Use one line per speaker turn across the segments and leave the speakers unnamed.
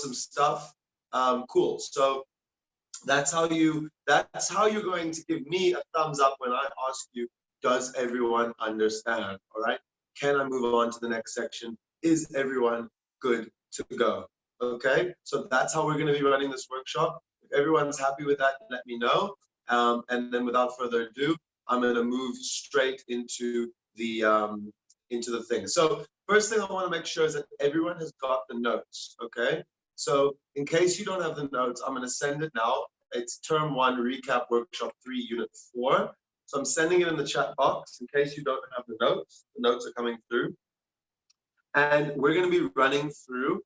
some stuff. Cool. So that's how you're going to give me a thumbs up when I ask you, does everyone understand? All right. Can I move on to the next section? Is everyone good to go? Okay. So that's how we're going to be running this workshop. If everyone's happy with that, let me know. And then without further ado, I'm going to move straight into the thing. So first thing I want to make sure is that everyone has got the notes. Okay. So in case you don't have the notes, I'm going to send it now. It's term 1 recap workshop 3 unit 4. So I'm sending it in the chat box in case you don't have the notes. The notes are coming through. And we're going to be running through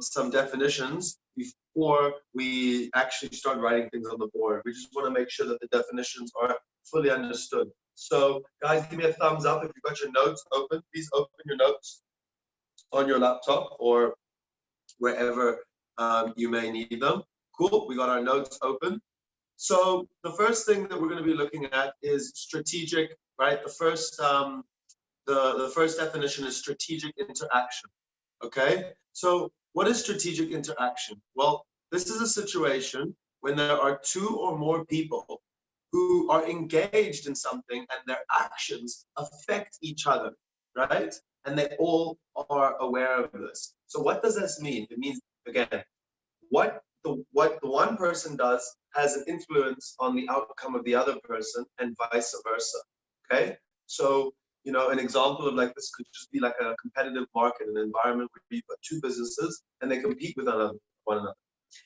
some definitions before we actually start writing things on the board. We just want to make sure that the definitions are fully understood. So guys, give me a thumbs up if you've got your notes open. Please open your notes on your laptop or wherever you may need them. Cool, we got our notes open. So the first thing that we're going to be looking at is strategic, right? The first definition is strategic interaction. Okay, so what is strategic interaction? Well, this is a situation when there are 2 or more people who are engaged in something and their actions affect each other, right? And they all are aware of this. So what does this mean? It means, again, what the one person does has an influence on the outcome of the other person and vice versa. Okay, so you know, an example of like this could just be like a competitive market, an environment where you've got 2 businesses and they compete with one another.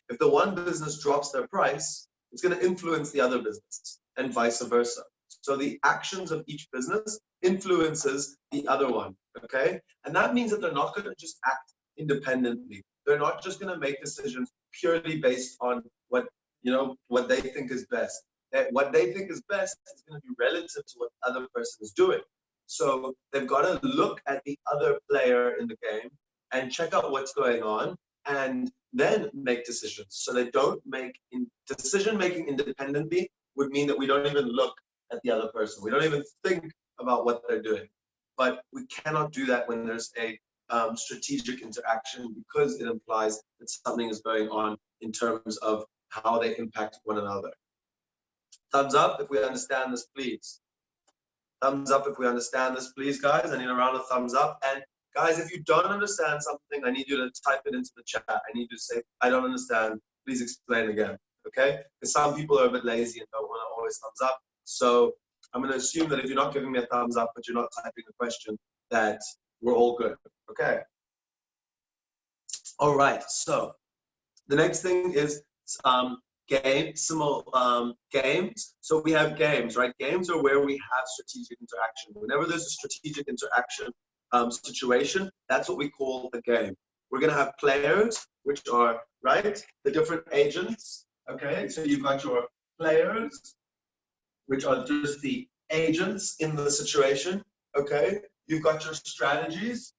If the one business drops their price, it's going to influence the other business and vice versa. So the actions of each business influences the other one. Okay, and that means that they're not going to just act independently. They're not just going to make decisions purely based on what they think is best. What they think is best is going to be relative to what the other person is doing. So they've got to look at the other player in the game and check out what's going on and then make decisions. So they don't make decision making independently would mean that we don't even look at the other person. We don't even think about what they're doing. But we cannot do that when there's a strategic interaction, because it implies that something is going on in terms of how they impact one another. Thumbs up if we understand this, please. Thumbs up if we understand this, please, guys. I need a round of thumbs up. And guys, if you don't understand something, I need you to type it into the chat. I need you to say, I don't understand. Please explain again, okay? Because some people are a bit lazy and don't want to always thumbs up. So I'm going to assume that if you're not giving me a thumbs up, but you're not typing a question, that we're all good, okay? All right, so the next thing is games. So we have games, right? Games are where we have strategic interaction. Whenever there's a strategic interaction situation, that's what we call the game. We're going to have players, which are, right, the different agents, okay? So you've got your players, which are just the agents in the situation, okay? You've got your strategies,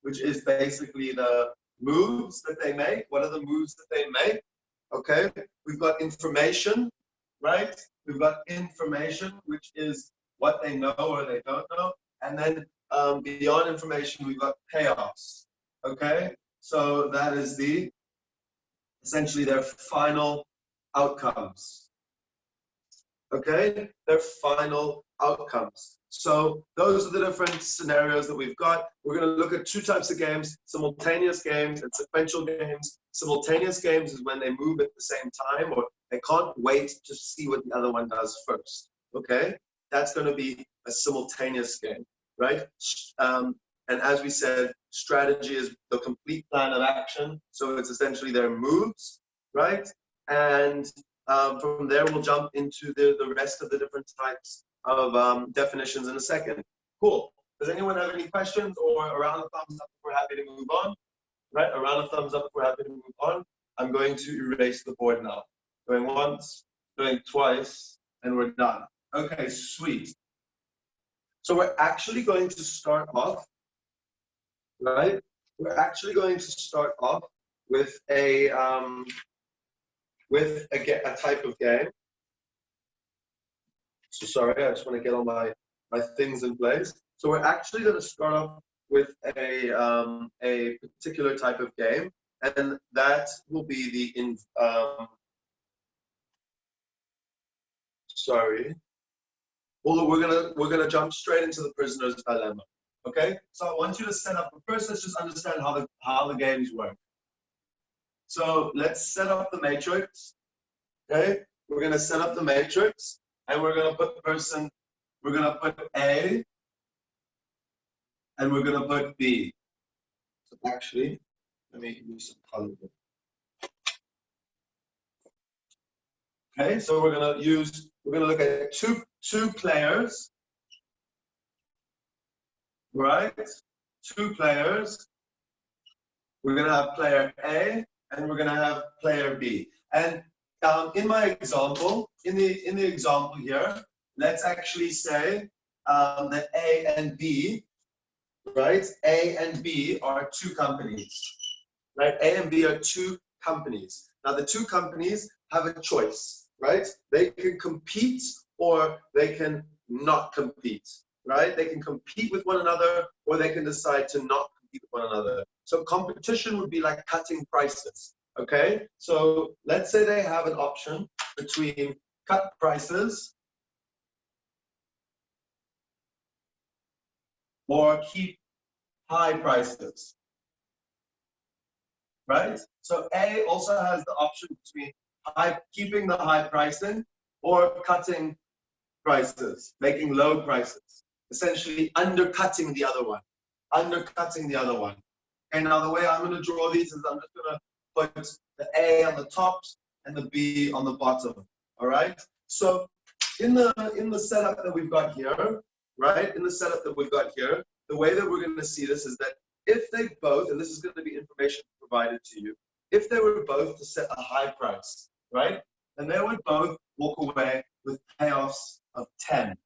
which is basically the moves that they make. What are the moves that they make? Okay, we've got information, right? We've got information, which is what they know or they don't know. And then beyond information, we've got payoffs. Okay, so that is essentially their final outcomes. Okay, their final outcomes. So those are the different scenarios that we've got. We're going to look at 2 types of games: simultaneous games and sequential games. Simultaneous games is when they move at the same time, or they can't wait to see what the other one does first. Okay, that's going to be a simultaneous game, right? And as we said, strategy is the complete plan of action. So it's essentially their moves, right? And from there, we'll jump into the rest of the different types of definitions in a second. Cool. Does anyone have any questions, or a round of thumbs up if we're happy to move on? Right, a round of thumbs up if we're happy to move on. I'm going to erase the board now. Going once, going twice, and we're done. Okay, sweet. So we're actually going to start off, right? We're actually going to start off with a type of game. So sorry, I just want to get all my things in place. So we're actually going to start off with a particular type of game, and that will be the sorry. Well, we're gonna jump straight into the prisoner's dilemma. Okay, so I want you to set up. First, let's just understand how the games work. So let's set up the matrix. Okay, we're gonna set up the matrix, and we're gonna put person. We're gonna put A, and we're gonna put B. So actually, let me use some color. Okay, so we're gonna look at two players, right? Two players. We're gonna have player A and we're gonna have player B. And in my example, in the example here, let's actually say that A and B, right? A and B are two companies, right? A and B are two companies. Now the two companies have a choice, right? They can compete or they can not compete, right? They can compete with one another or they can decide to not compete with one another. So competition would be like cutting prices, okay? So let's say they have an option between cut prices or keep high prices, right? So A also has the option between keeping the high pricing or cutting prices, making low prices, essentially undercutting the other one, And now the way I'm going to draw these is I'm just going to put the A on the top and the B on the bottom, all right? So in the setup that we've got here, right, the way that we're going to see this is that if they both, and this is going to be information provided to you, if they were both to set a high price, right, then they would both walk away with payoffs of 10,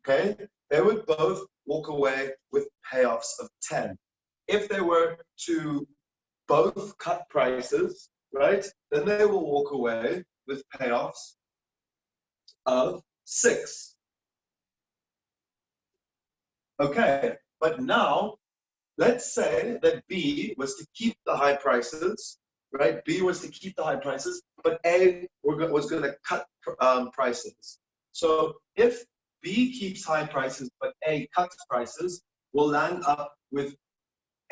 okay? They would both walk away with payoffs of 10. If they were to both cut prices, right, then they will walk away with payoffs of 6. Okay, but now let's say that B was to keep the high prices, right? B was to keep the high prices, but A was going to cut prices. So if B keeps high prices, but A cuts prices, we'll land up with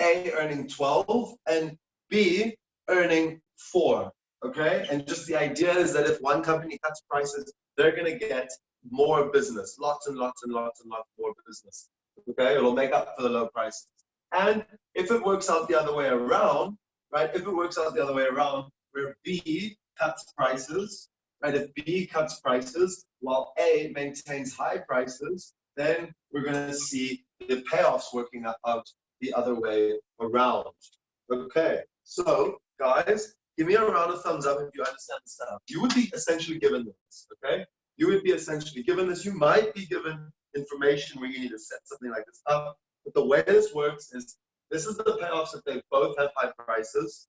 A earning 12 and B earning 4, okay? And just the idea is that if one company cuts prices, they're going to get more business, lots and lots and lots and lots more business, okay? It'll make up for the low prices. And if it works out the other way around, right? If it works out the other way around, where B cuts prices, right? If B cuts prices while A maintains high prices, then we're going to see the payoffs working out the other way around. Okay, so guys, give me a round of thumbs up if you understand the setup. You would be essentially given this, okay? You would be essentially given this. You might be given information where you need to set something like this up. But the way this works is, this is the payoffs if they both have high prices.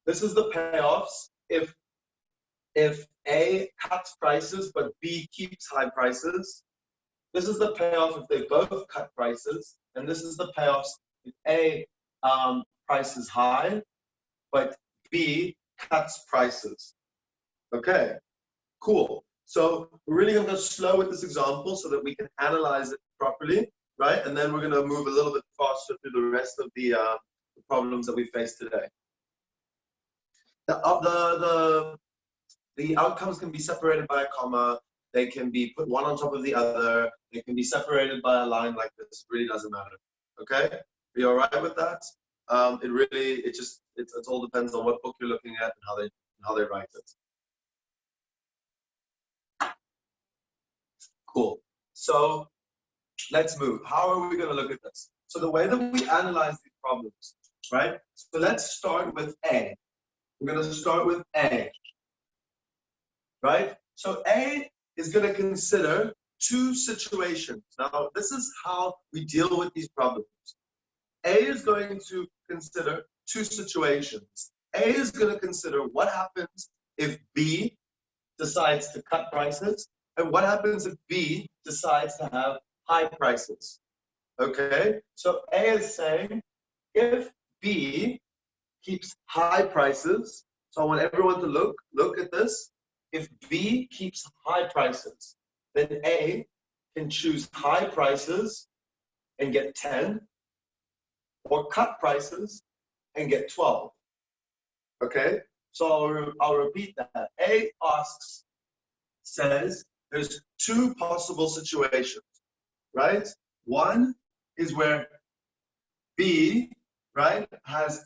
This is the payoffs if A cuts prices but B keeps high prices. This is the payoff if they both cut prices. And this is the payoffs if A price is high, but B cuts prices. Okay, cool. So we're really going to go slow with this example so that we can analyze it properly, right? And then we're going to move a little bit faster through the rest of the problems that we face today. The outcomes can be separated by a comma. They can be put one on top of the other. They can be separated by a line like this. It really doesn't matter. Okay? Are you all right with that? It all depends on what book you're looking at and how they write it. Cool. So let's move. How are we going to look at this? So the way that we analyze these problems, right? So let's start with A. We're going to start with A, right? So A is going to consider two situations. Now, this is how we deal with these problems. A is going to consider two situations. A is going to consider what happens if B decides to cut prices, and what happens if B decides to have high prices. Okay, so A is saying if B keeps high prices, so I want everyone to look at this. If B keeps high prices, then A can choose high prices and get 10, or cut prices and get 12. Okay, so I'll repeat that. A says there's two possible situations, right? One is where B, right, has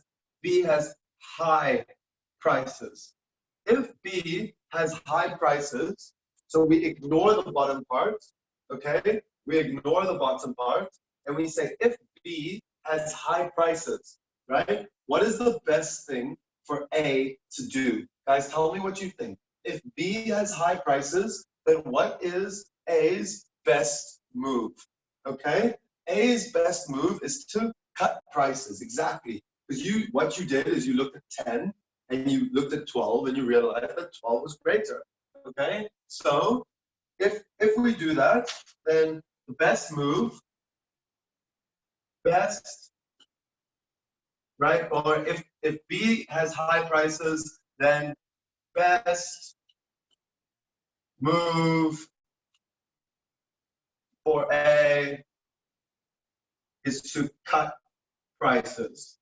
high prices. If B has high prices, so we ignore the bottom part, okay? We ignore the bottom part, and we say if B has high prices, right? What is the best thing for A to do? Guys, tell me what you think. If B has high prices, then what is A's best move? Okay? A's best move is to cut prices, exactly. Because what you did is you looked at 10 and you looked at 12 and you realized that 12 was greater. Okay? So if we do that, then the best move, right? Or if B has high prices, then best move for A is to cut prices.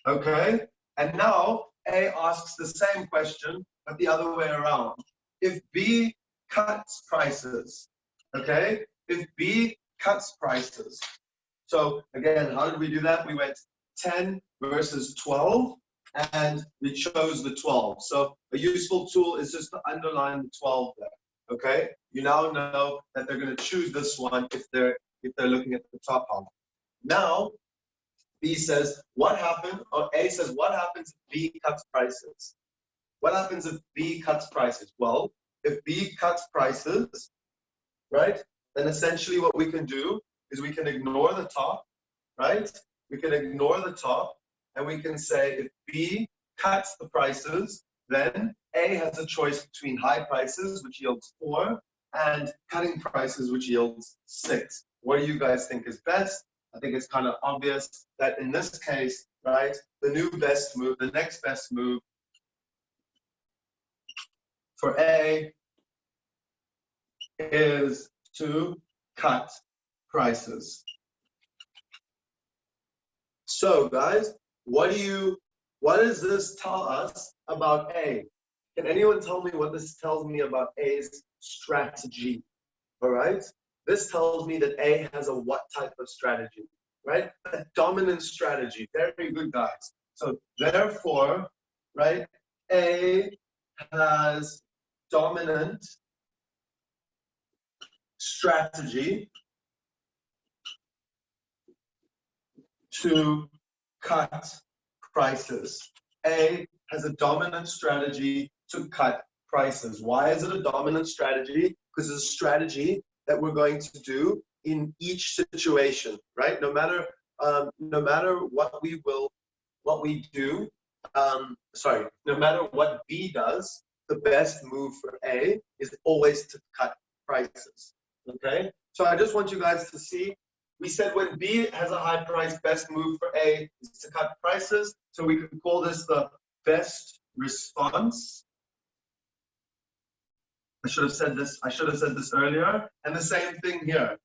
Okay? And now A asks the same question, but the other way around. If B cuts prices, okay? If B cuts prices. So again, how did we do that? We went 10 versus 12, and we chose the 12. So a useful tool is just to underline the 12 there, okay? You now know that they're going to choose this one if they're looking at the top half. Now, B says, what happened, or A says, what happens if B cuts prices? What happens if B cuts prices? Well, if B cuts prices, right, then essentially what we can do is we can ignore the top, right? We can ignore the top, and we can say if B cuts the prices, then A has a choice between high prices, which yields 4, and cutting prices, which yields 6. What do you guys think is best? I think it's kind of obvious that in this case, right, the next best move for A is to cut prices. So guys, what does this tell us about A? Can anyone tell me what this tells me about A's strategy? All right, this tells me that A has a what type of strategy, right? A dominant strategy. Very good, guys. So therefore, right, A has dominant strategy to cut prices. A has a dominant strategy to cut prices. Why is it a dominant strategy? Because it's a strategy that we're going to do in each situation, right? No matter what no matter what B does, the best move for A is always to cut prices. Okay, so I just want you guys to see. We said when B has a high price, best move for A is to cut prices. So we could call this the best response. I should have said this earlier. And the same thing here,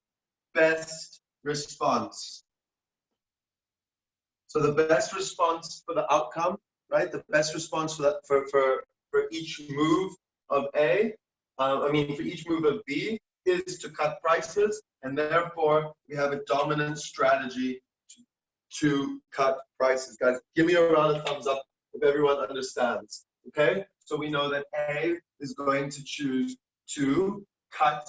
best response. So the best response for the outcome, right? The best response for each move of A, for each move of B is to cut prices, and therefore we have a dominant strategy to cut prices. Guys, give me a round of thumbs up if everyone understands, okay? So we know that A is going to choose to cut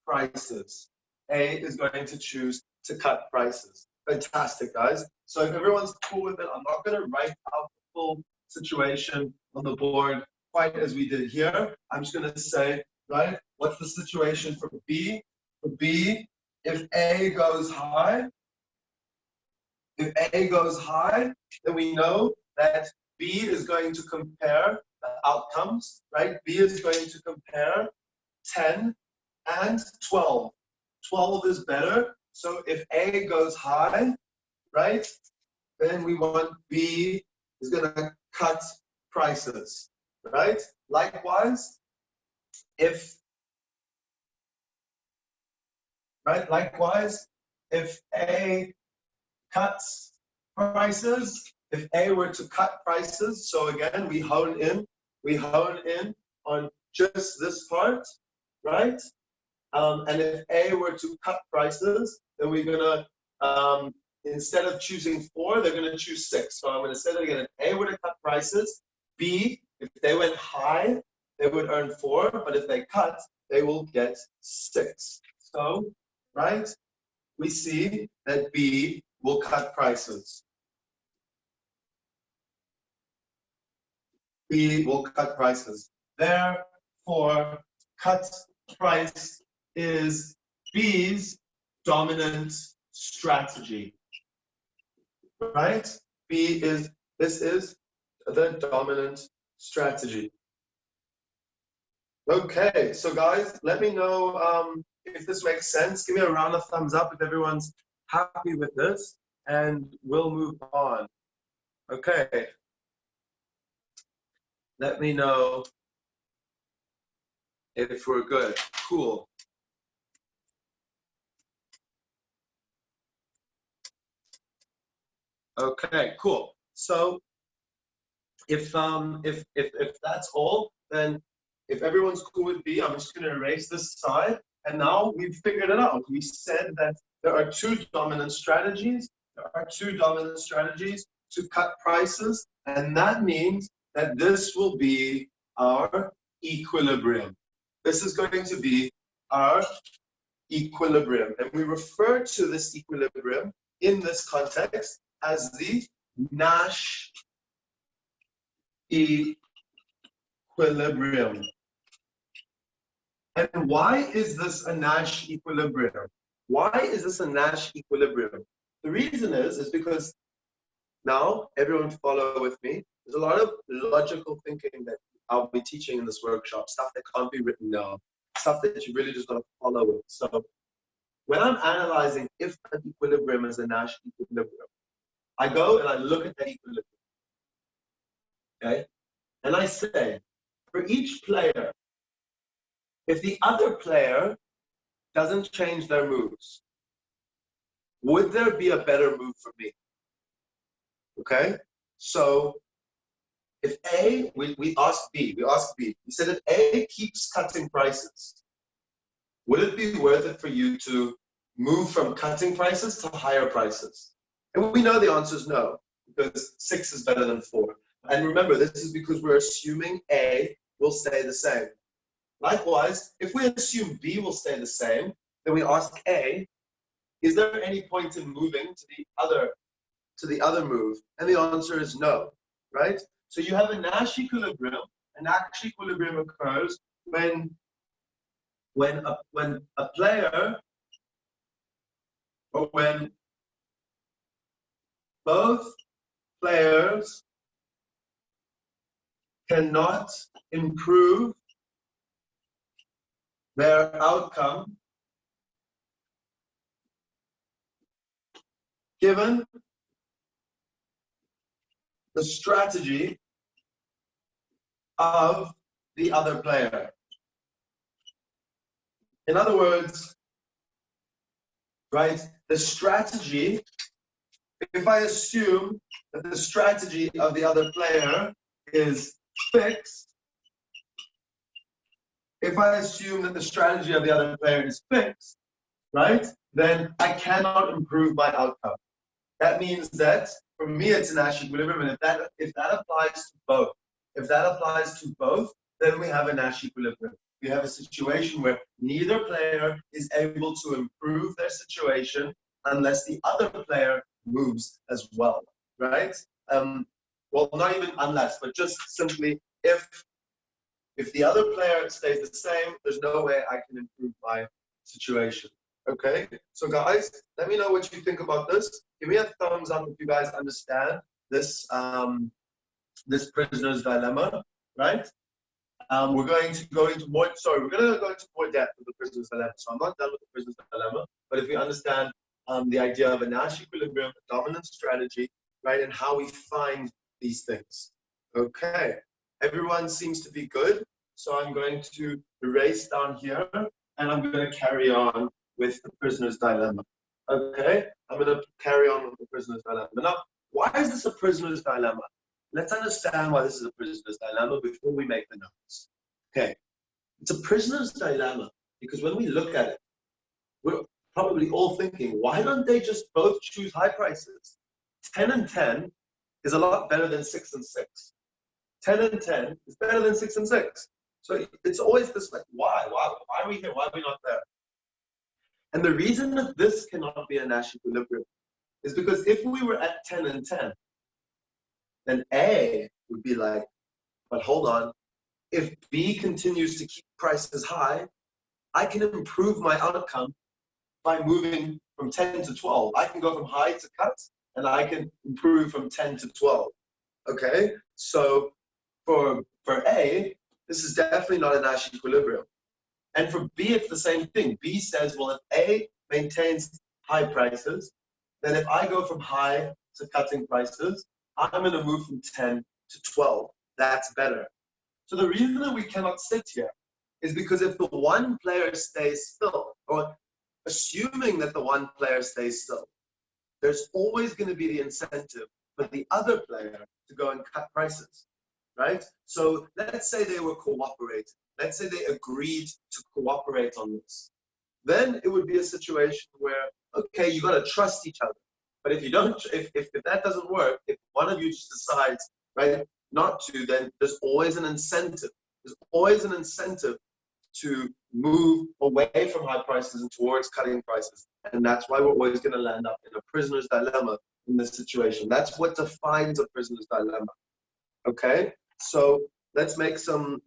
prices. A is going to choose to cut prices. Fantastic, guys. So if everyone's cool with it, I'm not going to write out the full situation on the board quite as we did here. I'm just going to say, right, what's the situation for B? For B, if A goes high, then we know that B is going to compare the outcomes, right? B is going to compare 10 and 12. 12 is better So if A goes high, right, then we want B is going to cut prices, right? Likewise, if A cuts prices, if A were to cut prices, so again we hone in on just this part, right? And if A were to cut prices, then we're gonna instead of choosing 4, they're gonna choose 6. So I'm gonna say that again. If A were to cut prices, B, if they went high, they would earn 4, but if they cut, they will get 6. So, right, we see that B will cut prices. B will cut prices. Therefore, cut price is B's dominant strategy, right? This is the dominant strategy. Okay, so guys, let me know if this makes sense. Give me a round of thumbs up if everyone's happy with this, and we'll move on. Okay. Let me know if we're good. Cool. Okay, cool. So if that's all, then if everyone's cool with B, I'm just going to erase this side. And now we've figured it out. We said that there are 2 dominant strategies. There are 2 dominant strategies to cut prices, and that means that this will be our equilibrium. This is going to be our equilibrium, and we refer to this equilibrium in this context as the Nash equilibrium. And why is this a Nash equilibrium? Why is this a Nash equilibrium? The reason is because now, everyone follow with me. There's a lot of logical thinking that I'll be teaching in this workshop, stuff that can't be written down, stuff that you really just got to follow with. So when I'm analyzing if an equilibrium is a Nash equilibrium, I go and I look at that equilibrium, okay? And I say, for each player, if the other player doesn't change their moves, would there be a better move for me? Okay? So if A, we asked B, we said if A keeps cutting prices, would it be worth it for you to move from cutting prices to higher prices? And we know the answer is no, because 6 is better than 4. And remember, this is because we're assuming A will stay the same. Likewise, if we assume B will stay the same, then we ask A, is there any point in moving to the other move? And the answer is no, right? So you have a Nash equilibrium. A Nash equilibrium occurs when a player, or when both players cannot improve their outcome given the strategy of the other player. In other words, right, the strategy, if I assume that the strategy of the other player is fixed, if I assume that the strategy of the other player is fixed, right, then I cannot improve my outcome. That means that for me it's a Nash equilibrium, and if that applies to both, then we have a Nash equilibrium. We have a situation where neither player is able to improve their situation unless the other player moves as well, right? Well, not even unless, but just simply if the other player stays the same, there's no way I can improve my situation. Okay, so guys, let me know what you think about this. Give me a thumbs up if you guys understand this this prisoner's dilemma, right? We're going to go into more. Sorry, we're going to go into more depth with the prisoner's dilemma. So I'm not done with the prisoner's dilemma, but if we understand the idea of a Nash equilibrium, a dominant strategy, right, and how we find these things. Okay, everyone seems to be good, so I'm going to erase down here, and I'm going to carry on with the prisoner's dilemma. Okay, I'm going to carry on with the prisoner's dilemma. Now, why is this a prisoner's dilemma? Let's understand why this is a prisoner's dilemma before we make the notes. Okay, it's a prisoner's dilemma because when we look at it, we're probably all thinking, why don't they just both choose high prices? 10 and 10 is a lot better than 6 and 6. 10 and 10 is better than 6 and 6. So it's always this like, why? Why are we here? Why are we not there? And the reason that this cannot be a Nash equilibrium is because if we were at 10 and 10, then A would be like, but hold on, if B continues to keep prices high, I can improve my outcome by moving from 10 to 12. I can go from high to cut, and I can improve from 10 to 12. Okay, so for A, this is definitely not a Nash equilibrium. And for B, it's the same thing. B says, well, if A maintains high prices, then if I go from high to cutting prices, I'm going to move from 10 to 12. That's better. So the reason that we cannot sit here is because if the one player stays still, or assuming that the one player stays still, there's always going to be the incentive for the other player to go and cut prices, right? So let's say they were cooperating. Let's say they agreed to cooperate on this. Then it would be a situation where, okay, you got to trust each other. But if you don't, if that doesn't work, if one of you just decides, right, not to, then there's always an incentive. There's always an incentive to move away from high prices and towards cutting prices. And that's why we're always going to land up in a prisoner's dilemma in this situation. That's what defines a prisoner's dilemma. Okay? So let's make some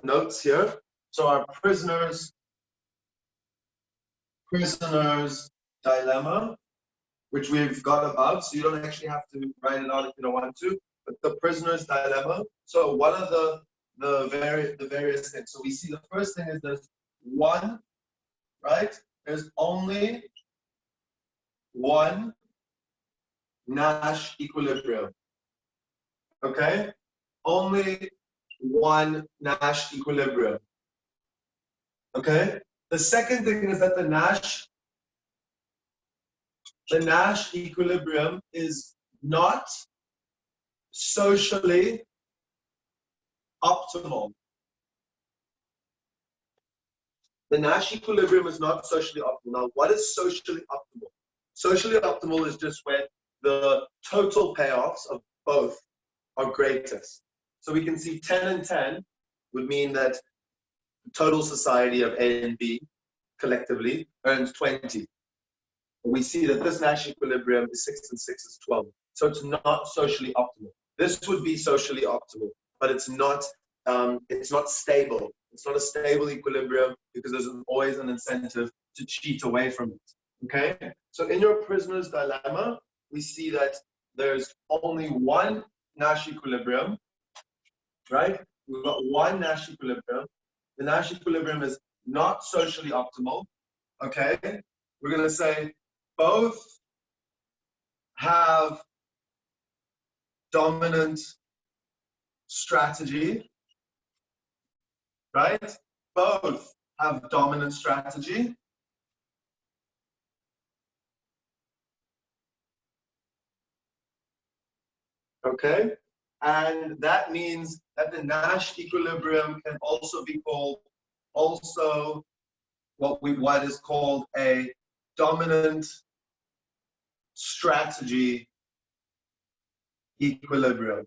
notes here. So our prisoner's dilemma, which we've got above, so you don't actually have to write it out if you don't want to, but the prisoner's dilemma. So what are the various things? So we see the first thing is there's one, right? There's only one Nash equilibrium. Okay? Only one Nash equilibrium. Okay? The second thing is that the Nash equilibrium is not socially optimal. The Nash equilibrium is not socially optimal. Now, what is socially optimal? Socially optimal is just where the total payoffs of both are greatest. So we can see 10 and 10 would mean that the total society of A and B collectively earns 20. We see that this Nash equilibrium is 6 and 6 is 12. So it's not socially optimal. This would be socially optimal, but it's not stable. It's not a stable equilibrium because there's always an incentive to cheat away from it. Okay? So in your prisoner's dilemma, we see that there's only one Nash equilibrium, right? We've got one Nash equilibrium. The Nash equilibrium is not socially optimal. Okay? We're going to say both have dominant strategy, right? Both have dominant strategy. Okay? And that means that the Nash equilibrium can also be called what is called a dominant strategy equilibrium.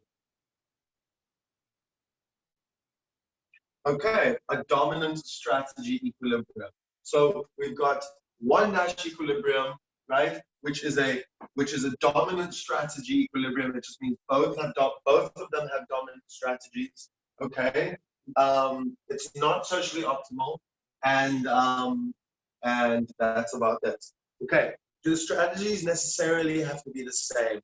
Okay, a dominant strategy equilibrium. So we've got one Nash equilibrium, right, which is a dominant strategy equilibrium. It just means both of them have dominant strategies. Okay, it's not socially optimal, and that's about it. Okay, do the strategies necessarily have to be the same?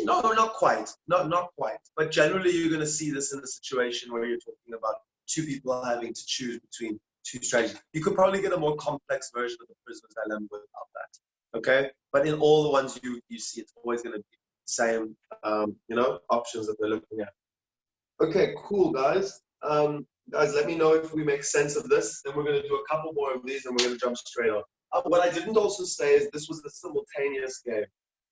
No, not quite. Not quite. But generally, you're going to see this in a situation where you're talking about two people having to choose between two strategies. You could probably get a more complex version of the prisoner's dilemma without that. Okay, but in all the ones you see, it's always going to be the same, options that we're looking at. Okay, cool, guys. Guys, let me know if we make sense of this. Then we're going to do a couple more of these, and we're going to jump straight on. What I didn't also say is this was the simultaneous game.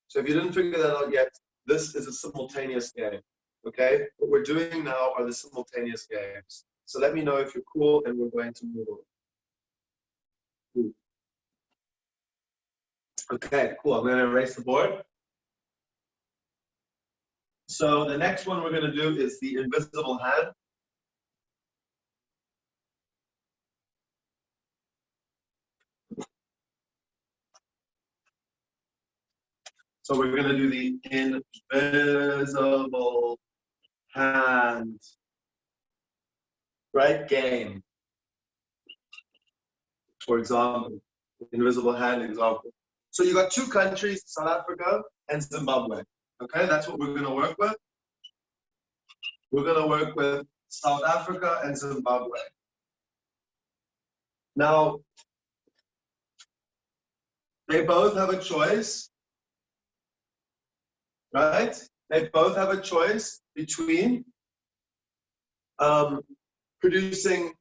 So if you didn't figure that out yet, this is a simultaneous game. Okay, what we're doing now are the simultaneous games. So let me know if you're cool, and we're going to move on. Cool. Okay, cool. I'm going to erase the board. So the next one we're going to do is the invisible hand. So we're going to do the invisible hand, right? Game. For example, invisible hand example. So you got two countries, South Africa and Zimbabwe. Okay, that's what we're going to work with. We're going to work with South Africa and Zimbabwe. Now, they both have a choice, right? They both have a choice between producing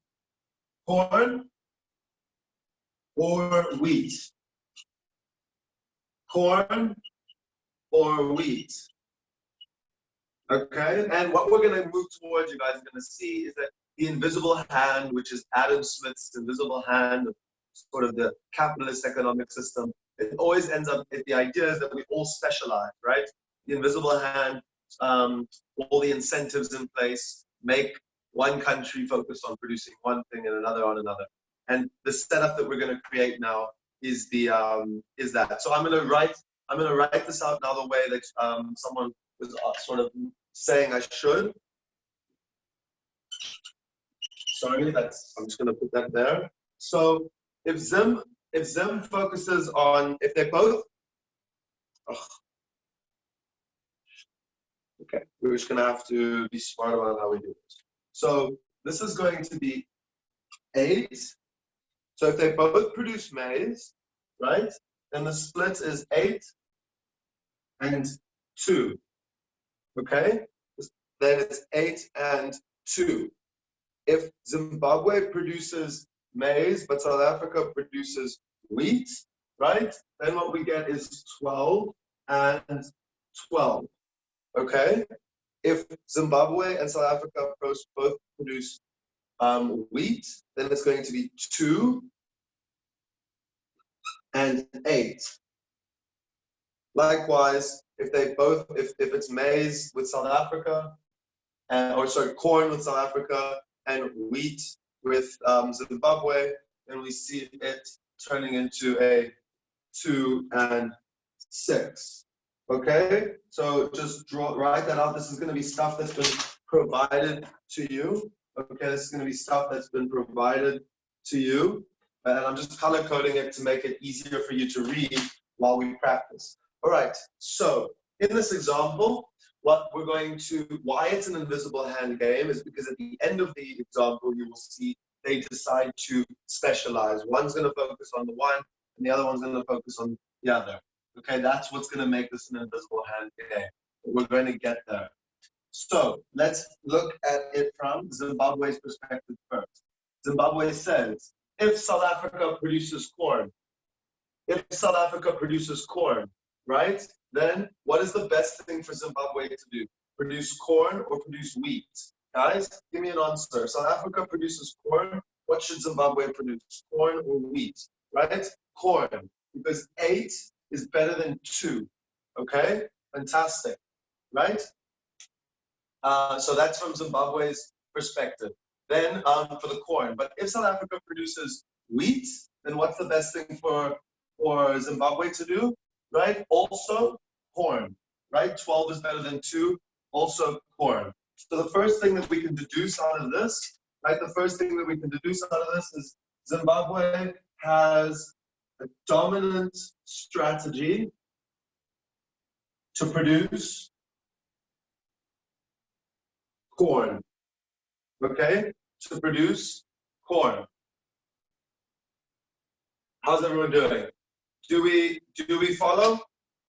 corn or wheat. Corn or wheat. Okay, and what we're going to move towards, you guys are going to see, is that the invisible hand, which is Adam Smith's invisible hand, sort of the capitalist economic system, it always ends up, the idea is that we all specialize, right? The invisible hand, all the incentives in place, make one country focus on producing one thing and another on another. And the setup that we're going to create now is that. So I'm going to write this out now the way that someone was sort of saying I should. Sorry, I'm just going to put that there. So if Zim focuses on, if they both, okay, we're just going to have to be smart about how we do this. So this is going to be 8. So if they both produce maize, right, then the split is 8 and 2. Okay, then it's 8 and 2. If Zimbabwe produces maize, but South Africa produces wheat, right? Then what we get is 12 and 12. Okay? If Zimbabwe and South Africa both produce wheat, then it's going to be 2 and 8. Likewise, if it's maize with South Africa, corn with South Africa and wheat with Zimbabwe, then we see it turning into a 2 and 6. Okay, so just write that out. This is going to be stuff that's been provided to you. Okay, this is going to be stuff that's been provided to you, and I'm just color coding it to make it easier for you to read while we practice. All right, so in this example, why it's an invisible hand game is because at the end of the example, you will see they decide to specialize. One's going to focus on the one, and the other one's going to focus on the other. Okay, that's what's going to make this an invisible hand game. We're going to get there. So let's look at it from Zimbabwe's perspective first. Zimbabwe says, if South Africa produces corn, right, then what is the best thing for Zimbabwe to do? Produce corn or produce wheat? Guys, give me an answer. South Africa produces corn. What should Zimbabwe produce? Corn or wheat? Right? Corn, because 8 is better than 2. Okay? Fantastic. Right? So that's from Zimbabwe's perspective. Then for the corn. But if South Africa produces wheat, then what's the best thing for Zimbabwe to do? Right? Also corn. Right? 12 is better than 2. Also corn. So the first thing that we can deduce out of this, right? The first thing that we can deduce out of this is Zimbabwe has a dominant strategy to produce corn. Okay? To produce corn. How's everyone doing? Do we follow?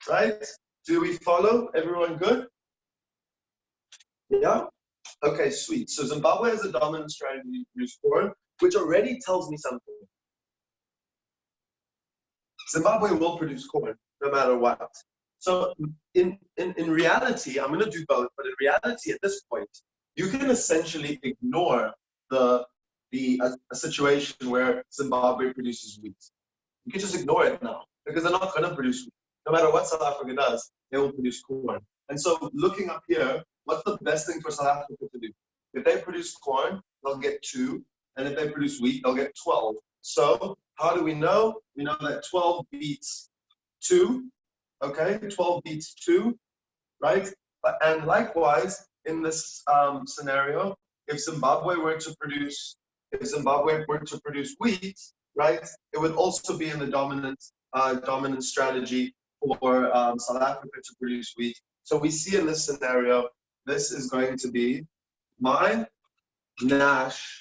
Right? Do we follow? Everyone good? Yeah? Okay, sweet. So Zimbabwe has a dominant strategy to produce corn, which already tells me something. Zimbabwe will produce corn no matter what. So in reality, I'm going to do both, but in reality, at this point, you can essentially ignore a situation where Zimbabwe produces wheat. You can just ignore it now because they're not going to produce wheat. No matter what South Africa does, they will produce corn. And so looking up here, what's the best thing for South Africa to do? If they produce corn, they'll get 2. And if they produce wheat, they'll get 12. So how do we know? We know that 12 beats 2. Okay, 12 beats 2, right? And likewise, in this scenario, if Zimbabwe were to produce wheat, right, it would also be in the dominant strategy for South Africa to produce wheat. So we see in this scenario, this is going to be my Nash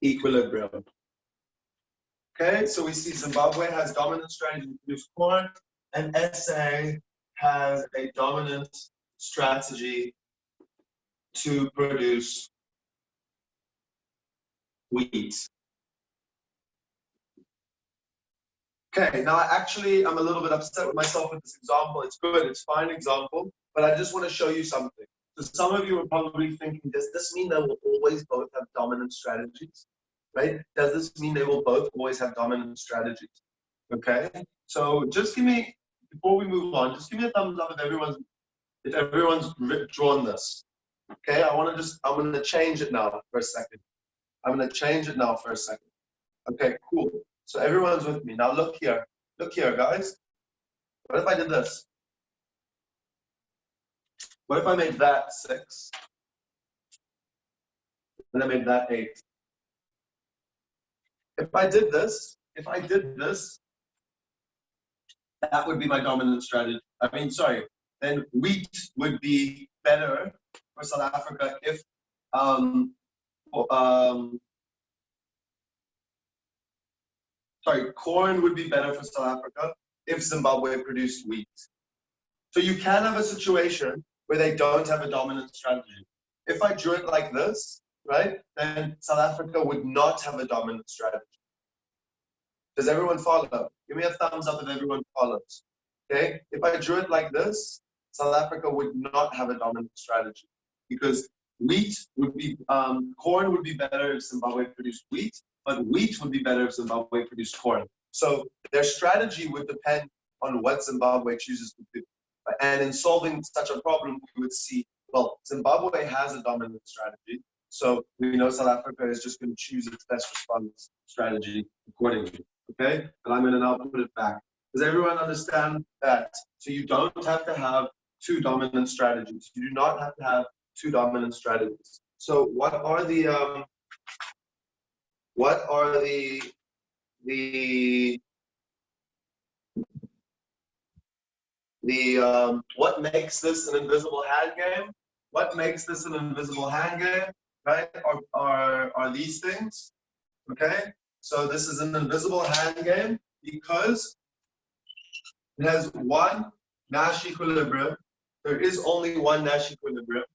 equilibrium. Okay, so we see Zimbabwe has dominant strategy to produce corn, and SA has a dominant strategy to produce wheat. Okay, now I'm a little bit upset with myself with this example. It's good, it's fine example, but I just want to show you something. So some of you are probably thinking, does this mean they will always both have dominant strategies? Right? Does this mean they will both always have dominant strategies? Okay, so just give me, before we move on, just give me a thumbs up if everyone's drawn this. Okay, I'm gonna change it now for a second. Okay, cool. So everyone's with me. Now look here, guys. What if I did this? What if I made that 6? And I made that 8? If I did this, that would be my dominant strategy. Then wheat would be better for South Africa if corn would be better for South Africa if Zimbabwe produced wheat. So you can have a situation where they don't have a dominant strategy. If I drew it like this, right, then South Africa would not have a dominant strategy. Does everyone follow? Give me a thumbs up if everyone follows. Okay? If I drew it like this, South Africa would not have a dominant strategy because corn would be better if Zimbabwe produced wheat, but wheat would be better if Zimbabwe produced corn. So their strategy would depend on what Zimbabwe chooses to do. And in solving such a problem, we would see, well, Zimbabwe has a dominant strategy. So we know South Africa is just going to choose its best response strategy accordingly. Okay? And I'm going to now put it back. Does everyone understand that? So you don't have to have 2 dominant strategies. You do not have to have 2 dominant strategies. So what makes this an invisible hand game? What makes this an invisible hand game, right? Are these things, okay? So this is an invisible hand game because it has one Nash equilibrium. There is only one Nash equilibrium.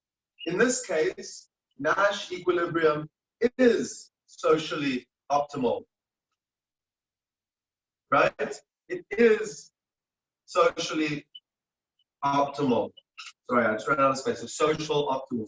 In this case, Nash equilibrium is socially optimal, right? It is socially optimal. Sorry, I just ran out of space. So socially optimal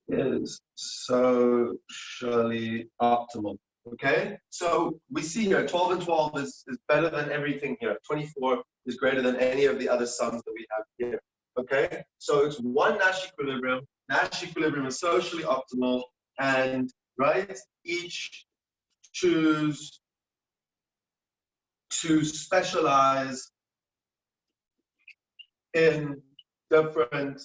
is socially optimal. Okay, so we see here 12 and 12 is better than everything here. 24 is greater than any of the other sums that we have here. Okay, so it's one Nash equilibrium. Nash equilibrium is socially optimal, and right, each choose to specialize in different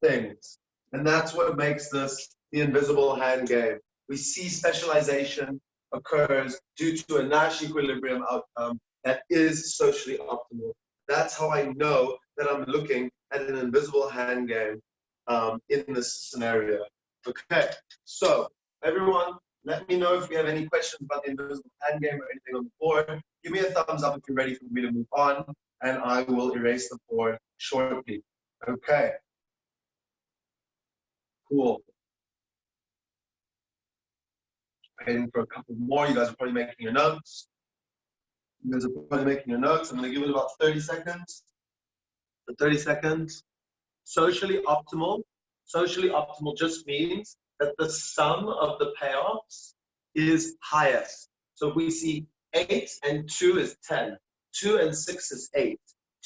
things. And that's what makes this the invisible hand game. We see specialization occurs due to a Nash equilibrium outcome that is socially optimal. That's how I know that I'm looking at an invisible hand game in this scenario. Okay, so everyone, let me know if you have any questions about the invisible hand game or anything on the board. Give me a thumbs up if you're ready for me to move on, and I will erase the board shortly. Okay, cool. Waiting for a couple more. You guys are probably making your notes. I'm going to give it about 30 seconds. For 30 seconds. Socially optimal. Socially optimal just means that the sum of the payoffs is highest. So if we see 8 and 2 is 10, 2 and 6 is 8,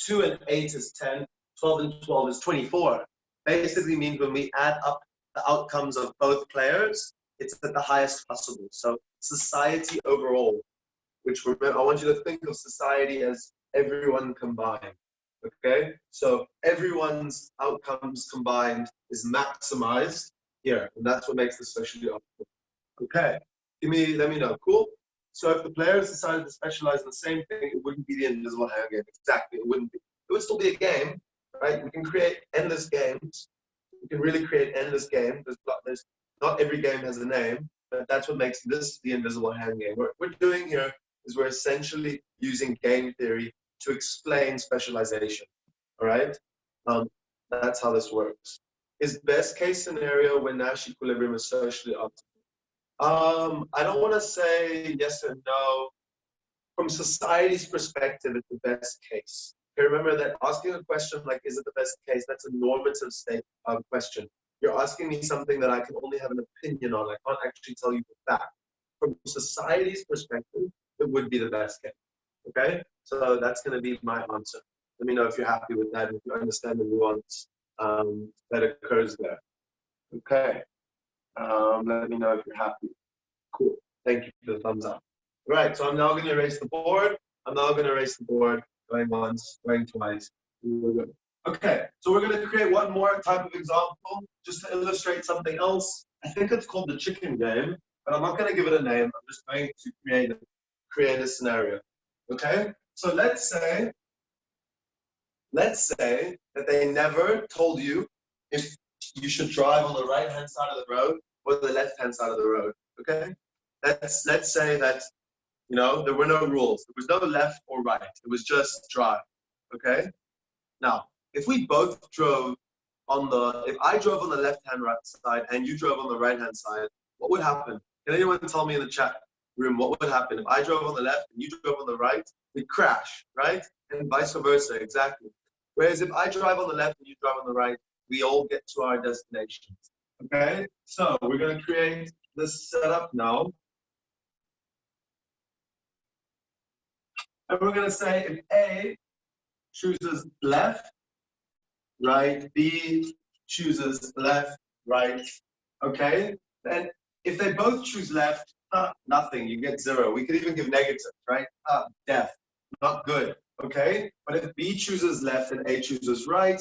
2 and 8 is 10, 12 and 12 is 24. Basically means when we add up the outcomes of both players, it's at the highest possible. So society overall, which I want you to think of society as everyone combined. Okay, so everyone's outcomes combined is maximized here, and that's what makes this socially optimal. Okay, let me know. Cool. So if the players decided to specialize in the same thing, it wouldn't be the invisible hand game. Exactly, it wouldn't be. It would still be a game, right? We can create endless games. We can really create endless games. There's not every game has a name, but that's what makes this the invisible hand game. What we're doing here is we're essentially using game theory to explain specialization. All right, that's how this works. Is best case scenario when Nash equilibrium is socially optimal? I don't want to say yes or no. From society's perspective, it's the best case. Okay, remember that asking a question like, is it the best case? That's a normative state question. You're asking me something that I can only have an opinion on. I can't actually tell you the fact. From society's perspective, it would be the best case. Okay, so that's going to be my answer. Let me know if you're happy with that, if you understand the nuance that occurs there. Okay, let me know if you're happy. Cool, thank you for the thumbs up. Right, so I'm now going to erase the board. Going once, going twice. Okay, so we're going to create one more type of example just to illustrate something else. I think it's called the chicken game, but I'm not going to give it a name. I'm just going to create a scenario. Okay, so let's say that they never told you if you should drive on the right-hand side of the road or the left-hand side of the road. Okay, let's say that, you know, there were no rules. There was no left or right. It was just drive. Okay, now if we both drove if I drove on the left-hand side and you drove on the right-hand side, what would happen? Can anyone tell me in the chat room what would happen if I drove on the left and you drove on the right? We'd crash, right? And vice versa, exactly. Whereas if I drive on the left and you drive on the right, we all get to our destinations. Okay, so we're going to create this setup now. And we're going to say if A chooses left, right, B chooses left, right, okay? Then if they both choose left, nothing, you get 0. We could even give negatives, right? Death, not good, okay? But if B chooses left and A chooses right,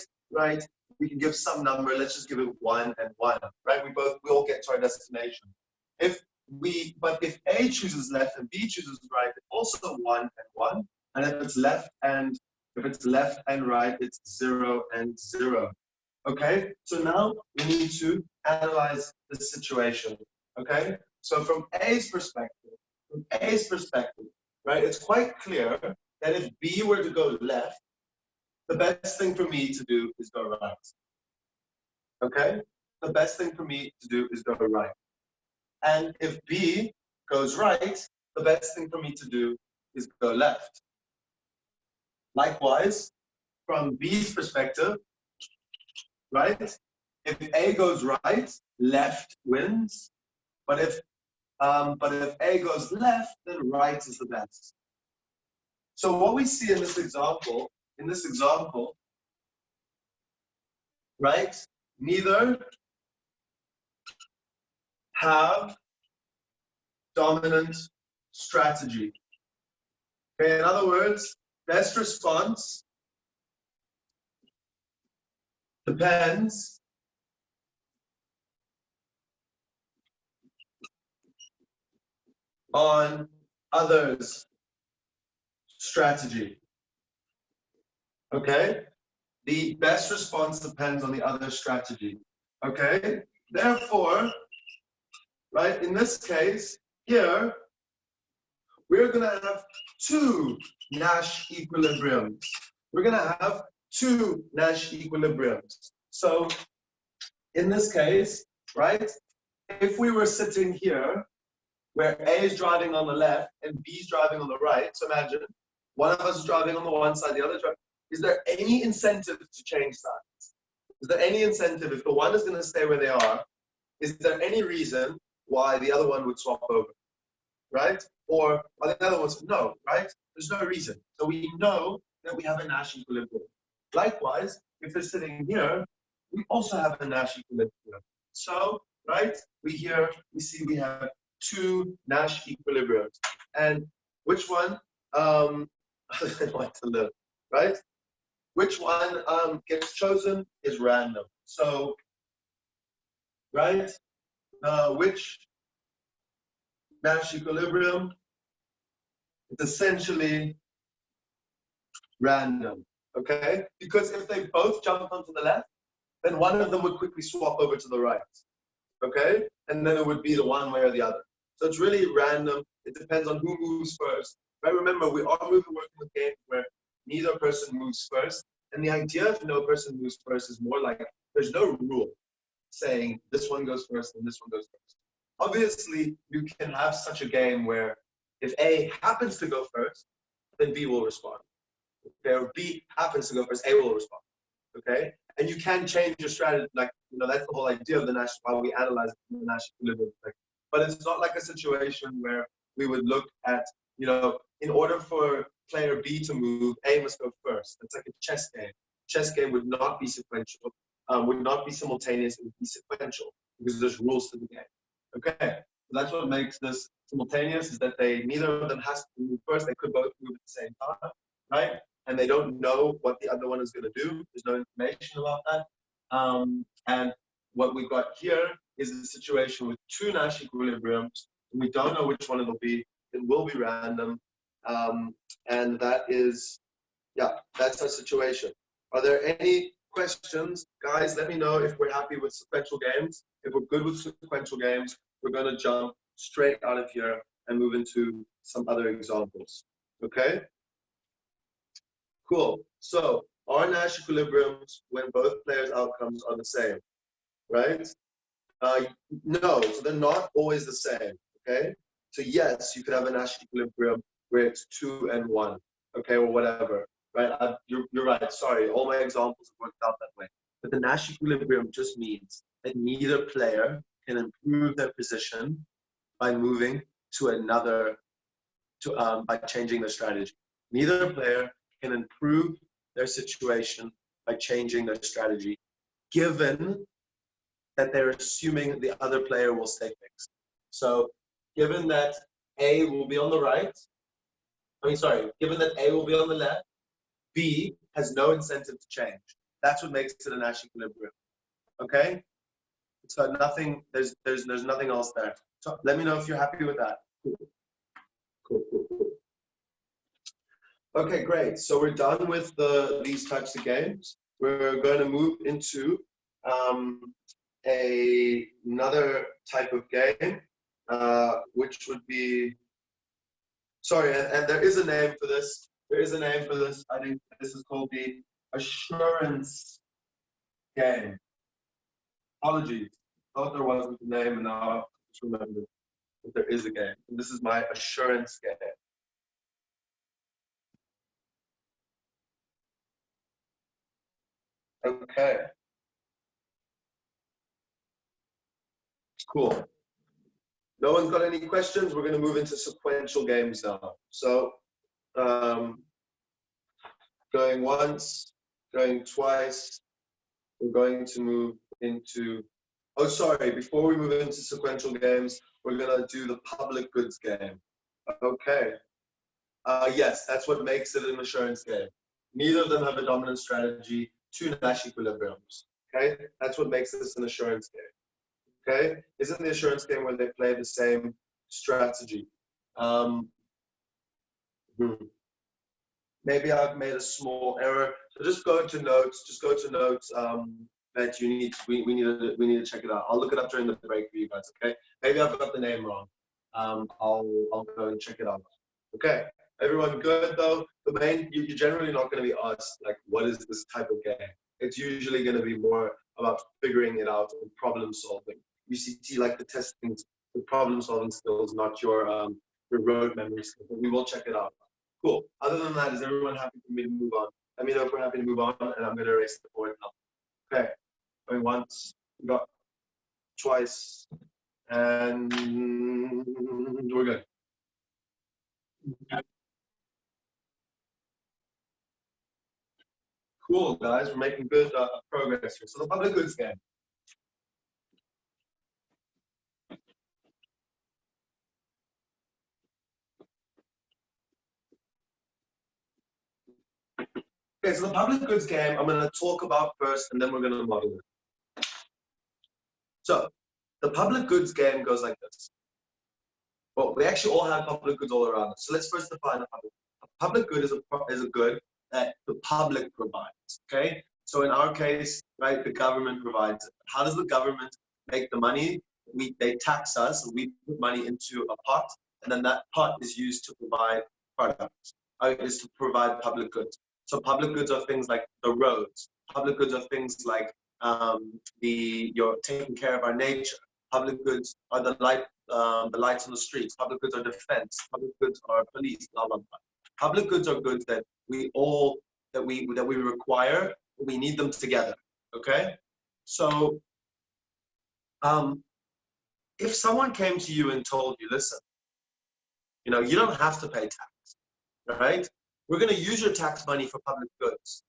we can give some number, let's just give it 1 and 1, right? We all get to our destination. But if A chooses left and B chooses right, it's also 1 and 1. And if it's left and right, it's 0 and 0. Okay, so now we need to analyze the situation. Okay, so from A's perspective, right, it's quite clear that if B were to go left, the best thing for me to do is go right. Okay, the best thing for me to do is go right. And if B goes right, the best thing for me to do is go left. Likewise, from B's perspective, right? If A goes right, left wins. But if A goes left, then right is the best. So what we see in this example, right? Neither have dominant strategy. Okay, in other words, best response depends on others' strategy. Okay? The best response depends on the other strategy. Okay? Therefore, right, in this case, here, we're going to have two Nash equilibriums. We're going to have two Nash equilibriums. So, in this case, right, if we were sitting here, where A is driving on the left and B is driving on the right, so imagine one of us is driving on the one side, the other driving. Is there any incentive to change sides? Is there any incentive if the one is going to stay where they are? Is there any reason why the other one would swap over, right? Or the other one's no, right? There's no reason. So we know that we have a Nash equilibrium. Likewise, if they're sitting here, we also have a Nash equilibrium. So, right, we see we have two Nash equilibriums. And which one I want to live, right? Which one gets chosen is random. So, right, which Nash equilibrium is essentially random, okay? Because if they both jump onto the left, then one of them would quickly swap over to the right, okay? And then it would be the one way or the other. So it's really random. It depends on who moves first. But remember, we are working with games where neither person moves first. And the idea of no person moves first is more like there's no rule saying this one goes first and this one goes first. Obviously, you can have such a game where if A happens to go first, then B will respond. Okay, or B happens to go first, A will respond. Okay, and you can change your strategy. Like, you know, that's the whole idea of the Nash, why we analyze the Nash equilibrium. But it's not like a situation where we would look at, you know, in order for player B to move, A must go first. It's like a chess game. Chess game would not be sequential, would not be simultaneous, it would be sequential because there's rules to the game. Okay, so that's what makes this simultaneous, is that neither of them has to move first. They could both move at the same time, right? And they don't know what the other one is going to do. There's no information about that. And what we've got here is a situation with two Nash equilibriums. We don't know which one it'll be. It will be random. And that is, yeah, that's our situation. Are there any questions? Guys, let me know if we're happy with sequential games. If we're good with sequential games, we're going to jump straight out of here and move into some other examples. Okay? Cool. So, are Nash equilibriums when both players' outcomes are the same? Right? No, so they're not always the same. Okay? So, yes, you could have a Nash equilibrium where it's 2 and 1, okay, or whatever. Right? You're right. Sorry, all my examples have worked out that way. But the Nash equilibrium just means that neither player can improve their position by moving to another, by changing their strategy. Neither player can improve their situation by changing their strategy, given that they're assuming the other player will stay fixed. So, given that A will be on the right, given that A will be on the left, B has no incentive to change. That's what makes it a Nash equilibrium. Okay? So nothing, there's nothing else there. So let me know if you're happy with that. Cool. Okay, great. So we're done with these types of games. We're going to move into another type of game, which would be, sorry, and there is a name for this. I think this is called the assurance game. Apologies. Thought there wasn't a name, and now I just remembered that there is a game. And this is my assurance game. Okay. Cool. No one's got any questions? We're going to move into sequential games now. So, going once, going twice, we're going to move into, oh, sorry, before we move into sequential games, we're going to do the public goods game. Okay. Yes, that's what makes it an assurance game. Neither of them have a dominant strategy, two Nash equilibriums. Okay, that's what makes this an assurance game. Okay, isn't the assurance game when they play the same strategy? Maybe I've made a small error. So just go to notes. that you need. We need to check it out. I'll look it up during the break for you guys. Okay? Maybe I've got the name wrong. I'll go and check it out. Okay. Everyone good though? The main, you're generally not going to be asked like, what is this type of game? It's usually going to be more about figuring it out and problem solving. You see like the testing, the problem solving skills, not your road memory skills. But we will check it out. Cool. Other than that, is everyone happy for me to move on? Let me know if we're happy to move on, and I'm going to erase the board now. Okay. Going once, we got twice, and we're good. Cool, guys. We're making good progress here. So the public goods game. Okay, so the public goods game, I'm going to talk about first, and then we're going to model it. So the public goods game goes like this. Well, we actually all have public goods all around us. So let's first define a public good. A public good is a good that the public provides. Okay. So in our case, right, the government provides it. How does the government make the money? They tax us. We put money into a pot, and then that pot is used to provide products. Is to provide public goods. So public goods are things like the roads. Public goods are things like you're taking care of our nature. Public goods are the lights on the streets. Public goods are defense. Public goods are police. Blah blah blah. Public goods are goods that we require. We need them together. Okay. So, if someone came to you and told you, listen, you know, you don't have to pay tax, right? We're going to use your tax money for public goods,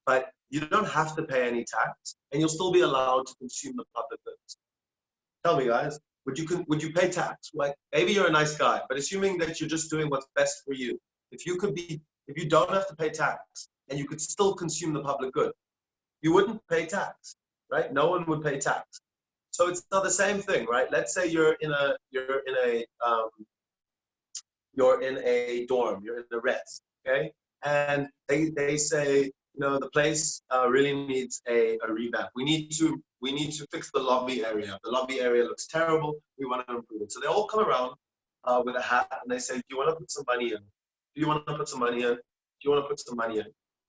but you don't have to pay any tax, and you'll still be allowed to consume the public goods. Tell me, guys, would you pay tax? Like, maybe you're a nice guy, but assuming that you're just doing what's best for you, if you don't have to pay tax and you could still consume the public good, you wouldn't pay tax, right? No one would pay tax. So it's not the same thing, right? Let's say you're in a dorm, you're in a res, okay? And they say, you know, the place really needs a revamp. We need to fix the lobby area. The lobby area looks terrible. We want to improve it. So they all come around with a hat and they say, do you want to put some money in? Do you want to put some money in? Do you want to put some money in?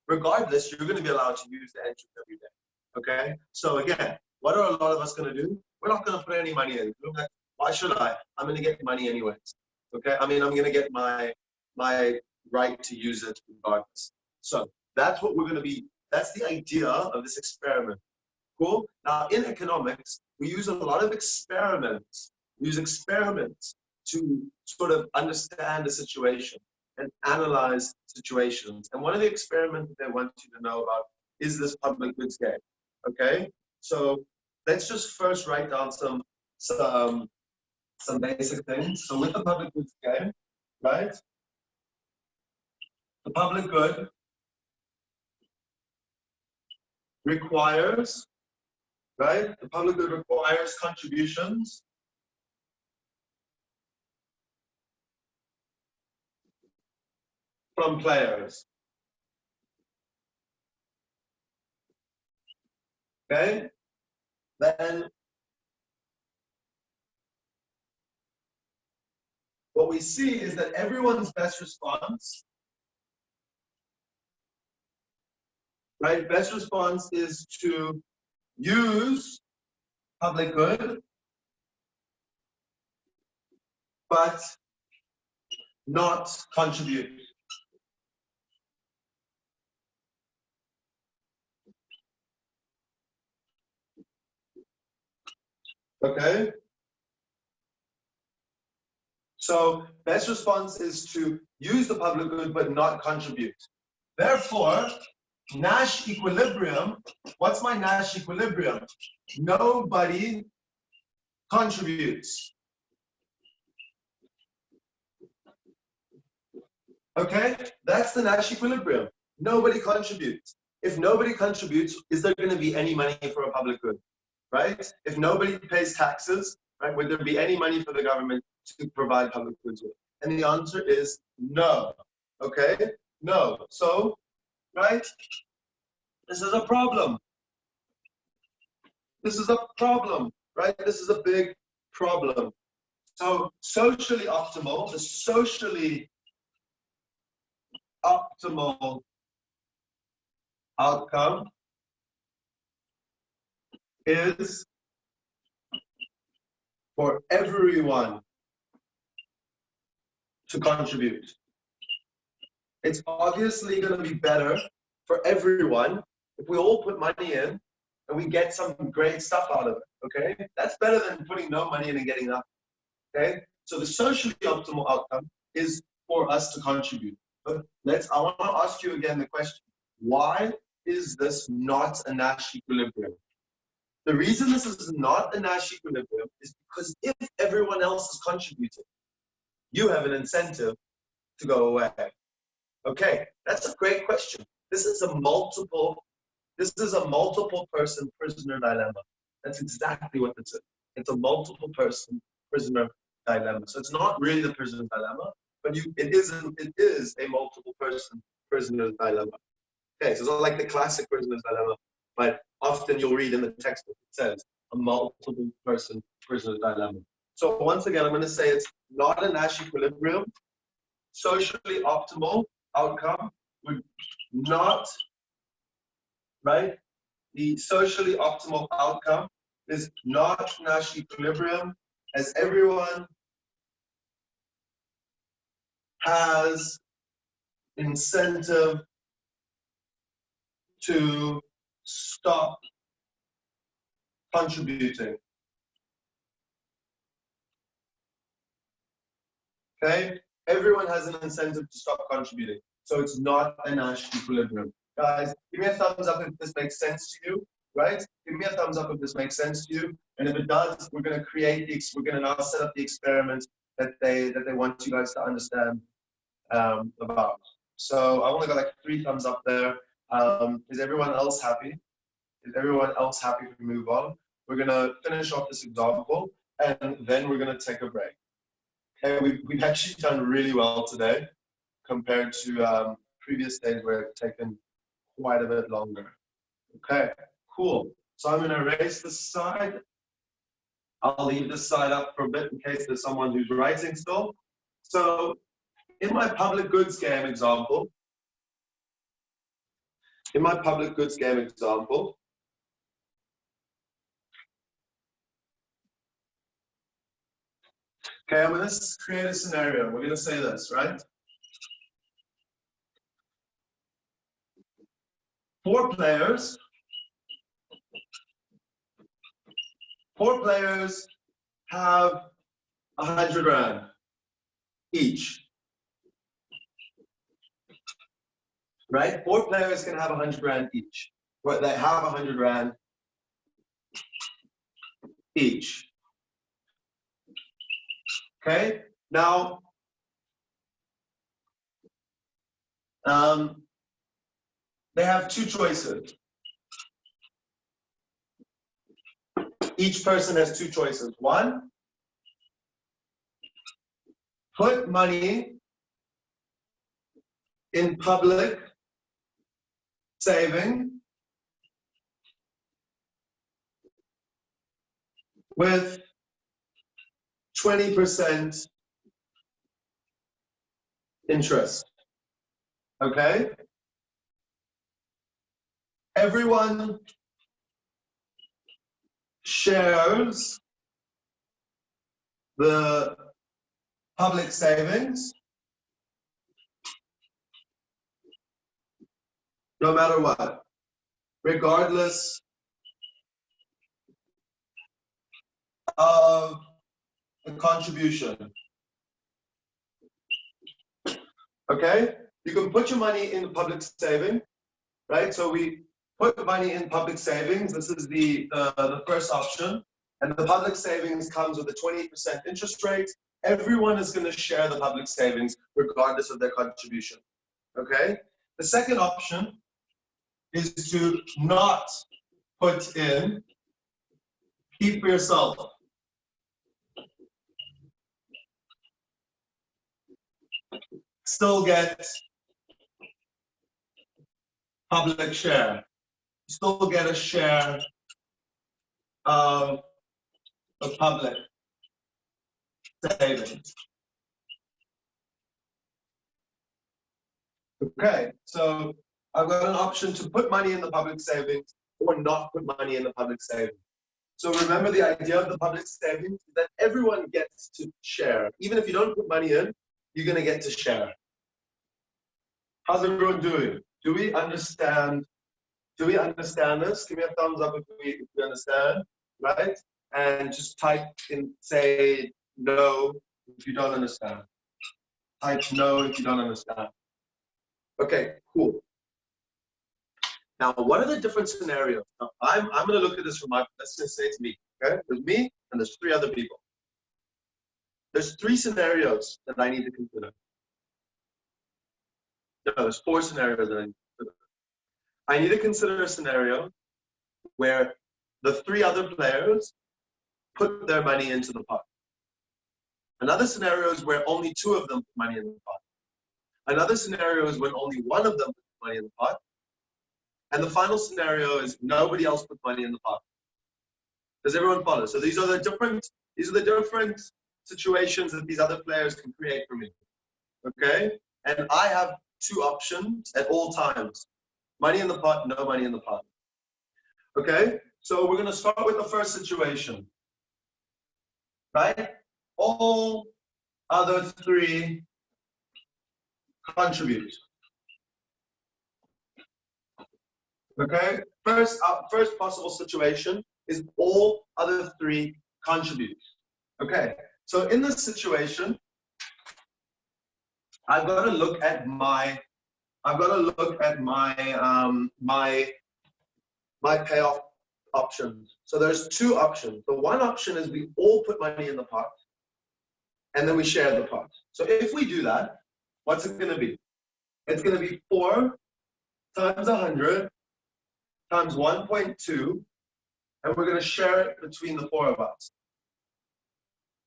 Regardless, you're going to be allowed to use the entrance every day. Okay? So again, what are a lot of us going to do? We're not going to put any money in. We're like, why should I? I'm going to get money anyways. Okay? I mean, I'm going to get my right to use it regardless. So that's what we're going to be. That's the idea of this experiment. Cool? Now, in economics, we use a lot of experiments. We use experiments to sort of understand the situation and analyze situations. And one of the experiments that I want you to know about is this public goods game. Okay? So let's just first write down some basic things. So with the public goods game, right? The public good requires, right? The public good requires contributions from players. Okay? Then what we see is that everyone's best response, right? Best response is to use public good, but not contribute. Okay? So best response is to use the public good but not contribute. Therefore, Nash equilibrium, what's my Nash equilibrium? Nobody contributes. Okay? That's the Nash equilibrium. Nobody contributes. If nobody contributes, is there going to be any money for a public good? Right? If nobody pays taxes, right, would there be any money for the government to provide public goods with? And the answer is no. Okay? No. So, right? This is a problem. This is a problem, right? This is a big problem. So socially optimal, the socially optimal outcome is for everyone to contribute. It's obviously going to be better for everyone if we all put money in and we get some great stuff out of it, okay? That's better than putting no money in and getting nothing, okay? So the socially optimal outcome is for us to contribute. But I want to ask you again the question, why is this not a Nash equilibrium? The reason this is not a Nash equilibrium is because if everyone else is contributing, you have an incentive to go away. Okay, that's a great question. This is a multiple person prisoner dilemma. That's exactly what this is. It's a multiple person prisoner dilemma. So it's not really the prisoner dilemma, but it is a multiple person prisoner dilemma. Okay, so it's not like the classic prisoner's dilemma, but often you'll read in the textbook it says a multiple person prisoner's dilemma. So once again, I'm going to say it's not a Nash equilibrium. Socially optimal outcome would not, right? The socially optimal outcome is not Nash equilibrium, as everyone has incentive to stop contributing. Okay? Everyone has an incentive to stop contributing. So it's not a Nash equilibrium. Guys, give me a thumbs up if this makes sense to you, right? Give me a thumbs up if this makes sense to you. And if it does, we're going to now set up the experiment that they want you guys to understand about. So I only got like 3 thumbs up there. Is everyone else happy? Is everyone else happy to move on? We're going to finish off this example and then we're going to take a break. Okay, we've actually done really well today compared to previous days where it's taken quite a bit longer. Okay, cool. So I'm going to erase this side. I'll leave this side up for a bit in case there's someone who's writing still. So in my public goods game example, okay, I'm going to create a scenario. We're going to say this, right? 4 players. 4 players have 100 Rand each. Right? 4 players can have 100 Rand each. But they have 100 Rand each. Okay? Now, they have 2 choices. Each person has 2 choices. 1, put money in public saving with 20% interest. Okay? Everyone shares the public savings no matter what, regardless of the contribution. Okay? You can put your money in the public saving, right? So we put money in public savings. This is the first option. And the public savings comes with a 20% interest rate. Everyone is going to share the public savings regardless of their contribution. Okay? The second option is to not put in, keep for yourself. Still get public share. Still get a share of the public savings. Okay, so I've got an option to put money in the public savings or not put money in the public savings. So remember, the idea of the public savings is that everyone gets to share. Even if you don't put money in, you're going to get to share. How's everyone doing? Do we understand? Do we understand this? Give me a thumbs up if we understand, right? And just type in, say no if you don't understand. Type no if you don't understand. Okay, cool. Now, what are the different scenarios? Now, I'm going to look at this from my, let's just say it's me, okay? There's me and there's 3 other people. There's 3 scenarios that I need to consider. No, there's 4 scenarios that I need to consider. I need to consider a scenario where the 3 other players put their money into the pot. Another scenario is where only 2 of them put money in the pot. Another scenario is when only 1 of them put money in the pot. And the final scenario is nobody else put money in the pot. Does everyone follow? So these are the different situations that these other players can create for me. Okay? And I have 2 options at all times. Money in the pot, no money in the pot. Okay? So we're going to start with the first situation. Right? All other 3 contribute. Okay? First possible situation is all other 3 contribute. Okay? So in this situation, I've got to look at my my payoff options. So there's 2 options. The one option is we all put money in the pot and then we share the pot. So if we do that, what's it going to be? It's going to be 4 times 100 times 1.2, and we're going to share it between the 4 of us.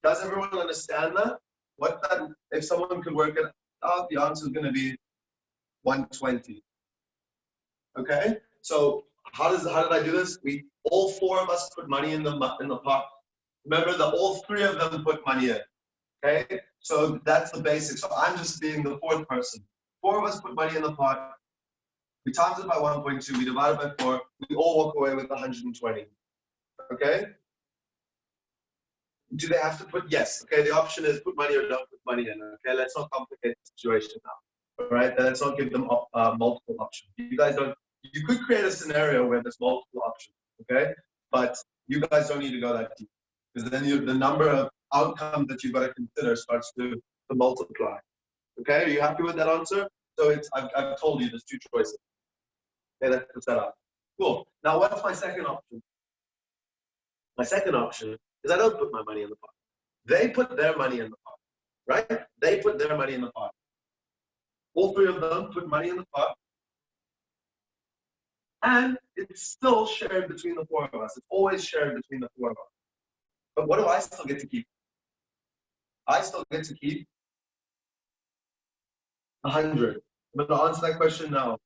Does everyone understand that? What that, if someone could work it out, the answer is going to be 120. Okay? So how did I do this? All 4 of us put money in the pot. Remember that all 3 of them put money in. Okay? So that's the basics. So I'm just being the 4th person. 4 of us put money in the pot. We times it by 1.2. We divide it by 4. We all walk away with 120. Okay? Do they have to put yes? Okay, the option is put money or don't put money in. Okay, let's not complicate the situation now. All right, let's not give them multiple options. You guys don't. You could create a scenario where there's multiple options. Okay, but you guys don't need to go that deep because then the number of outcomes that you've got to consider starts to multiply. Okay, are you happy with that answer? So I've told you there's 2 choices. Okay, that's the setup. Cool. Now, what's my second option? My second option is I don't put my money in the pot. They put their money in the pot, right? They put their money in the pot. All 3 of them put money in the pot. And it's still shared between the 4 of us. It's always shared between the 4 of us. But what do I still get to keep? I still get to keep 100. I'm going to answer that question now.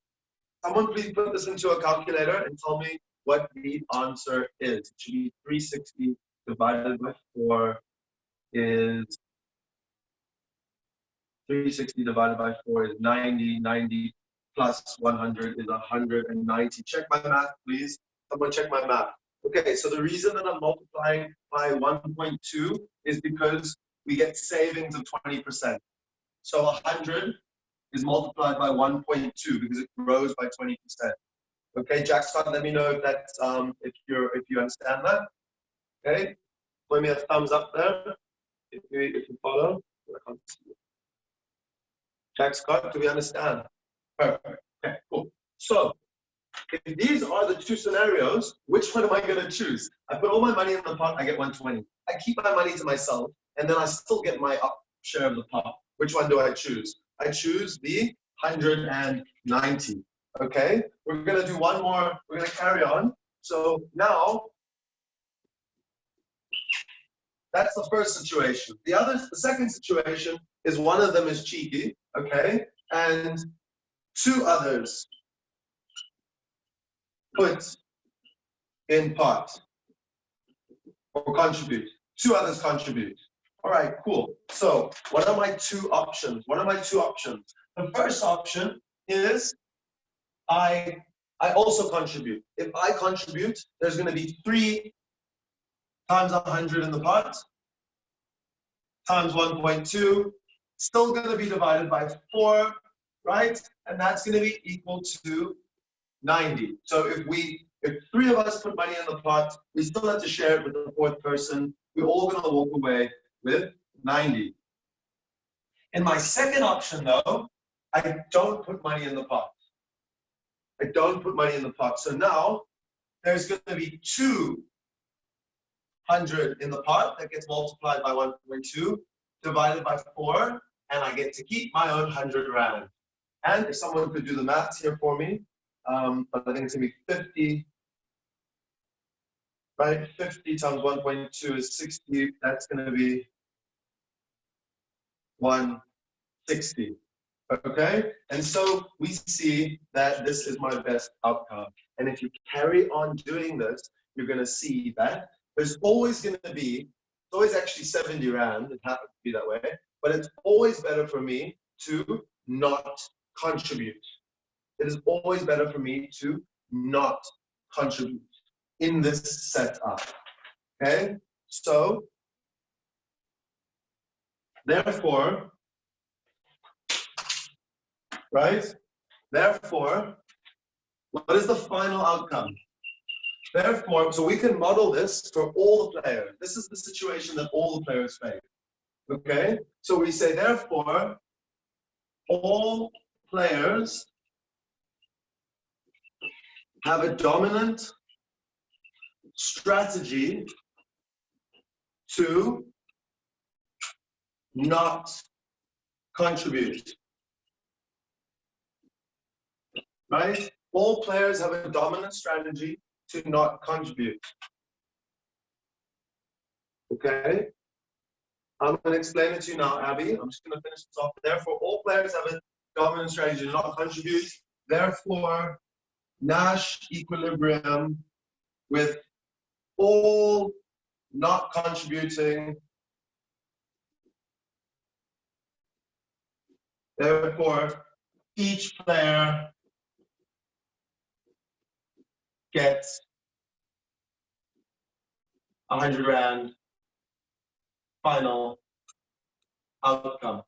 Someone please put this into a calculator and tell me what the answer is. It should be 360 divided by 4 is 360 divided by 4 is 90. 90 plus 100 is 190. Check my math, please. Someone check my math. Okay, so the reason that I'm multiplying by 1.2 is because we get savings of 20%. So 100 is multiplied by 1.2 because it grows by 20%. Okay, Jack Scott, let me know if that's if you understand that. Okay, give me a thumbs up there if you follow. Jack Scott, do we understand? Perfect. Okay, cool. So if these are the 2 scenarios, which one am I going to choose? I put all my money in the pot, I get 120. I keep my money to myself, and then I still get my share of the pot. Which one do I choose? I choose the 190. Okay, we're going to do one more. We're going to carry on. So now, that's the first situation. The second situation is one of them is cheeky, okay, and 2 others put in pot. or contribute. Two others contribute. All right, cool. So what are my two options? What are my two options? The first option is I also contribute. If I contribute, there's going to be 3 times 100 in the pot, times 1.2, still going to be divided by 4, right? And that's going to be equal to 90. So if 3 of us put money in the pot, we still have to share it with the 4th person. We're all going to walk away with 90. In my second option, though, I don't put money in the pot. I don't put money in the pot. So now there's going to be 200 in the pot that gets multiplied by 1.2 divided by 4, and I get to keep my own 100 rand. And if someone could do the maths here for me, but I think it's going to be 50, right? 50 times 1.2 is 60. That's going to be 160. Okay? And so we see that this is my best outcome. And if you carry on doing this, you're going to see that there's always going to be, it's always actually 70 rand, it happens to be that way, but it's always better for me to not contribute. It is always better for me to not contribute in this setup. Okay? So, therefore, right? Therefore, what is the final outcome? Therefore, so we can model this for all the players. This is the situation that all the players face. Okay? So we say, therefore, all players have a dominant strategy to not contribute. Right? All players have a dominant strategy to not contribute. Okay? I'm going to explain it to you now, Abby. I'm just going to finish this off. Therefore, all players have a dominant strategy to not contribute. Therefore, Nash equilibrium with all not contributing. Therefore, each player gets 100 rand final outcome.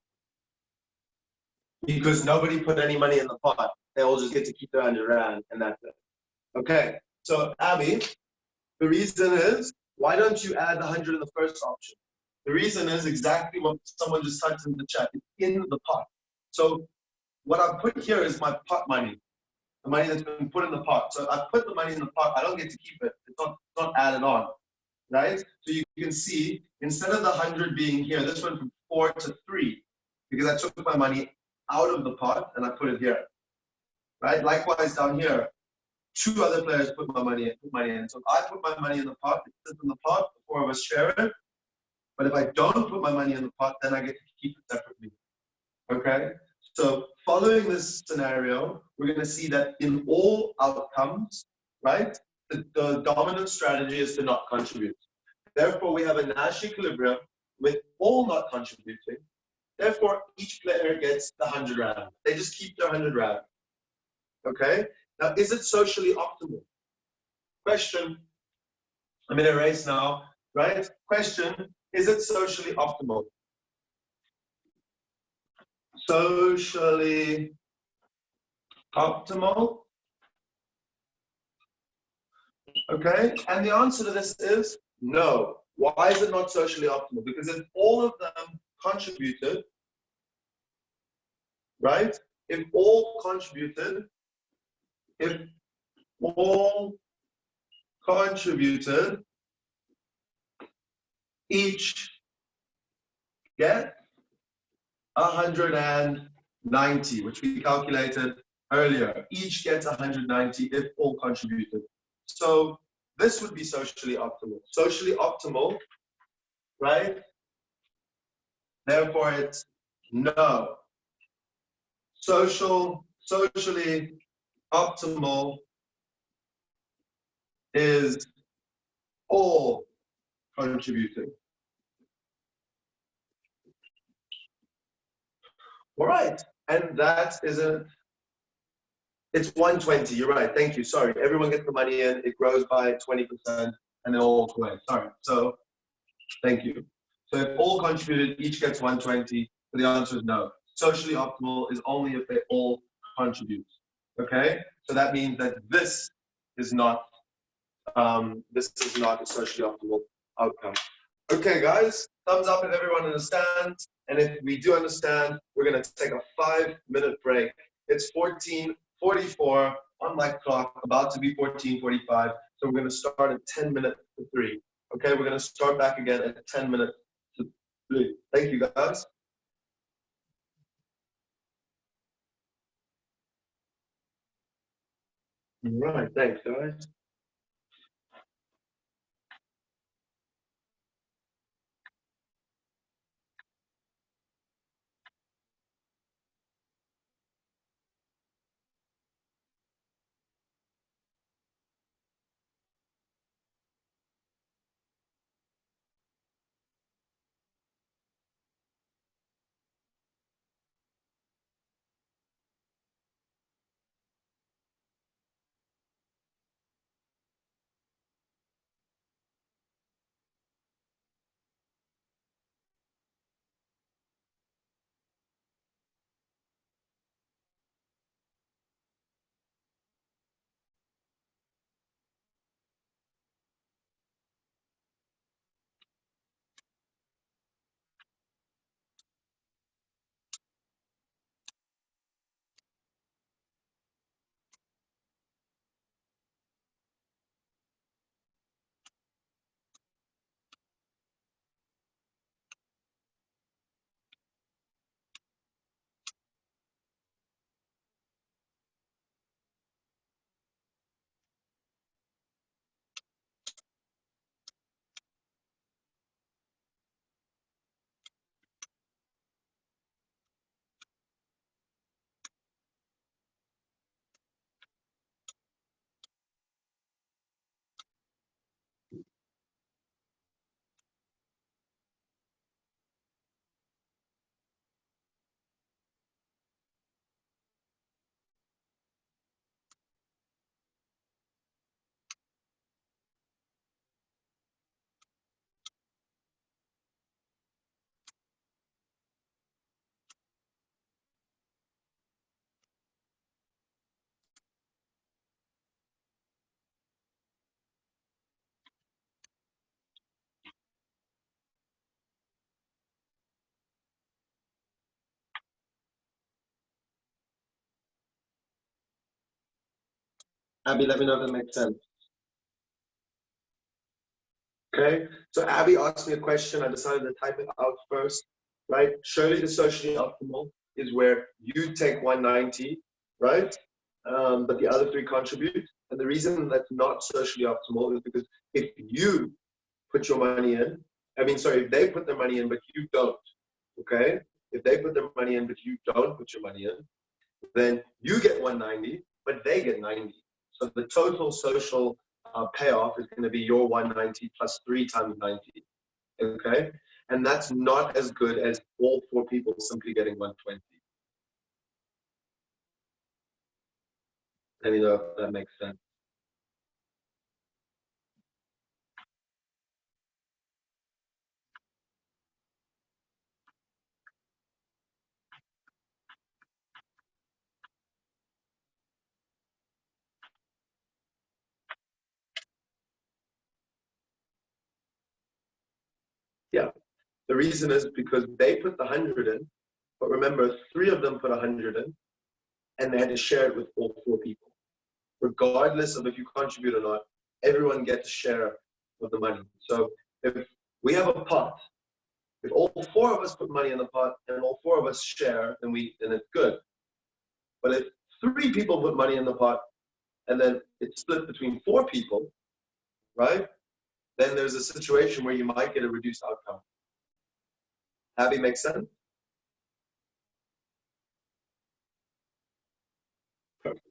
Because nobody put any money in the pot. They all just get to keep their 100 rand and that's it. Okay, so Abby, the reason is, why don't you add the 100 in the first option? The reason is exactly what someone just typed in the chat. It's in the pot. So what I put here is my pot money, the money that's been put in the pot. So I put the money in the pot. I don't get to keep it. It's not added on, right? So you can see, instead of the 100 being here, this went from 4 to 3 because I took my money out of the pot and I put it here, right? Likewise down here, 2 other players put money in. So if I put my money in the pot, it sits in the pot, the 4 of us share it. But if I don't put my money in the pot, then I get to keep it separately. Okay? So following this scenario, we're going to see that in all outcomes, right, the dominant strategy is to not contribute. Therefore, we have a Nash equilibrium with all not contributing. Therefore, each player gets the 100 rand. They just keep their 100 rand. Okay? Now, is it socially optimal? Question. I'm in a race now, right? Question, is it socially optimal? Socially optimal? Okay, and the answer to this is no. Why is it not socially optimal? Because if all of them contributed, right? If all contributed, each get 190, which we calculated earlier. Each gets 190 if all contributed. So this would be socially optimal. Socially optimal, right? Therefore, it's no. Socially optimal is all contributing. All right, and that isn't. It's 120. You're right. Thank you. Sorry, everyone gets the money in. It grows by 20%, and then all walk away. Sorry. So, thank you. So if all contributed, each gets 120. But the answer is no. Socially optimal is only if they all contribute. Okay. So that means that this is not a socially optimal outcome. Okay, guys, thumbs up if everyone understands. And if we do understand, we're going to take a 5-minute break. It's 14:44 on my clock, about to be 14:45. So we're going to start at 10 minutes to 3. Okay, we're going to start back again at 10 minutes to 3. Thank you, guys. All right, thanks, guys. Abby, let me know if that makes sense. Okay, so Abby asked me a question. I decided to type it out first, right? Surely the socially optimal is where you take 190, right? But the other three contribute. And the reason that's not socially optimal is because if you put your money in, if they put their money in, but you don't, okay? If they put their money in, but you don't put your money in, then you get 190, but they get 90. So the total social payoff is going to be your 190 plus 3 times 90. Okay, and that's not as good as all 4 people simply getting 120. Let me know if that makes sense. Yeah, the reason is because they put the 100 in, but remember, 3 of them put 100 in, and they had to share it with all 4 people. Regardless of if you contribute or not, everyone gets a share of the money. So if we have a pot, if all 4 of us put money in the pot and all 4 of us share, then it's good. But if 3 people put money in the pot and then it's split between 4 people, right? Then there's a situation where you might get a reduced outcome. Abby, makes sense? Perfect.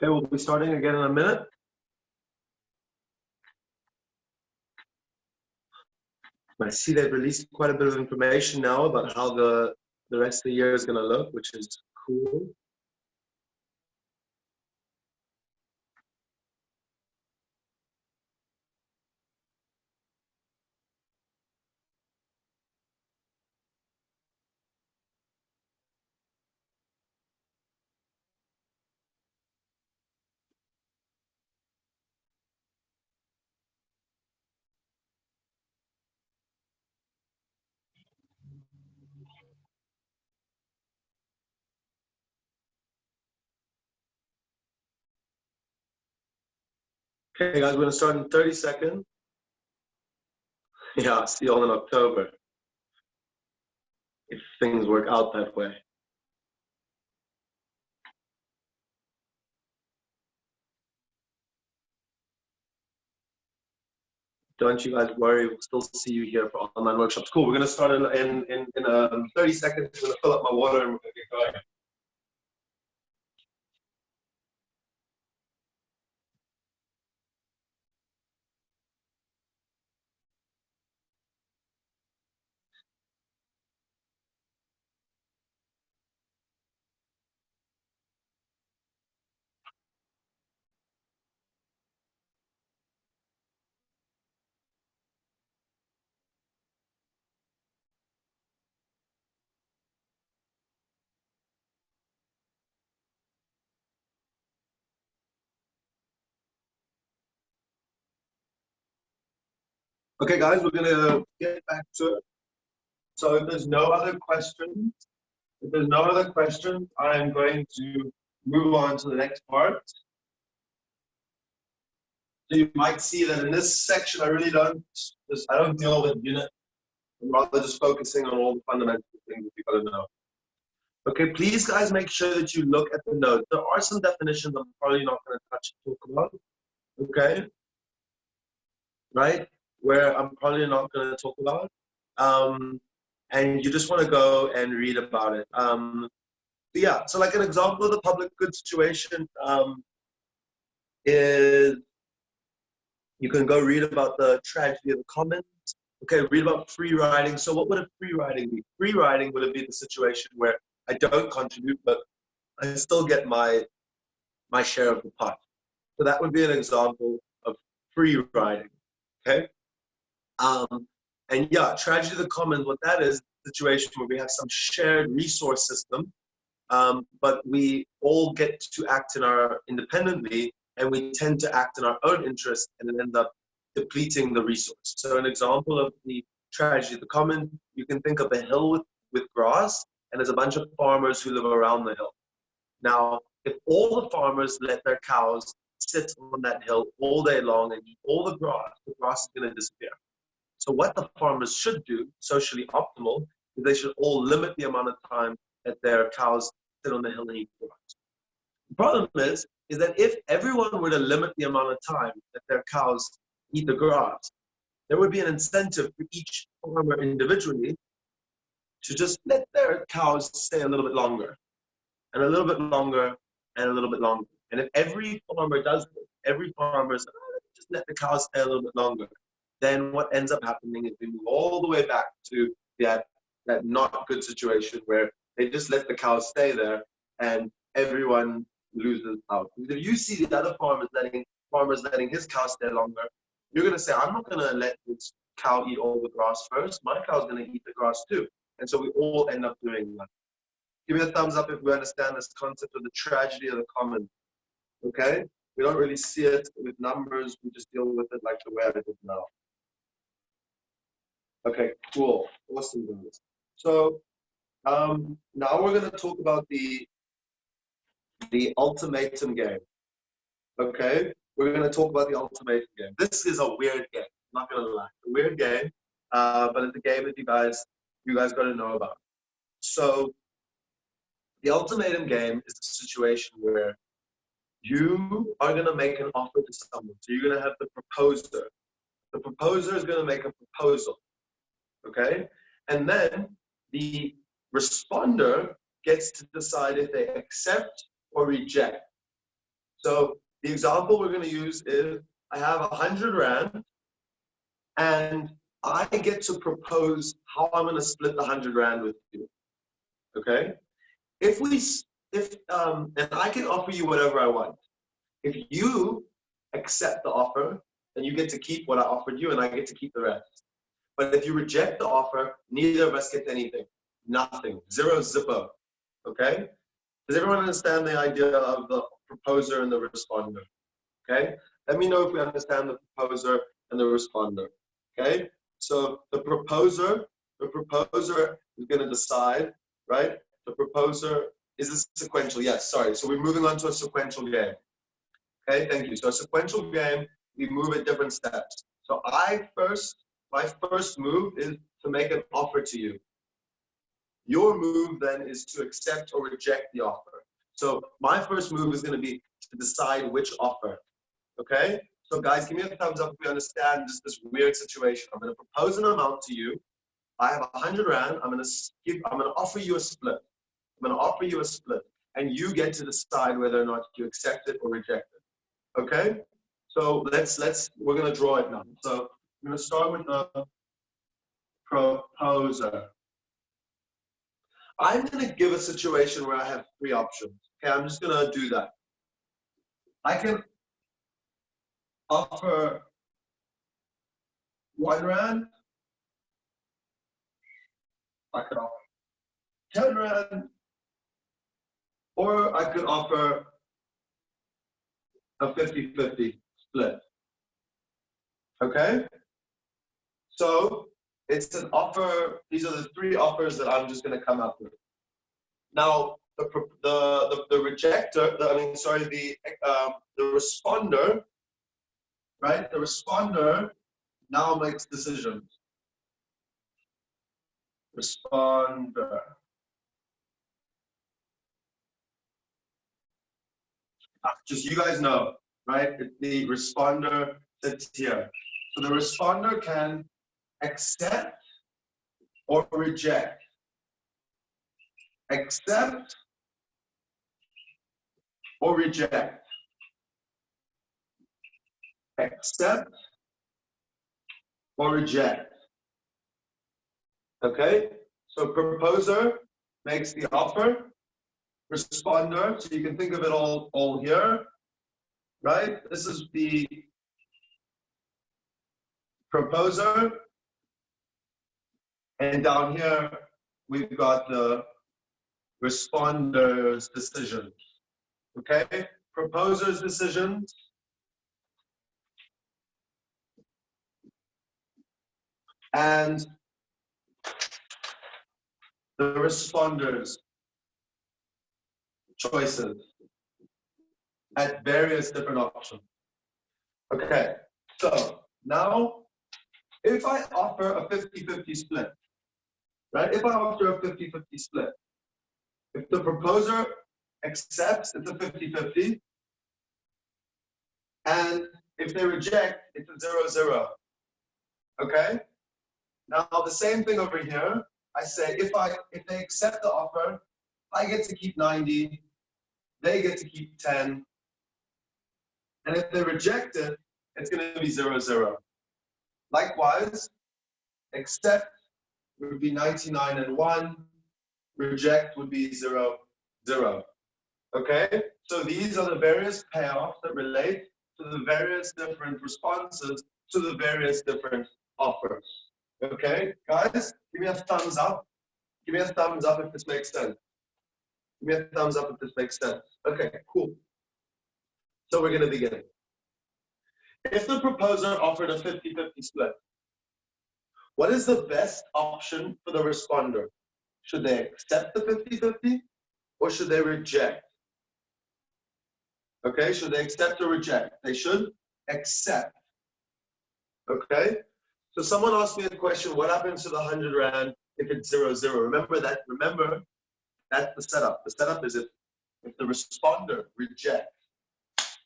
Okay, we'll be starting again in a minute. I see they've released quite a bit of information now about how the rest of the year is going to look, which is cool. Okay, guys, we're going to start in 30 seconds. Yeah, see you all in October, if things work out that way. Don't you guys worry, we'll still see you here for online workshops. Cool, we're going to start in 30 seconds. I'm going to fill up my water and we're going to get going. Okay, guys, we're going to get back to it. So if there's no other questions, I'm going to move on to the next part. So you might see that in this section, I don't deal with unit. I'm rather just focusing on all the fundamental things that you've got to know. Okay, please guys make sure that you look at the notes. There are some definitions I'm probably not going to touch and talk about. Okay? Right? Where I'm probably not going to talk about. And you just want to go and read about it. Yeah, so like an example of the public good situation is you can go read about the tragedy of the commons. Okay, read about free riding. So what would a free riding be? Free riding would be the situation where I don't contribute, but I still get my share of the pot. So that would be an example of free riding. Okay. And yeah, tragedy of the commons, what that is, a situation where we have some shared resource system, but we all get to act independently, and we tend to act in our own interest and then end up depleting the resource. So an example of the tragedy of the common, you can think of a hill with grass, and there's a bunch of farmers who live around the hill. Now, if all the farmers let their cows sit on that hill all day long and eat all the grass is going to disappear. So what the farmers should do, socially optimal, is they should all limit the amount of time that their cows sit on the hill and eat grass. The problem is that if everyone were to limit the amount of time that their cows eat the grass, there would be an incentive for each farmer individually to just let their cows stay a little bit longer, and a little bit longer, and a little bit longer. And if every farmer does this, every farmer says, oh, just let the cows stay a little bit longer, then what ends up happening is we move all the way back to that not good situation where they just let the cows stay there and everyone loses out. If you see the other farmers letting his cow stay longer, you're going to say, I'm not going to let this cow eat all the grass first. My cow's going to eat the grass too. And so we all end up doing that. Give me a thumbs up if we understand this concept of the tragedy of the common. Okay? We don't really see it with numbers. We just deal with it like the way I did now. Okay, cool. Awesome, guys. So now we're going to talk about the ultimatum game. Okay? We're going to talk about the ultimatum game. This is a weird game. I'm not going to lie. It's a weird game, but it's a game that you guys got to know about. So the ultimatum game is a situation where you are going to make an offer to someone. So you're going to have the proposer. The proposer is going to make a proposal. Okay? And then the responder gets to decide if they accept or reject. So the example we're going to use is I have 100 Rand and I get to propose how I'm going to split the 100 Rand with you. Okay? And I can offer you whatever I want. If you accept the offer, then you get to keep what I offered you and I get to keep the rest. But if you reject the offer, neither of us get anything. Nothing. Zero zippo. Okay? Does everyone understand the idea of the proposer and the responder? Okay? Let me know if we understand the proposer and the responder. Okay? So the proposer is going to decide, right? The proposer is a sequential. Yes, sorry. So we're moving on to a sequential game. Okay, thank you. So a sequential game, we move at different steps. So my first move is to make an offer to you. Your move then is to accept or reject the offer. So my first move is going to be to decide which offer. Okay? So guys, give me a thumbs up if you understand just this weird situation. I'm going to propose an amount to you. I have 100 Rand. I'm going to offer you a split. I'm going to offer you a split. And you get to decide whether or not you accept it or reject it. Okay? So we're going to draw it now. So I'm going to start with the proposer. I'm going to give a situation where I have three options. Okay, I'm just going to do that. I can offer 1 Rand. I could offer 10 Rand. Or I could offer a 50-50 split. Okay? So it's an offer. These are the three offers that I'm just going to come up with. Now, the responder, right? The responder now makes decisions. Responder. Just you guys know, right? The responder sits here. So the responder can accept or reject. Accept or reject. Accept or reject. Okay? So proposer makes the offer. Responder, so you can think of it all here, right? This is the proposer. And down here, we've got the responder's decision. Okay? Proposer's decision. And the responder's choices at various different options. Okay, so now if I offer a 50-50 split, right? If I offer a 50-50 split, if the proposer accepts, it's a 50-50, and if they reject, it's a 0-0. Okay? Now the same thing over here. I say if they accept the offer, I get to keep 90, they get to keep 10, and if they reject it, it's going to be 0-0. Likewise, accept would be 99 and 1, reject would be 0-0. Okay? So these are the various payoffs that relate to the various different responses to the various different offers. Okay? Guys, give me a thumbs up. Give me a thumbs up if this makes sense. Give me a thumbs up if this makes sense. Okay, cool. So we're going to begin. If the proposer offered a 50-50 split, what is the best option for the responder? Should they accept the 50-50 or should they reject? Okay, should they accept or reject? They should accept. Okay, so someone asked me a question, what happens to the 100 Rand if it's 0-0? Remember, that's the setup. The setup is if the responder rejects,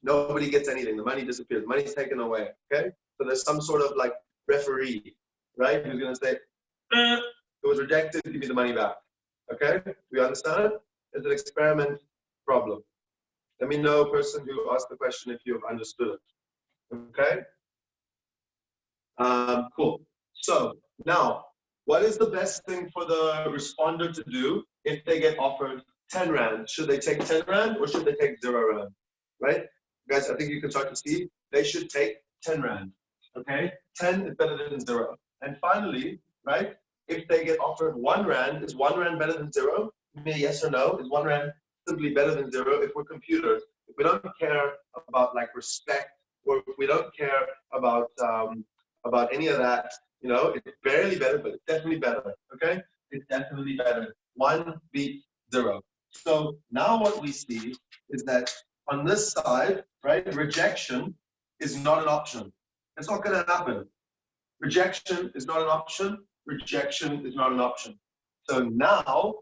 nobody gets anything. The money disappears. The money's taken away. Okay? So there's some sort of like referee, right? Who's going to say, it was rejected, give me the money back. Okay? We understand it? It's an experiment problem. Let me know, person who asked the question, if you've understood it. Okay? Cool. So now, what is the best thing for the responder to do if they get offered 10 Rand? Should they take 10 Rand or should they take 0 Rand? Right? Guys, I think you can start to see they should take 10 Rand. Okay? 10 is better than 0. And finally, right, if they get offered 1 Rand, is 1 Rand better than 0? Give me a yes or no. Is 1 Rand simply better than 0? If we're computers, if we don't care about like respect, or if we don't care about any of that, you know, it's barely better, but it's definitely better. Okay? It's definitely better. 1 beats 0. So now what we see is that on this side, right, rejection is not an option. It's not going to happen. Rejection is not an option. Rejection is not an option. So now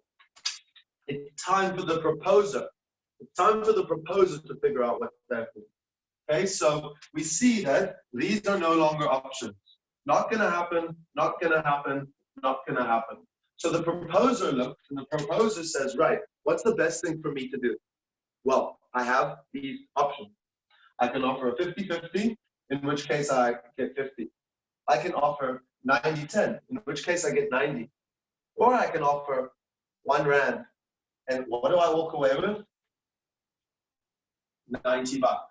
it's time for the proposer. It's time for the proposer to figure out what they're doing. Okay, so we see that these are no longer options. Not going to happen, not going to happen, not going to happen. So the proposer looks and the proposer says, right, what's the best thing for me to do? Well, I have these options. I can offer a 50-50, in which case I get 50. I can offer 90-10, in which case I get 90. Or I can offer 1 Rand. And what do I walk away with? 90 bucks.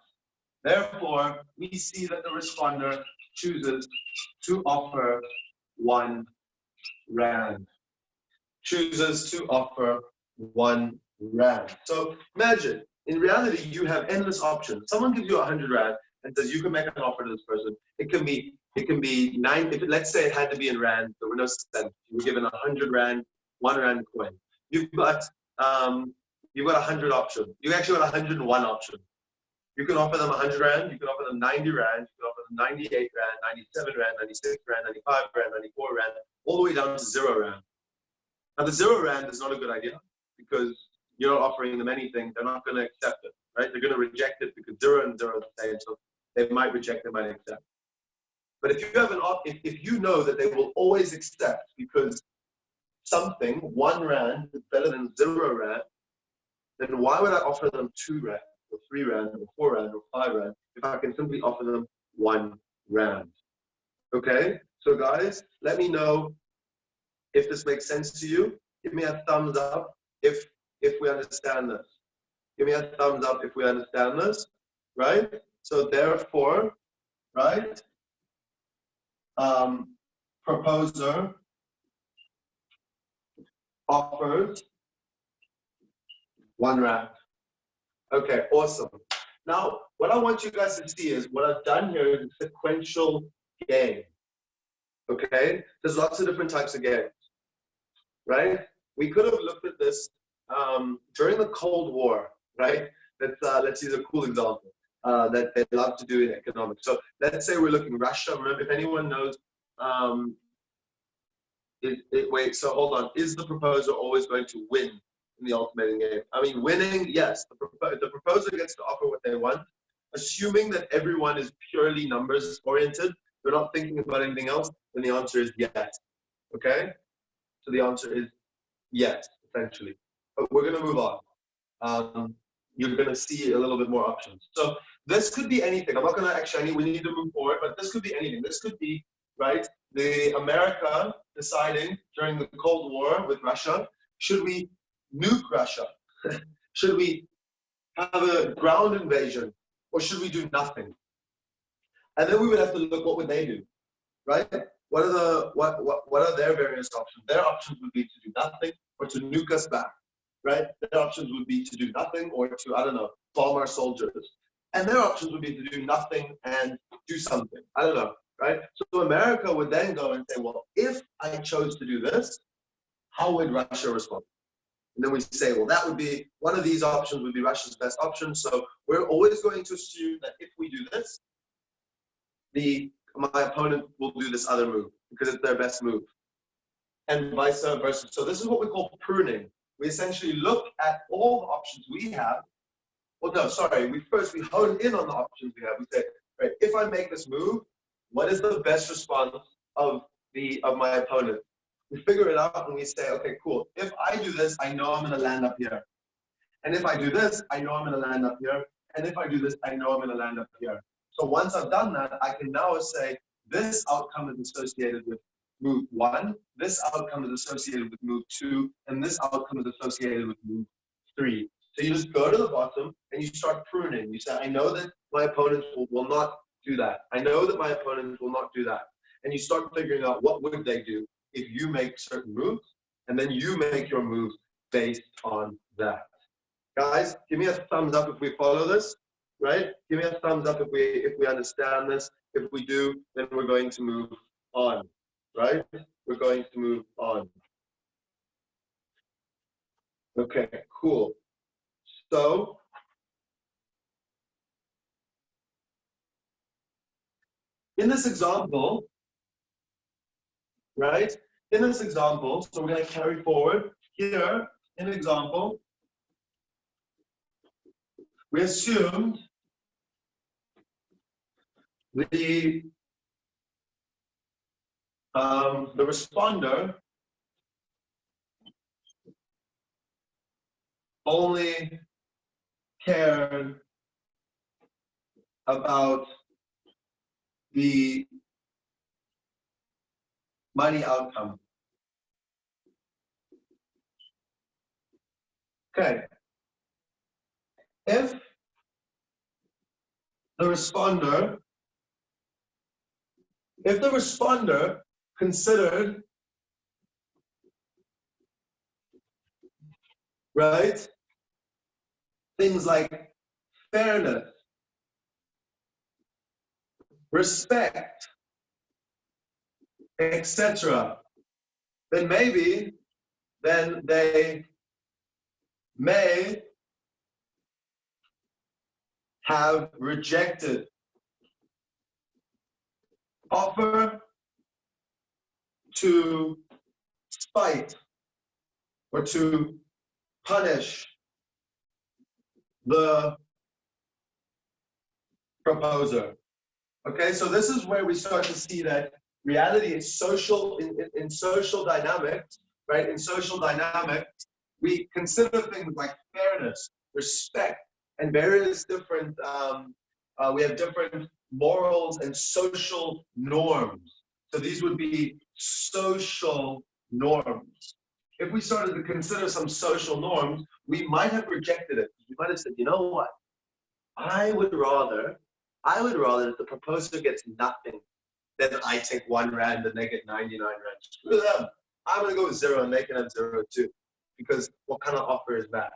Therefore, we see that the responder chooses to offer 1 Rand. Chooses to offer 1 Rand. So imagine, in reality, you have endless options. Someone gives you 100 Rand and says you can make an offer to this person. It can be 9. If let's say it had to be in Rand, there were no cents. You were given 100 Rand, 1 Rand coin. You've got 100 options. You actually got 101 options. You can offer them 100 Rand, you can offer them 90 Rand, you can offer them 98 Rand, 97 Rand, 96 Rand, 95 Rand, 94 Rand, all the way down to 0 Rand. Now the 0 Rand is not a good idea because you're not offering them anything. They're not going to accept it, right? They're going to reject it because 0 and 0 are the same, so they might reject, they might accept. But if you have if you know that they will always accept because something, 1 Rand is better than 0 Rand, then why would I offer them 2 Rand? Or 3 Rand, or 4 Rand, or 5 Rand, if I can simply offer them 1 Rand. Okay? So guys, let me know if this makes sense to you. Give me a thumbs up if we understand this. Give me a thumbs up if we understand this, right? So therefore, right, proposer offers 1 Rand. Okay, awesome. Now, what I want you guys to see is what I've done here is a sequential game. Okay? There's lots of different types of games, right? We could have looked at this during the Cold War, right? Let's use a cool example that they love to do in economics. So let's say we're looking Russia. Remember, if anyone knows, wait, so hold on. Is the proposer always going to win in the ultimatum game? I mean, winning, yes. The proposer gets to offer what they want, assuming that everyone is purely numbers oriented. They're not thinking about anything else. Then the answer is yes. Okay? So the answer is yes, essentially. But we're going to move on. You're going to see a little bit more options. So this could be anything. I'm not going to actually, we need to move forward, but this could be anything. This could be, right, the America deciding during the Cold War with Russia, should we nuke Russia? Should we have a ground invasion? Or should we do nothing? And then we would have to look, what would they do, right? What are their various options? Their options would be to do nothing or to nuke us back, right? Their options would be to do nothing or to, I don't know, bomb our soldiers. And their options would be to do nothing and do something. I don't know, right? So America would then go and say, well, if I chose to do this, how would Russia respond? And then we say, well, that would be, one of these options would be Russia's best option. So we're always going to assume that if we do this, my opponent will do this other move because it's their best move. And vice versa. So this is what we call pruning. We essentially look at all the options we have. Well, no, sorry. We hone in on the options we have. We say, right, if I make this move, what is the best response of my opponent? We figure it out and we say, okay, cool. If I do this, I know I'm going to land up here. And if I do this, I know I'm going to land up here. And if I do this, I know I'm going to land up here. So once I've done that, I can now say this outcome is associated with move 1, this outcome is associated with move 2, and this outcome is associated with move 3. So you just go to the bottom and you start pruning. You say, I know that my opponents will not do that. I know that my opponents will not do that. And you start figuring out what would they do if you make certain moves, and then you make your moves based on that. Guys, give me a thumbs up if we follow this, right? Give me a thumbs up if we understand this. If we do, then we're going to move on, right? We're going to move on. Okay, cool. So in this example, right? In this example, so we're going to carry forward here in example. We assumed the responder only cared about the money outcome. Okay. If the responder considered, right, things like fairness, respect, etc., then maybe they may have rejected offer to spite or to punish the proposer. Okay, so this is where we start to see that reality is social in social dynamics, right? In social dynamics, we consider things like fairness, respect, and various different, we have different morals and social norms. So these would be social norms. If we started to consider some social norms, we might have rejected it. We might have said, you know what? I would rather that the proposer gets nothing than I take 1 rand and they get 99 rand. Screw them. I'm gonna go with 0 and they can have 0 too. Because what kind of offer is that?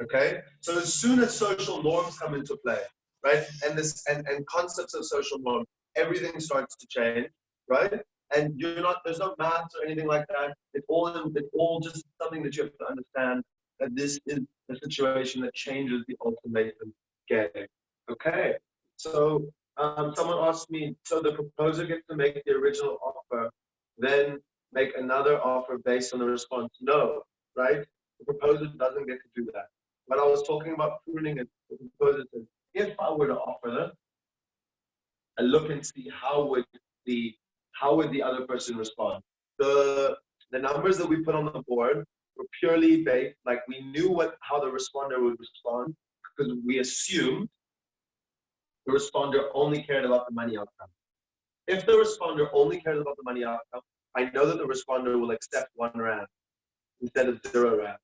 Okay? So as soon as social norms come into play, right? And concepts of social norms, everything starts to change, right? And there's no maths or anything like that. It's all just something that you have to understand, that this is a situation that changes the ultimatum game. Okay, so someone asked me, so the proposer gets to make the original offer, then make another offer based on the response? No, right? The proposer doesn't get to do that. When I was talking about pruning it, the proposer said, if I were to offer this, I look and see how would the other person respond. The numbers that we put on the board were purely based, like we knew how the responder would respond, because we assumed the responder only cared about the money outcome. If the responder only cares about the money outcome, I know that the responder will accept 1 rand instead of 0 rand.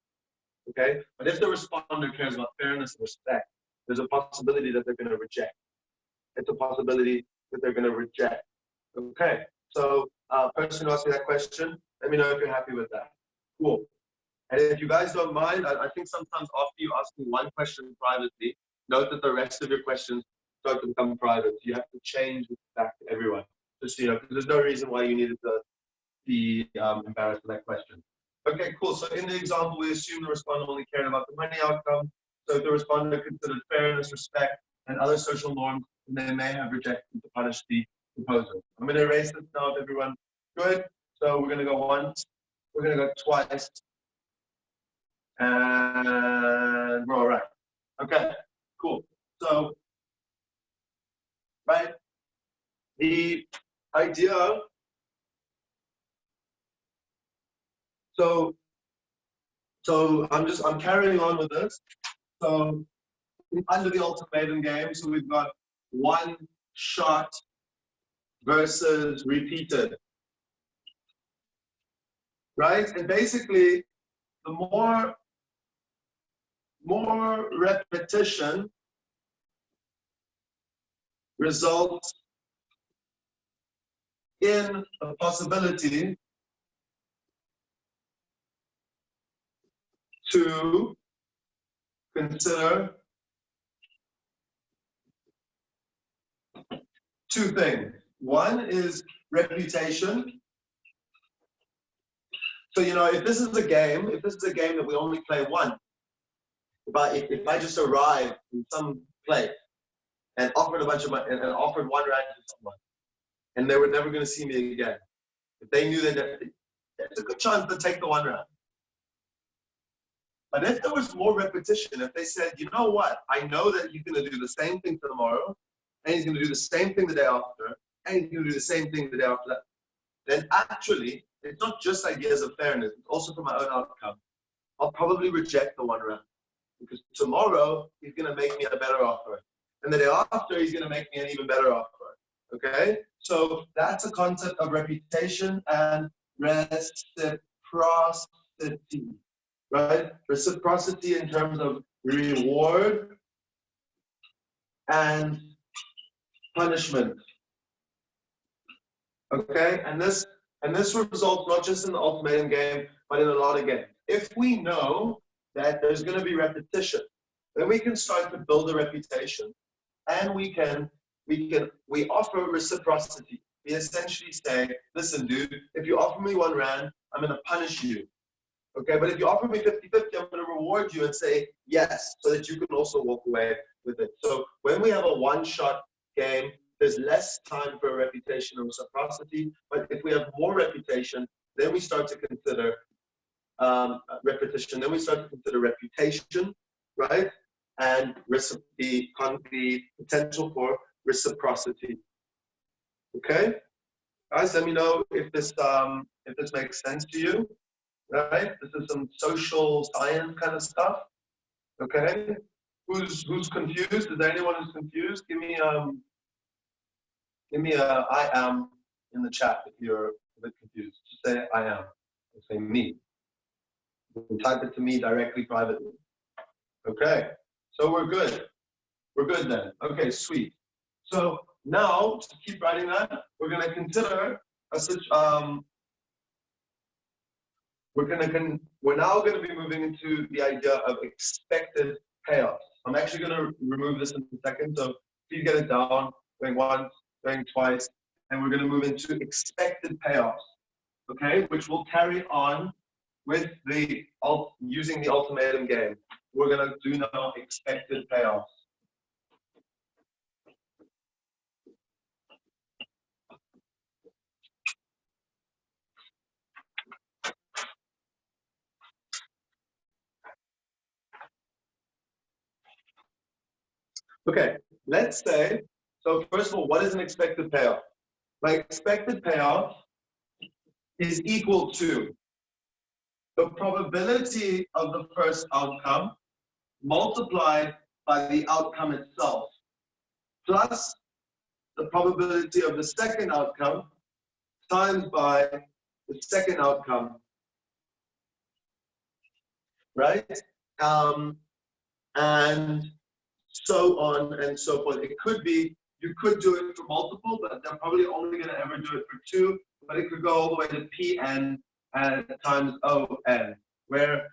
Okay? But if the responder cares about fairness and respect, there's a possibility that they're going to reject. It's a possibility that they're going to reject. Okay? So, person who asked me that question, let me know if you're happy with that. Cool. And if you guys don't mind, I think sometimes after you ask me one question privately, note that the rest of your questions start to become private. You have to change it back to everyone. Just so you know, because there's no reason why you needed to be embarrassed with that question. Okay, cool. So in the example, we assume the respondent only cared about the money outcome. So if the respondent considered fairness, respect, and other social norms, then they may have rejected to punish the proposer. I'm going to erase this now if everyone good. So we're going to go once, we're going to go twice, and we're all right. Okay, cool. So, right, the idea, so So I'm carrying on with this. So under the ultimatum game, so we've got one shot versus repeated, right? And basically, the more repetition results in a possibility to consider two things. One is reputation. So, you know, if this is a game that we only play one, if I just arrive in some place and offered a bunch of money and offered $1 to someone, and they were never going to see me again, if they knew that it's a good chance to take the $1. But if there was more repetition, if they said, you know what, I know that he's going to do the same thing tomorrow, and he's going to do the same thing the day after, and he's going to do the same thing the day after that, then actually, it's not just ideas of fairness, it's also for my own outcome. I'll probably reject the $1, because tomorrow he's going to make me a better offer, and the day after he's going to make me an even better offer. Okay, so that's a concept of reputation and reciprocity, right? Reciprocity in terms of reward and punishment. Okay, and this results not just in the ultimatum game, but in a lot of games. If we know that there's going to be repetition, then we can start to build a reputation, and we offer reciprocity. We essentially say, listen, dude, if you offer me $1, I'm going to punish you. Okay, but if you offer me 50-50, I'm going to reward you and say yes, so that you can also walk away with it. So when we have a one-shot game, there's less time for reputation and reciprocity. But if we have more reputation, then we start to consider repetition. Then we start to consider reputation, right? And the potential for reciprocity. Okay, guys, let me know if this makes sense to you. Right, this is some social science kind of stuff. Okay, who's confused? Is there anyone who's confused? Give me I am in the chat if you're a bit confused. Just say I am. Say me. You can type it to me directly, privately. Okay, so we're good. We're good then. Okay, sweet. So now to keep writing that, we're going to consider we're now going to be moving into the idea of expected payoffs. I'm actually going to remove this in a second, so please get it down, going once, going twice, and we're going to move into expected payoffs, okay, which will carry on with using the ultimatum game. We're going to do now expected payoffs. Okay, let's say, so first of all, what is an expected payoff? My expected payoff is equal to the probability of the first outcome multiplied by the outcome itself, plus the probability of the second outcome times by the second outcome, right? And so on and so forth. It could be, you could do it for multiple, but they're probably only going to ever do it for 2, but it could go all the way to Pn times On, where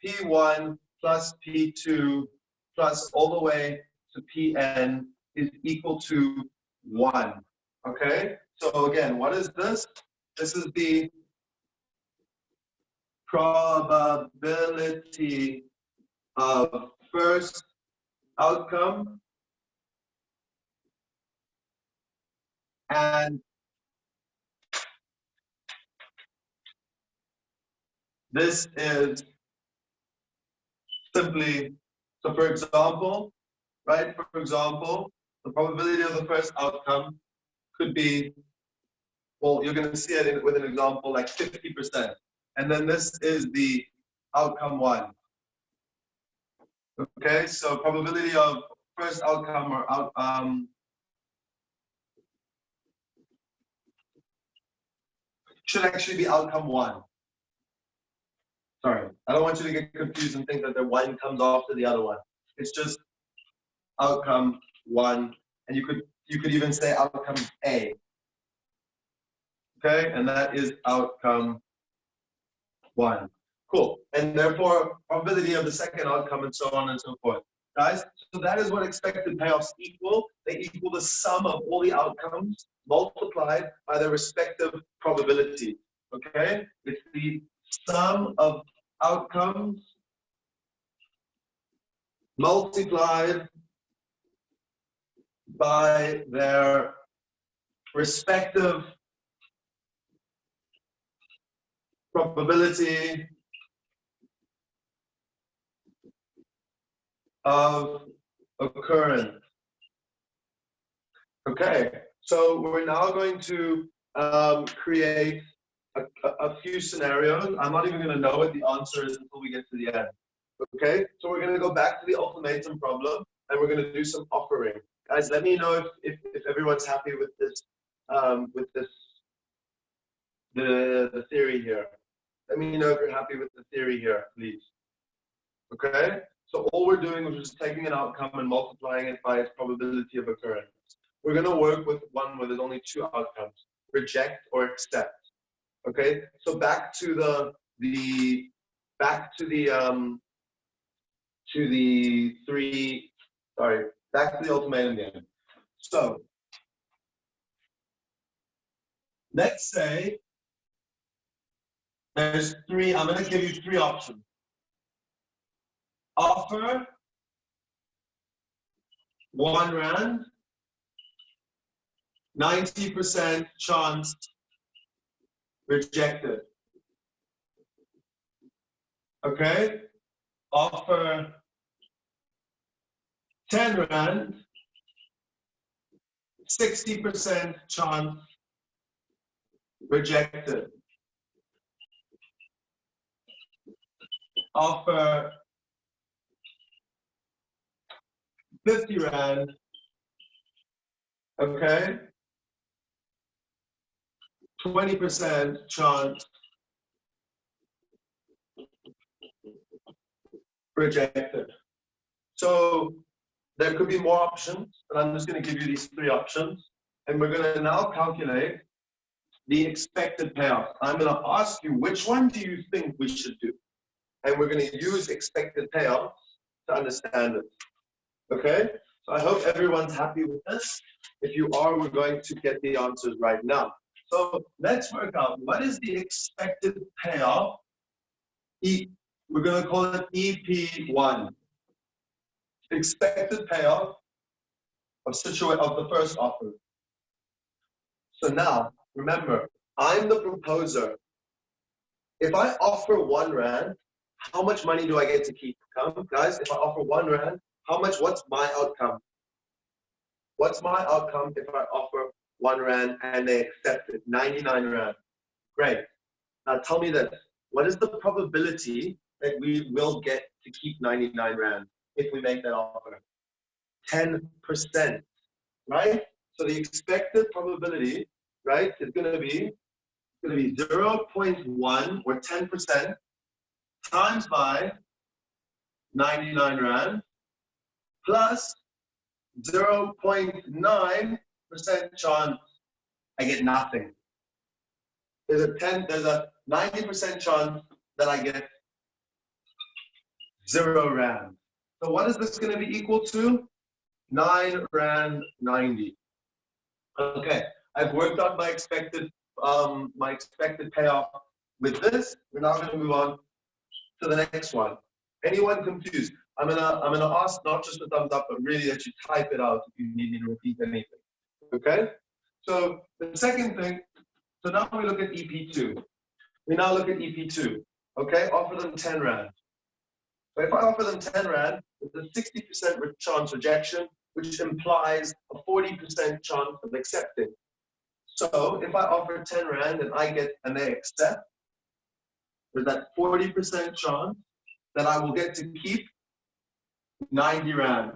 P1 plus P2 plus all the way to Pn is equal to 1, okay? So again, what is this? This is the probability of first outcome and this is simply, so for example, right, for example, the probability of the first outcome could be, well, you're going to see it with an example like 50%. And then this is the outcome 1. Okay, so probability of first outcome or should actually be outcome 1. Sorry, I don't want you to get confused and think that the one comes after the other one. It's just outcome 1, and you could even say outcome A. Okay, and that is outcome 1. Cool. And therefore, probability of the second outcome and so on and so forth. Guys, so that is what expected payoffs equal. They equal the sum of all the outcomes multiplied by their respective probability. Okay? It's the sum of outcomes multiplied by their respective probability of occurrence. Okay, so we're now going to create a few scenarios. I'm not even going to know what the answer is until we get to the end. Okay, so we're going to go back to the ultimatum problem and we're going to do some offering. Guys, let me know if everyone's happy with this, the theory here. Let me know if you're happy with the theory here, please. Okay, so all we're doing is just taking an outcome and multiplying it by its probability of occurrence. We're going to work with one where there's only 2 outcomes: reject or accept. Okay, so back to the ultimatum again. So let's say there's 3. I'm going to give you 3 options. Offer 1 rand, 90% chance rejected. Okay, offer 10 rand, 60% chance rejected. Offer 50 rand, okay, 20% chance rejected. So there could be more options, but I'm just going to give you these 3 options. And we're going to now calculate the expected payoff. I'm going to ask you, which one do you think we should do? And we're going to use expected payoff to understand it. Okay? So I hope everyone's happy with this. If you are, we're going to get the answers right now. So let's work out, what is the expected payoff? We're going to call it EP1. Expected payoff of the first offer. So now, remember, I'm the proposer. If I offer 1 rand, how much money do I get to keep? Come, guys, if I offer 1 rand, what's my outcome? What's my outcome if I offer 1 rand and they accept it? 99 rand. Great. Now tell me this. What is the probability that we will get to keep 99 rand if we make that offer? 10%, right? So the expected probability, right, is going to be 0.1 or 10% times by 99 rand plus 0.9% chance I get nothing. There's a 90% chance that I get 0 rand. So what is this going to be equal to? 9 rand 90. Okay, I've worked out my expected payoff with this. We're now going to move on to the next one. Anyone confused? I'm gonna ask not just a thumbs up, but really that you type it out if you need me to repeat anything. Okay? So the second thing, so now we look at EP2. We now look at EP2. Okay, offer them 10 rand. So if I offer them 10 rand, there's a 60% chance rejection, which implies a 40% chance of accepting. So if I offer 10 rand and they accept, there's that 40% chance that I will get to keep 90 Rand.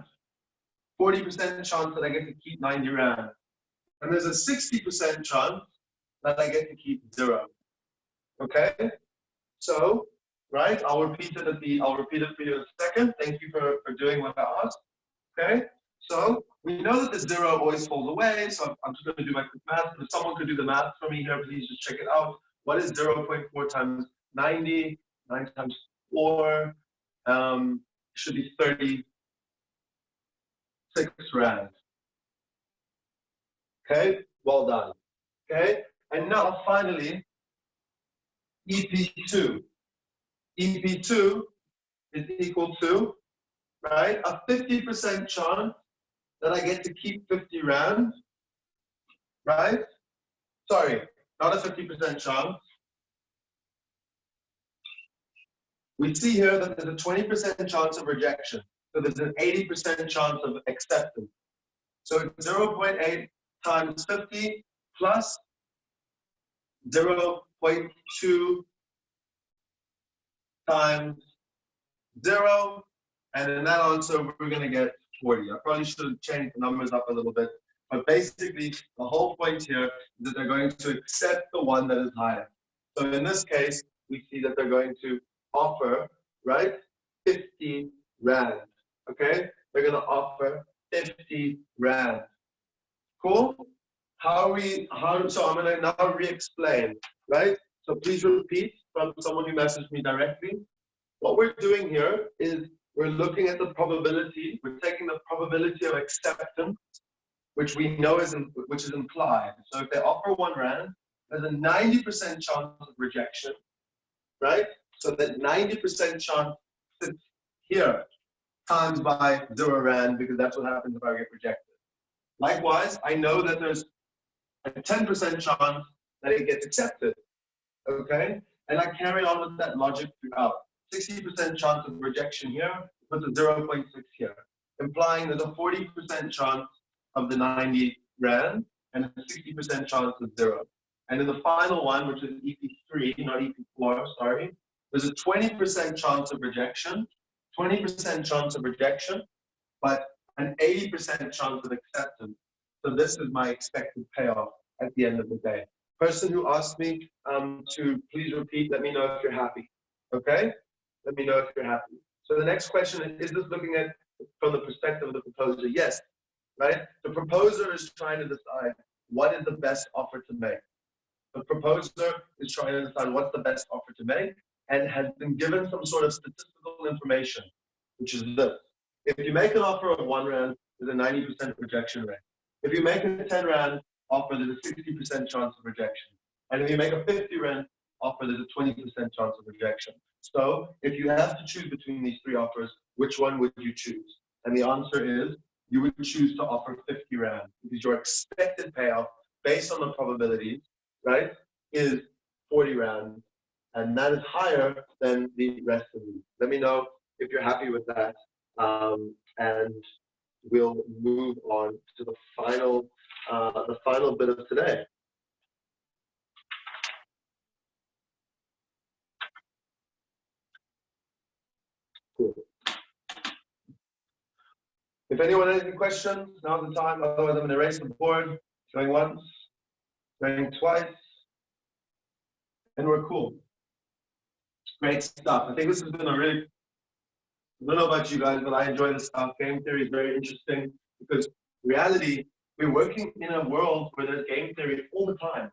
40% chance that I get to keep 90 Rand. And there's a 60% chance that I get to keep 0. Okay? So, right, I'll repeat it for you in a second. Thank you for doing what I asked. Okay? So we know that the 0 always falls away, so I'm just going to do my quick math. If someone could do the math for me here, please just check it out. What is 0.4 times 90? 9 times 4 should be 36 Rand. Okay, well done. Okay, and now finally, EP2. EP2 is equal to, right, a 50% chance that I get to keep 50 Rand, right? Sorry, not a 50% chance. We see here that there's a 20% chance of rejection. So there's an 80% chance of acceptance. So it's 0.8 times 50 plus 0.2 times 0. And in that answer, we're going to get 40. I probably should have changed the numbers up a little bit. But basically, the whole point here is that they're going to accept the one that is higher. So in this case, we see that they're going to offer, right, 50 Rand. Okay? They're going to offer 50 Rand. Cool? So I'm going to now re-explain, right? So please repeat from someone who messaged me directly. What we're doing here is we're looking at the probability. We're taking the probability of acceptance, which we know is implied. So if they offer 1 Rand, there's a 90% chance of rejection, right? So that 90% chance sits here times by 0 Rand, because that's what happens if I get rejected. Likewise, I know that there's a 10% chance that it gets accepted, okay? And I carry on with that logic throughout. 60% chance of rejection here, put the 0.6 here, implying there's a 40% chance of the 90 Rand and a 60% chance of 0. And in the final one, which is EP3, not EP4, sorry, there's a 20% chance of rejection, 20% chance of rejection, but an 80% chance of acceptance. So this is my expected payoff at the end of the day. Person who asked me to please repeat, let me know if you're happy, okay? Let me know if you're happy. So the next question is this looking at from the perspective of the proposer? Yes, right? The proposer is trying to decide what is the best offer to make. The proposer is trying to decide what's the best offer to make and has been given some sort of statistical information, which is this. If you make an offer of 1 Rand, there's a 90% rejection rate. If you make a 10 Rand offer, there's a 60% chance of rejection. And if you make a 50 Rand offer, there's a 20% chance of rejection. So if you have to choose between these 3 offers, which one would you choose? And the answer is you would choose to offer 50 Rand because your expected payoff based on the probabilities, right, is 40 Rand. And that is higher than the rest of these. Let me know if you're happy with that. And we'll move on to the final bit of today. Cool. If anyone has any questions, now's the time. Otherwise, I'm going to erase the board. Going once, going twice, and we're cool. Great stuff. I think this has been a really, I don't know about you guys, but I enjoy this stuff. Game theory is very interesting because in reality, we're working in a world where there's game theory all the time.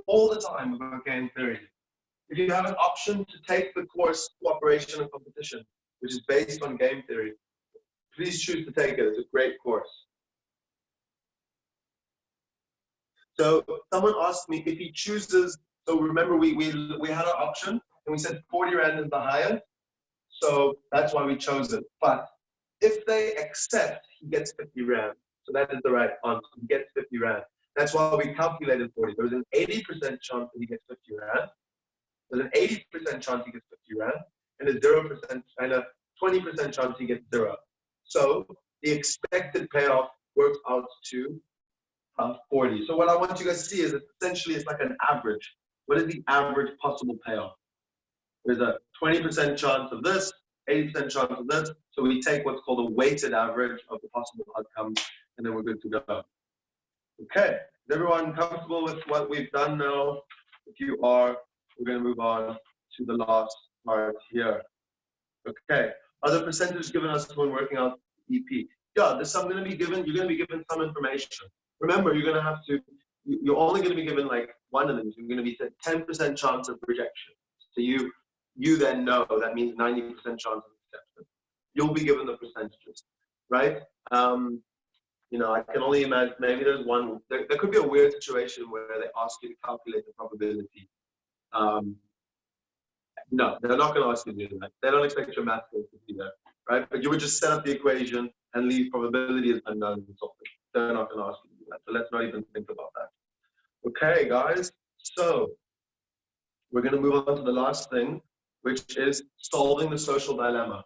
All the time about game theory. If you have an option to take the course Cooperation and Competition, which is based on game theory, please choose to take it. It's a great course. So someone asked me if he chooses, so remember we had our option and we said 40 Rand is the highest. So that's why we chose it. But if they accept, he gets 50 Rand. So that is the right answer. He gets 50 Rand. That's why we calculated 40. There was an 80% chance that he gets 50 Rand. There's an 80% chance he gets 50 Rand. And a 0% and a 20% chance he gets 0. So the expected payoff works out to 40. So what I want you guys to see is essentially it's like an average. What is the average possible payoff? There's a 20% chance of this, 80% chance of this. So we take what's called a weighted average of the possible outcomes, and then we're good to go. Okay, is everyone comfortable with what we've done now? If you are, we're going to move on to the last part here. Okay, are the percentages given us when working out EP? Yeah, there's some going to be given, you're going to be given some information. Remember, you're going to have to, you're only going to be given like one of them. You're going to be 10% chance of rejection. So you then know that means 90% chance of acceptance. You'll be given the percentages, right? You know, I can only imagine maybe there's one, there could be a weird situation where they ask you to calculate the probability. No, they're not going to ask you to do that. They don't expect your math skills to be there, right? But you would just set up the equation and leave probability as unknown and solve it. They're not going to ask you to do that. So let's not even think about that. Okay, guys. So we're going to move on to the last thing, which is solving the social dilemma.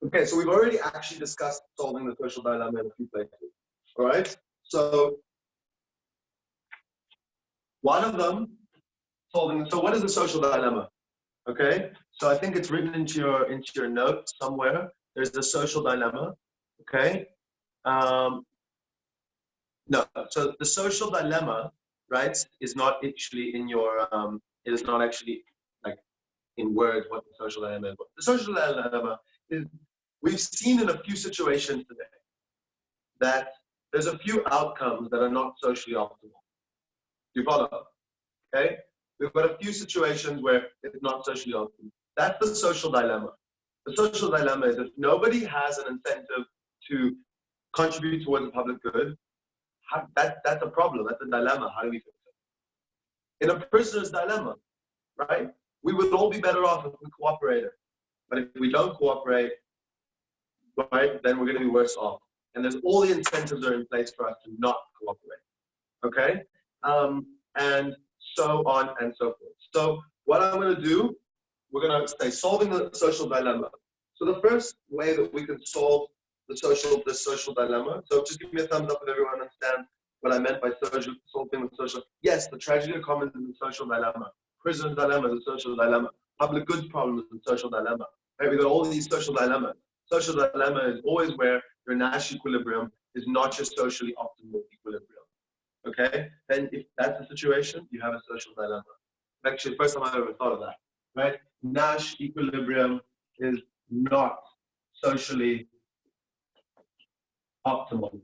Okay, so we've already actually discussed solving the social dilemma in a few places. All right. So one of them, solving. So what is the social dilemma? Okay. So I think it's written into your notes somewhere. There's the social dilemma. Okay. No. So the social dilemma, right, is not actually in your. It is not actually like in words what the social dilemma is. The social dilemma is. We've seen in a few situations today that there's a few outcomes that are not socially optimal. Do you follow? Okay? We've got a few situations where it's not socially optimal. That's the social dilemma. The social dilemma is if nobody has an incentive to contribute towards the public good, that's a problem. That's a dilemma. How do we fix it? In a prisoner's dilemma, right? We would all be better off if we cooperated. But if we don't cooperate, right, then we're going to be worse off. And there's all the incentives are in place for us to not cooperate. Okay? And so on and so forth. So what I'm going to do, we're going to say solving the social dilemma. So the first way that we can solve the social dilemma. So just give me a thumbs up if everyone understands what I meant by solving the social. Yes, the tragedy of commons is a social dilemma. Prisoner's dilemma is a social dilemma. Public goods problem is a social dilemma. Right? We've got all these social dilemmas. Social dilemma is always where your Nash equilibrium is not your socially optimal equilibrium. Okay? Then if that's the situation, you have a social dilemma. Actually, the first time I ever thought of that. Right? Nash equilibrium is not socially optimal.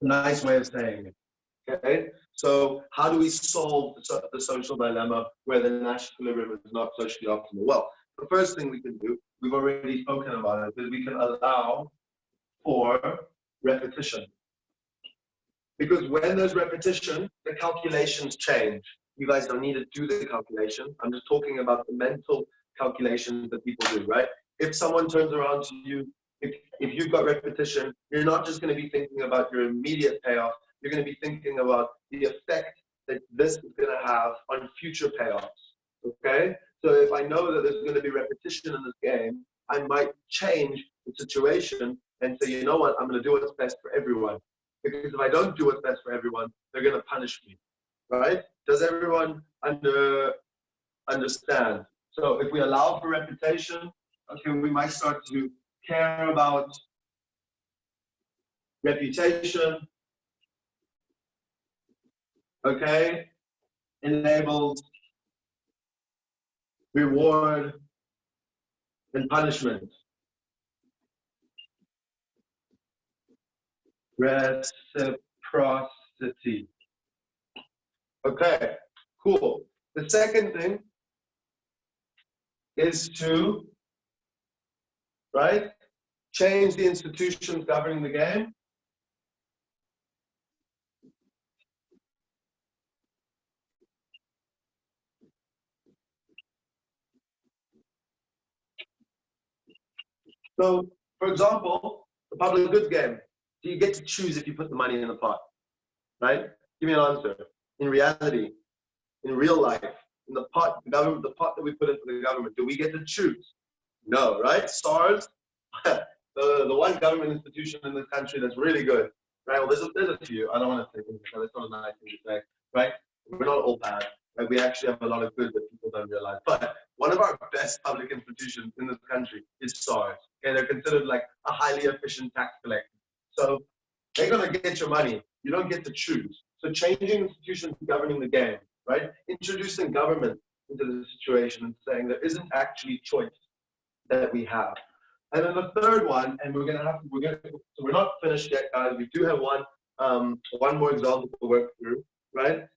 A nice way of saying it. Okay? So how do we solve the social dilemma where the Nash equilibrium is not socially optimal? Well, the first thing we can do, we've already spoken about it, is we can allow for repetition. Because when there's repetition, the calculations change. You guys don't need to do the calculation. I'm just talking about the mental calculations that people do, right? If someone turns around to you, if you've got repetition, you're not just going to be thinking about your immediate payoff. You're going to be thinking about the effect that this is going to have on future payoffs, okay? So if I know that there's going to be repetition in this game, I might change the situation and say, you know what, I'm going to do what's best for everyone. Because if I don't do what's best for everyone, they're going to punish me, right? Does everyone understand? So if we allow for repetition, okay, we might start to care about reputation, okay? Enables reward and punishment. Reciprocity. Okay, cool. The second thing is to, right, change the institutions governing the game. So, for example, the public goods game, do you get to choose if you put the money in the pot, right? Give me an answer. In reality, in real life, in the pot, the government, the pot that we put into the government, do we get to choose? No, right? SARS, the one government institution in this country that's really good, right? Well, there's a few. I don't want to say things like that. It's not a nice thing to say, right? We're not all bad. Like, we actually have a lot of good that people don't realize. But one of our best public institutions in this country is SARS. Okay, they're considered like a highly efficient tax collector. So they're gonna get your money. You don't get to choose. So changing institutions governing the game, right? Introducing government into the situation and saying there isn't actually choice that we have. And then the third one, and so we're not finished yet, guys. We do have one more example to work through, right?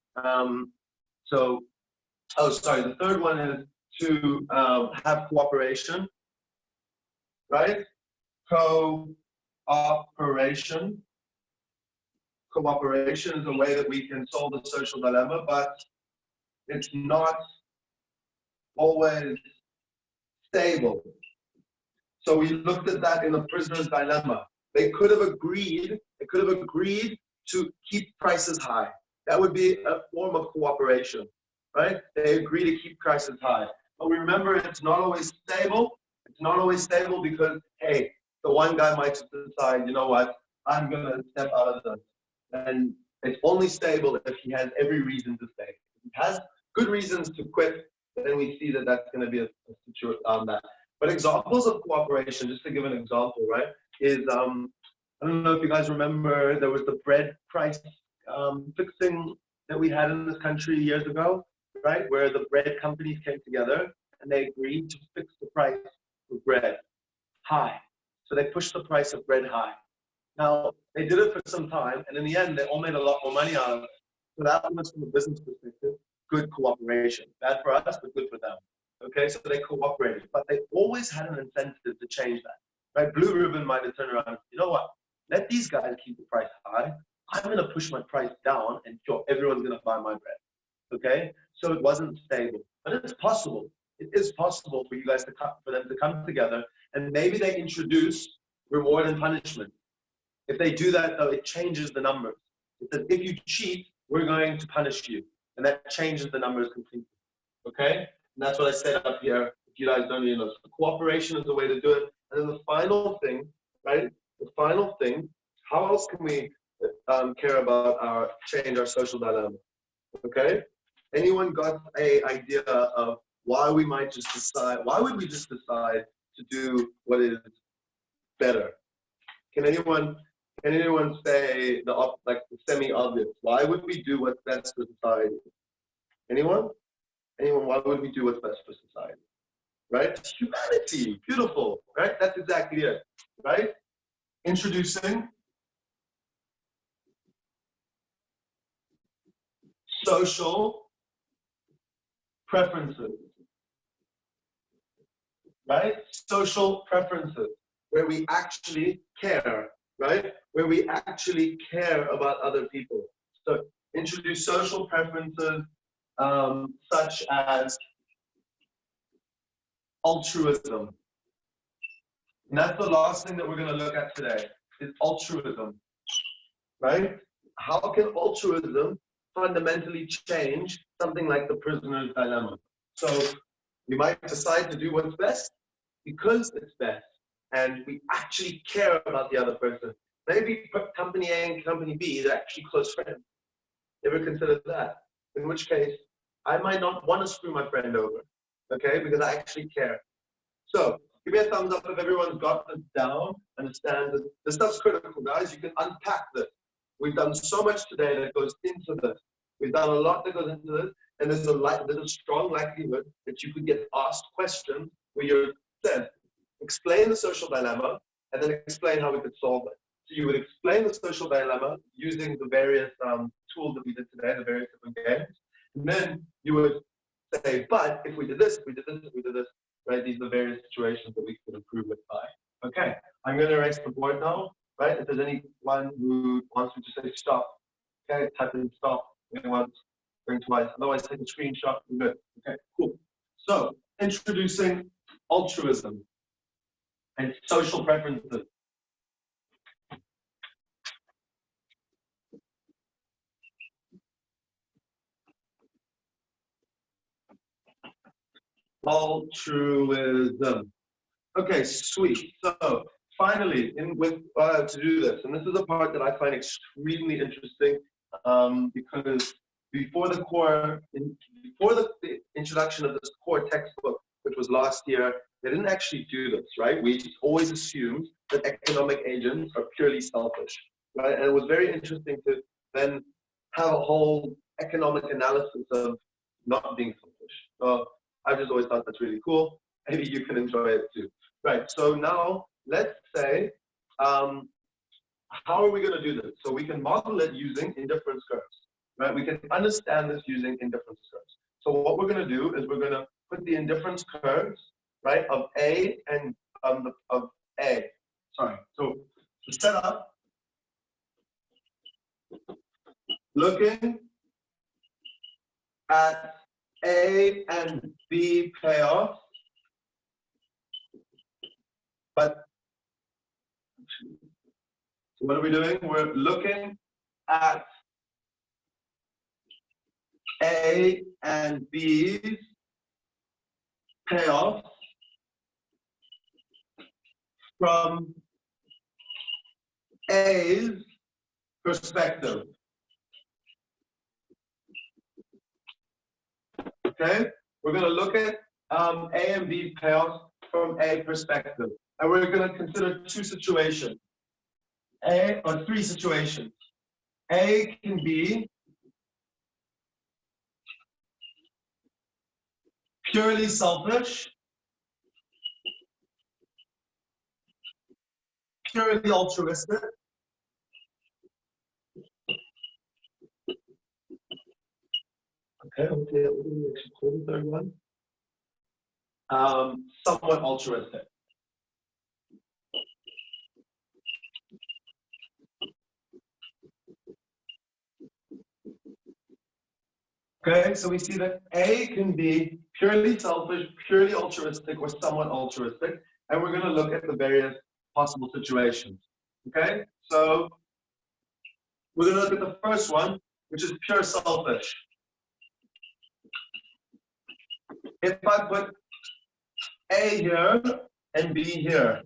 The third one is to have cooperation, right? Cooperation. Cooperation is a way that we can solve the social dilemma, but it's not always stable. So we looked at that in the prisoner's dilemma. They could have agreed to keep prices high. That would be a form of cooperation, right? They agree to keep prices high. But remember, it's not always stable. It's not always stable because, hey, the one guy might just decide, you know what, I'm gonna step out of this. And it's only stable if he has every reason to stay. If he has good reasons to quit, then we see that that's gonna be a situation on that. But examples of cooperation, just to give an example, right, is, I don't know if you guys remember, there was the bread price fixing that we had in this country years ago, right, where the bread companies came together and they agreed to fix the price of bread high. So they pushed the price of bread high. Now, they did it for some time, and in the end, they all made a lot more money out of it. So that was, from a business perspective, good cooperation. Bad for us, but good for them. Okay, so they cooperated, but they always had an incentive to change that. Right? Blue Ribbon might have turned around and said, you know what? Let these guys keep the price high. I'm going to push my price down, and sure, everyone's going to buy my bread. Okay, so it wasn't stable, but it's possible. It is possible for you guys for them to come together, and maybe they introduce reward and punishment. If they do that, though, it changes the numbers. It says, if you cheat, we're going to punish you. And that changes the numbers completely. Okay? And that's what I said up here. If you guys don't even know. So cooperation is the way to do it. And then the final thing, right? The final thing, how else can we care about change our social dilemma? Okay? Anyone got an idea of why we might just decide, why would we just decide to do what is better? Can anyone say the semi-obvious? Why would we do what's best for society? Anyone? Why would we do what's best for society? Right? Humanity. Beautiful. Right? That's exactly it. Right? Introducing social preferences. Right? Social preferences, where we actually care. Right? Where we actually care about other people. So introduce social preferences such as altruism. And that's the last thing that we're going to look at today, is altruism. Right? How can altruism fundamentally change something like the prisoner's dilemma? So we might decide to do what's best because it's best. And we actually care about the other person. Maybe company A and company B, they're actually close friends. Ever consider that? In which case, I might not want to screw my friend over, okay? Because I actually care. So give me a thumbs up if everyone's got this down, understand that this stuff's critical, guys. You can unpack this. We've done so much today that goes into this. We've done a lot that goes into this, and there's a strong likelihood that you could get asked questions where you're said, explain the social dilemma, and then explain how we could solve it. So you would explain the social dilemma using the various tools that we did today, the various different games. And then you would say, but if we did this, if we did this, if we did this, right? These are the various situations that we could improve it by. Okay, I'm going to erase the board now, right? If there's anyone who wants me to say stop, okay, type in stop. Once, bring twice. Otherwise, take a screenshot. We're good. Okay, cool. So, introducing altruism and social preferences. Altruism. Okay, sweet. So finally, to do this, and this is a part that I find extremely interesting, because before the introduction of this core textbook, which was last year, they didn't actually do this, right? We just always assumed that economic agents are purely selfish, right? And it was very interesting to then have a whole economic analysis of not being selfish. So I just always thought that's really cool. Maybe you can enjoy it too. Right, so now let's say, how are we going to do this? So we can model it using indifference curves, right? We can understand this using indifference curves. So what we're going to do is we're going to put the indifference curves, right, of A and of A. Sorry, so to set up, looking at A and B payoffs, but so what are we doing? We're looking at A and B's payoffs from A's perspective. Okay, we're going to look at A and B payoffs from A perspective, and we're going to consider two situations, three situations. A can be purely selfish, purely altruistic, okay, what do we actually call the third one? Somewhat altruistic. Okay, so we see that A can be purely selfish, purely altruistic, or somewhat altruistic, and we're going to look at the various possible situations. Okay, so we're going to look at the first one, which is pure selfish. If I put A here and B here,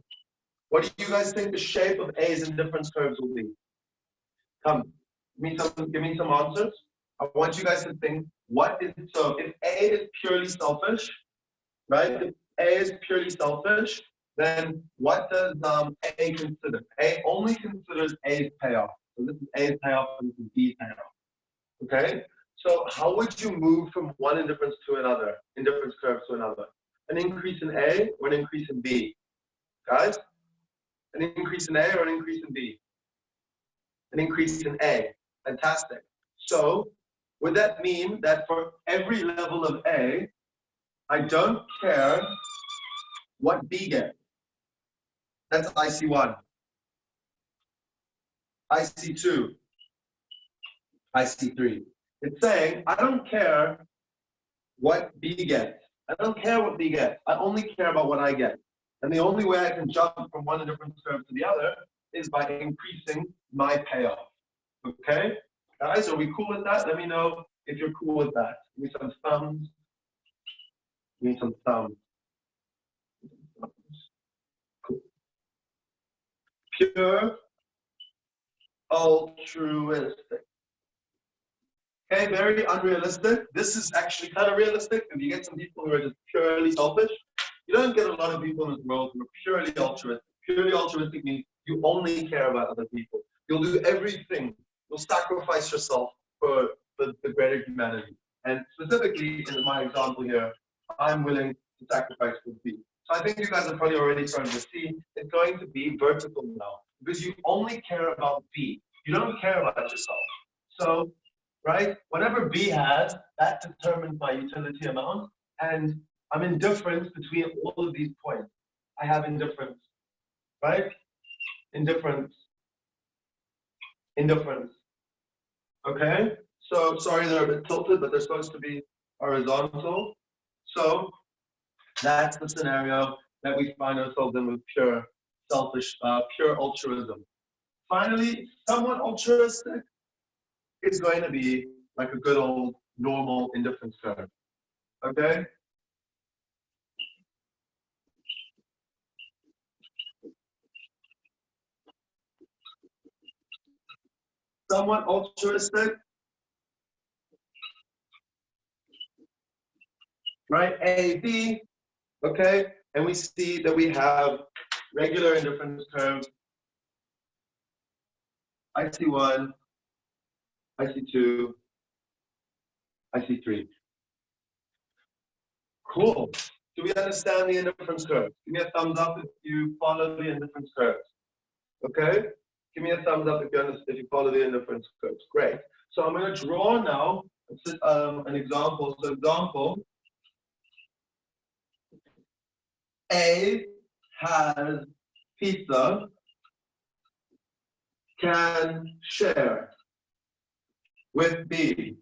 what do you guys think the shape of A's indifference curves will be? Come, give me some answers. I want you guys to think, so if A is purely selfish, right? If A is purely selfish, then what does A consider? A only considers A's payoff. So this is A's payoff and this is B's payoff. Okay? So how would you move from one indifference to another, indifference curve to another? An increase in A or an increase in B? Guys? An increase in A or an increase in B? An increase in A. Fantastic. So would that mean that for every level of A, I don't care what B gets? That's IC1. IC2. IC3. It's saying, I don't care what B gets. I don't care what B gets. I only care about what I get. And the only way I can jump from one indifference curve to the other is by increasing my payoff. Okay? Guys, are we cool with that? Let me know if you're cool with that. Give me some thumbs. Give me some thumbs. Cool. Pure altruistic. Okay, very unrealistic. This is actually kind of realistic. If you get some people who are just purely selfish, you don't get a lot of people in this world who are purely altruistic. Purely altruistic means you only care about other people. You'll do everything. You'll sacrifice yourself for the greater humanity. And specifically in my example here, I'm willing to sacrifice for B. So I think you guys are probably already starting to see it's going to be vertical now because you only care about B. You don't care about yourself. So, right, whatever B has, that determines my utility amount. And I'm indifferent between all of these points. I have indifference, right? Indifference. Indifference. Okay? So, sorry they're a bit tilted, but they're supposed to be horizontal. So, that's the scenario that we find ourselves in with pure selfish, pure altruism. Finally, somewhat altruistic is going to be like a good old normal indifference curve. Okay? somewhat altruistic, right? A, B, okay? And we see that we have regular indifference curves. I see 1, I see 2, I see 3. Cool. Do we understand the indifference curves? Give me a thumbs up if you follow the indifference curves. Okay? Give me a thumbs up if you follow the indifference curves. Great. So I'm going to draw now an example. So example, A has pizza, can share with B.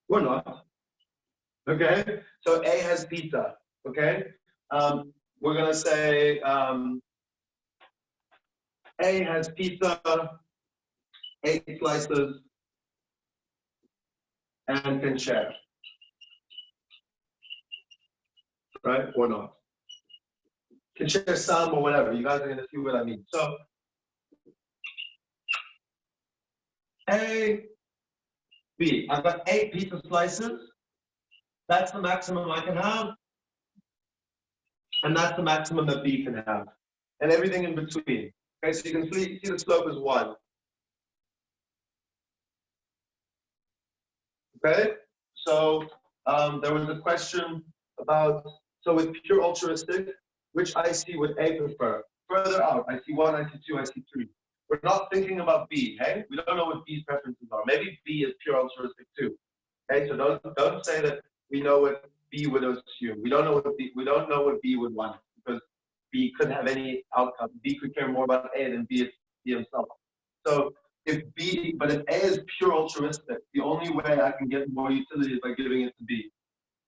Or not. Okay? So A has pizza. Okay? We're going to say A has pizza, 8 slices, and can share. Right? Or not. Can share some or whatever. You guys are going to see what I mean. So A, B. I've got 8 pizza slices. That's the maximum I can have. And that's the maximum that B can have. And everything in between. Okay, so you can see the slope is 1. Okay, so there was a question about, so with pure altruistic, which IC would A prefer? Further out, I see 1, I see 2, I see 3. We're not thinking about B, hey? We don't know what B's preferences are. Maybe B is pure altruistic too. Okay, so don't say that we know what B would assume. We don't know what B would want, because B could have any outcome. B could care more about A than B himself. So if A is pure altruistic, the only way I can get more utility is by giving it to B.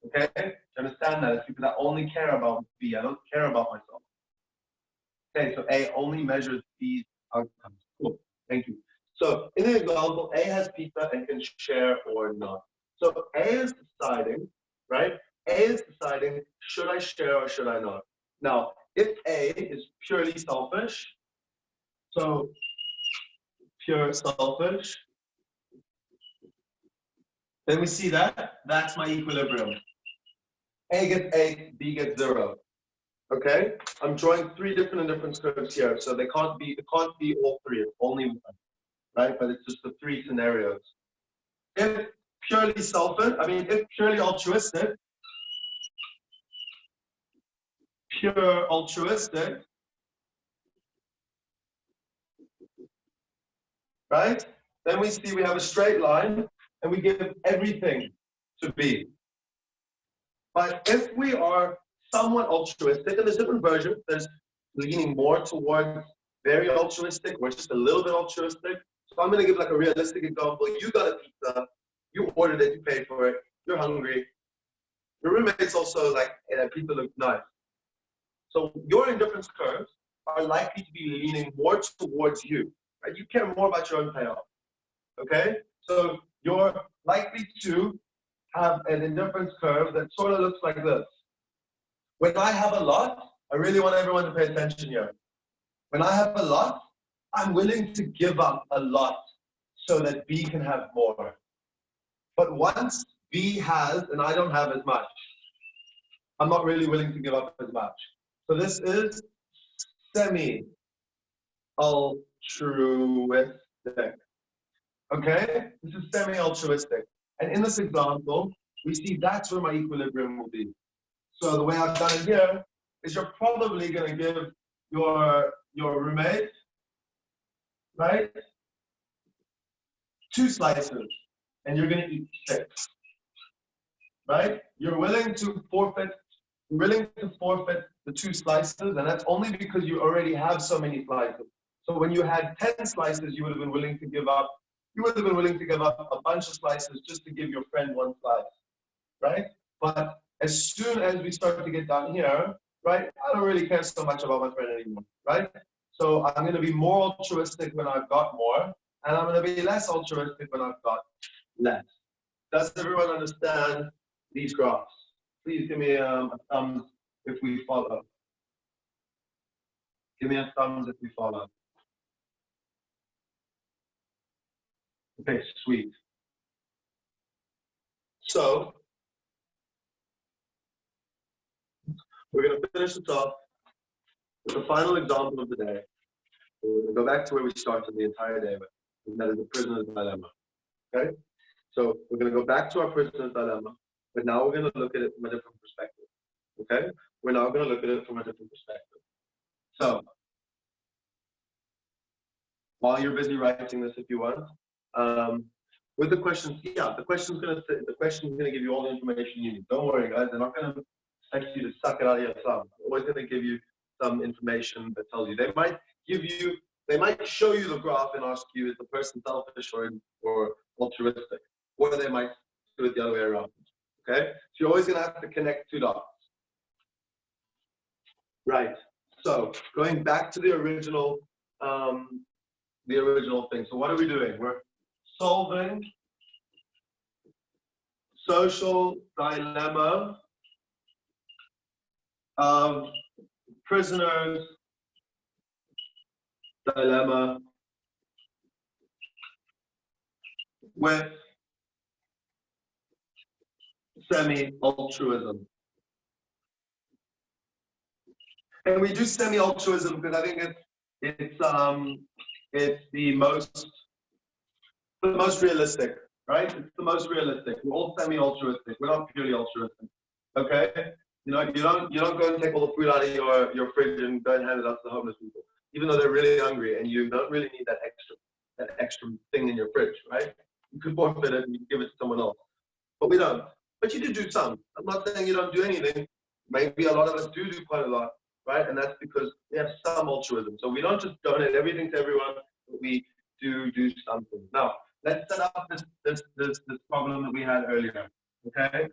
Okay? You understand that? It's because I only care about B. I don't care about myself. Okay, so A only measures B's outcomes. Cool. Thank you. So in the example, A has pizza and can share or not. So A is deciding, right? A is deciding, should I share or should I not? Now, if A is purely selfish, so pure selfish, then we see that that's my equilibrium. A gets 8, B gets 0. Okay? I'm drawing 3 different indifference curves here, so it can't be all 3, it's only 1, right? But it's just the 3 scenarios. If purely selfish, if purely altruistic, right? Then we see we have a straight line and we give everything to B. But if we are somewhat altruistic, and there's different versions, there's leaning more towards very altruistic or just a little bit altruistic. So I'm going to give like a realistic example. You got a pizza, you ordered it, you paid for it, you're hungry. Your roommate's also like, pizza looks nice. So your indifference curves are likely to be leaning more towards you. Right? You care more about your own payoff. Okay? So you're likely to have an indifference curve that sort of looks like this. When I have a lot, I really want everyone to pay attention here. When I have a lot, I'm willing to give up a lot so that B can have more. But once B has and I don't have as much, I'm not really willing to give up as much. So this is semi-altruistic. Okay? This is semi-altruistic. And in this example, we see that's where my equilibrium will be. So the way I've done it here is you're probably going to give your roommate, right, 2 slices, and you're going to eat 6. Right? You're willing to forfeit the 2 slices, and that's only because you already have so many slices. So when you had 10 slices, you would have been willing to give up. You would have been willing to give up a bunch of slices just to give your friend 1 slice, right? But as soon as we start to get down here, right, I don't really care so much about my friend anymore, right? So I'm going to be more altruistic when I've got more, and I'm going to be less altruistic when I've got less. Does everyone understand these graphs? Please give me a thumbs if we follow. Give me a thumbs if we follow. Okay, sweet. So we're going to finish this off with the final example of the day. We're going to go back to where we started the entire day with, and that is the prisoner's dilemma. Okay? So we're going to go back to our prisoner's dilemma, but now we're going to look at it from a different perspective. Okay? We're now going to look at it from a different perspective. So while you're busy writing this, if you want, with the questions, yeah, the question's going to give you all the information you need. Don't worry, guys. They're not going to expect you to suck it out of your thumb. They're always going to give you some information that tells you. They might show you the graph and ask you, is the person selfish or altruistic? Or they might do it the other way around. Okay? So you're always going to have to connect two dots. Right. So going back to the original thing. So what are we doing? We're solving social dilemma of prisoners dilemma with semi-altruism. And we do semi-altruism because I think it's the most realistic, right? It's the most realistic. We're all semi-altruistic. We're not purely altruistic. Okay? You know, you don't go and take all the food out of your fridge and go and hand it out to the homeless people, even though they're really hungry and you don't really need that extra thing in your fridge, right? You could forfeit it and you can give it to someone else. But we don't. But you do some. I'm not saying you don't do anything. Maybe a lot of us do quite a lot, right? And that's because we have some altruism. So we don't just donate everything to everyone, but we do something. Now, let's set up this problem that we had earlier, okay?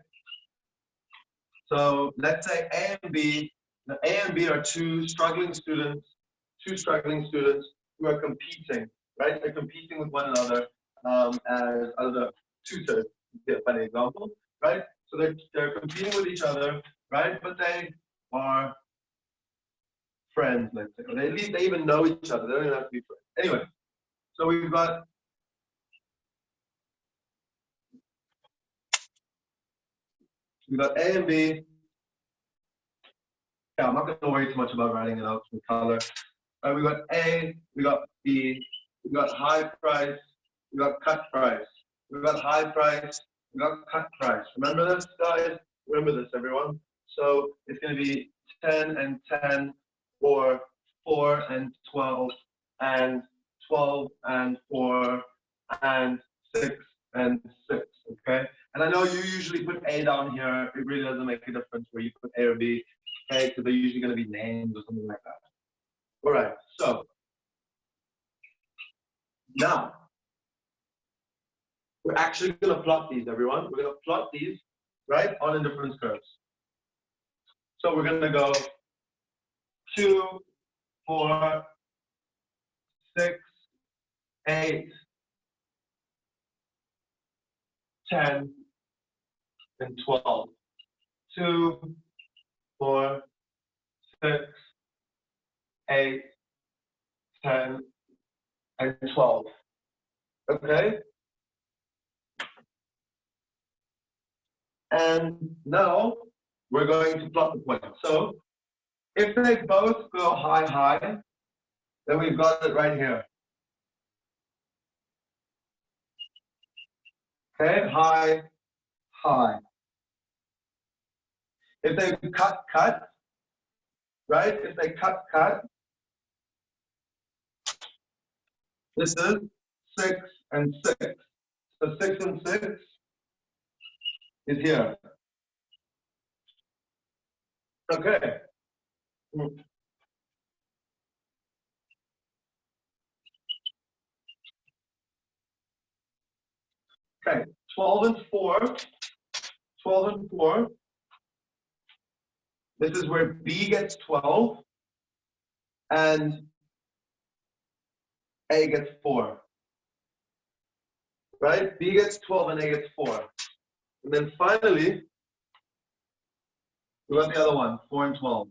So let's say A and B. Now, A and B are two struggling students who are competing, right? They're competing with one another as other tutors. A funny example, right? So they're competing with each other, right? But they are friends, let's say. Or at least they even know each other. They don't even have to be friends. Anyway, so we've got A and B. Yeah, I'm not going to worry too much about writing it out with color. All right, we got A, we got B, we got high price, we got cut price. We got high price, we got cut price. Remember this, guys? Remember this, everyone. So it's going to be 10 and 10, or 4 and 12, and 12 and 4, and 6 and 6. Okay? And I know you usually put A down here. It really doesn't make a difference where you put A or B, okay? Because they're usually going to be names or something like that. All right. So now we're actually going to plot these, everyone. We're going to plot these, right, on indifference curves. So we're going to go 2, 4, 6, 8, 10, and 12. 2, 4, 6, 8, 10, and 12. Okay? And now we're going to plot the point. So if they both go high, high, then we've got it right here. Okay, high, high. If they cut, cut, right? If they cut, cut, this is 6 and 6. So 6 and 6 is here. Okay. Okay, 12 and 4. 12 and 4. This is where B gets 12 and A gets 4. Right? B gets 12 and A gets 4. And then finally, we got the other one, 4 and 12.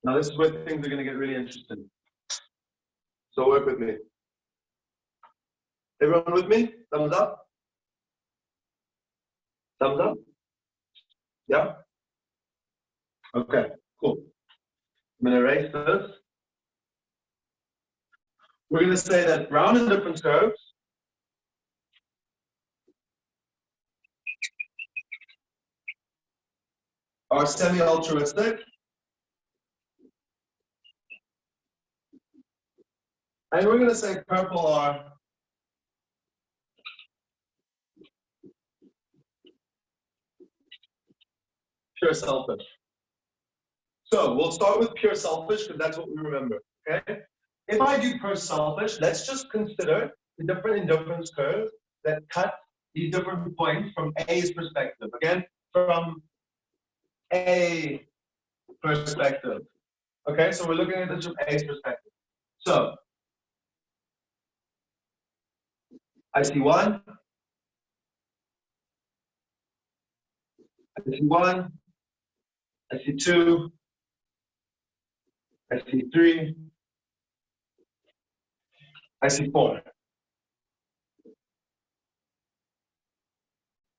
Now this is where things are going to get really interesting. So work with me. Everyone with me? Thumbs up? Thumbs up? Yeah? Okay, cool. I'm going to erase this. We're going to say that round and difference curves are semi-altruistic. And we're going to say purple are pure selfish. So we'll start with pure selfish because that's what we remember, okay? If I do pure selfish, let's just consider the different indifference curves that cut these different points from A's perspective. Again, from A perspective. Okay, so we're looking at this from A's perspective. So I see one, I see one, I see two, I see three, I see four.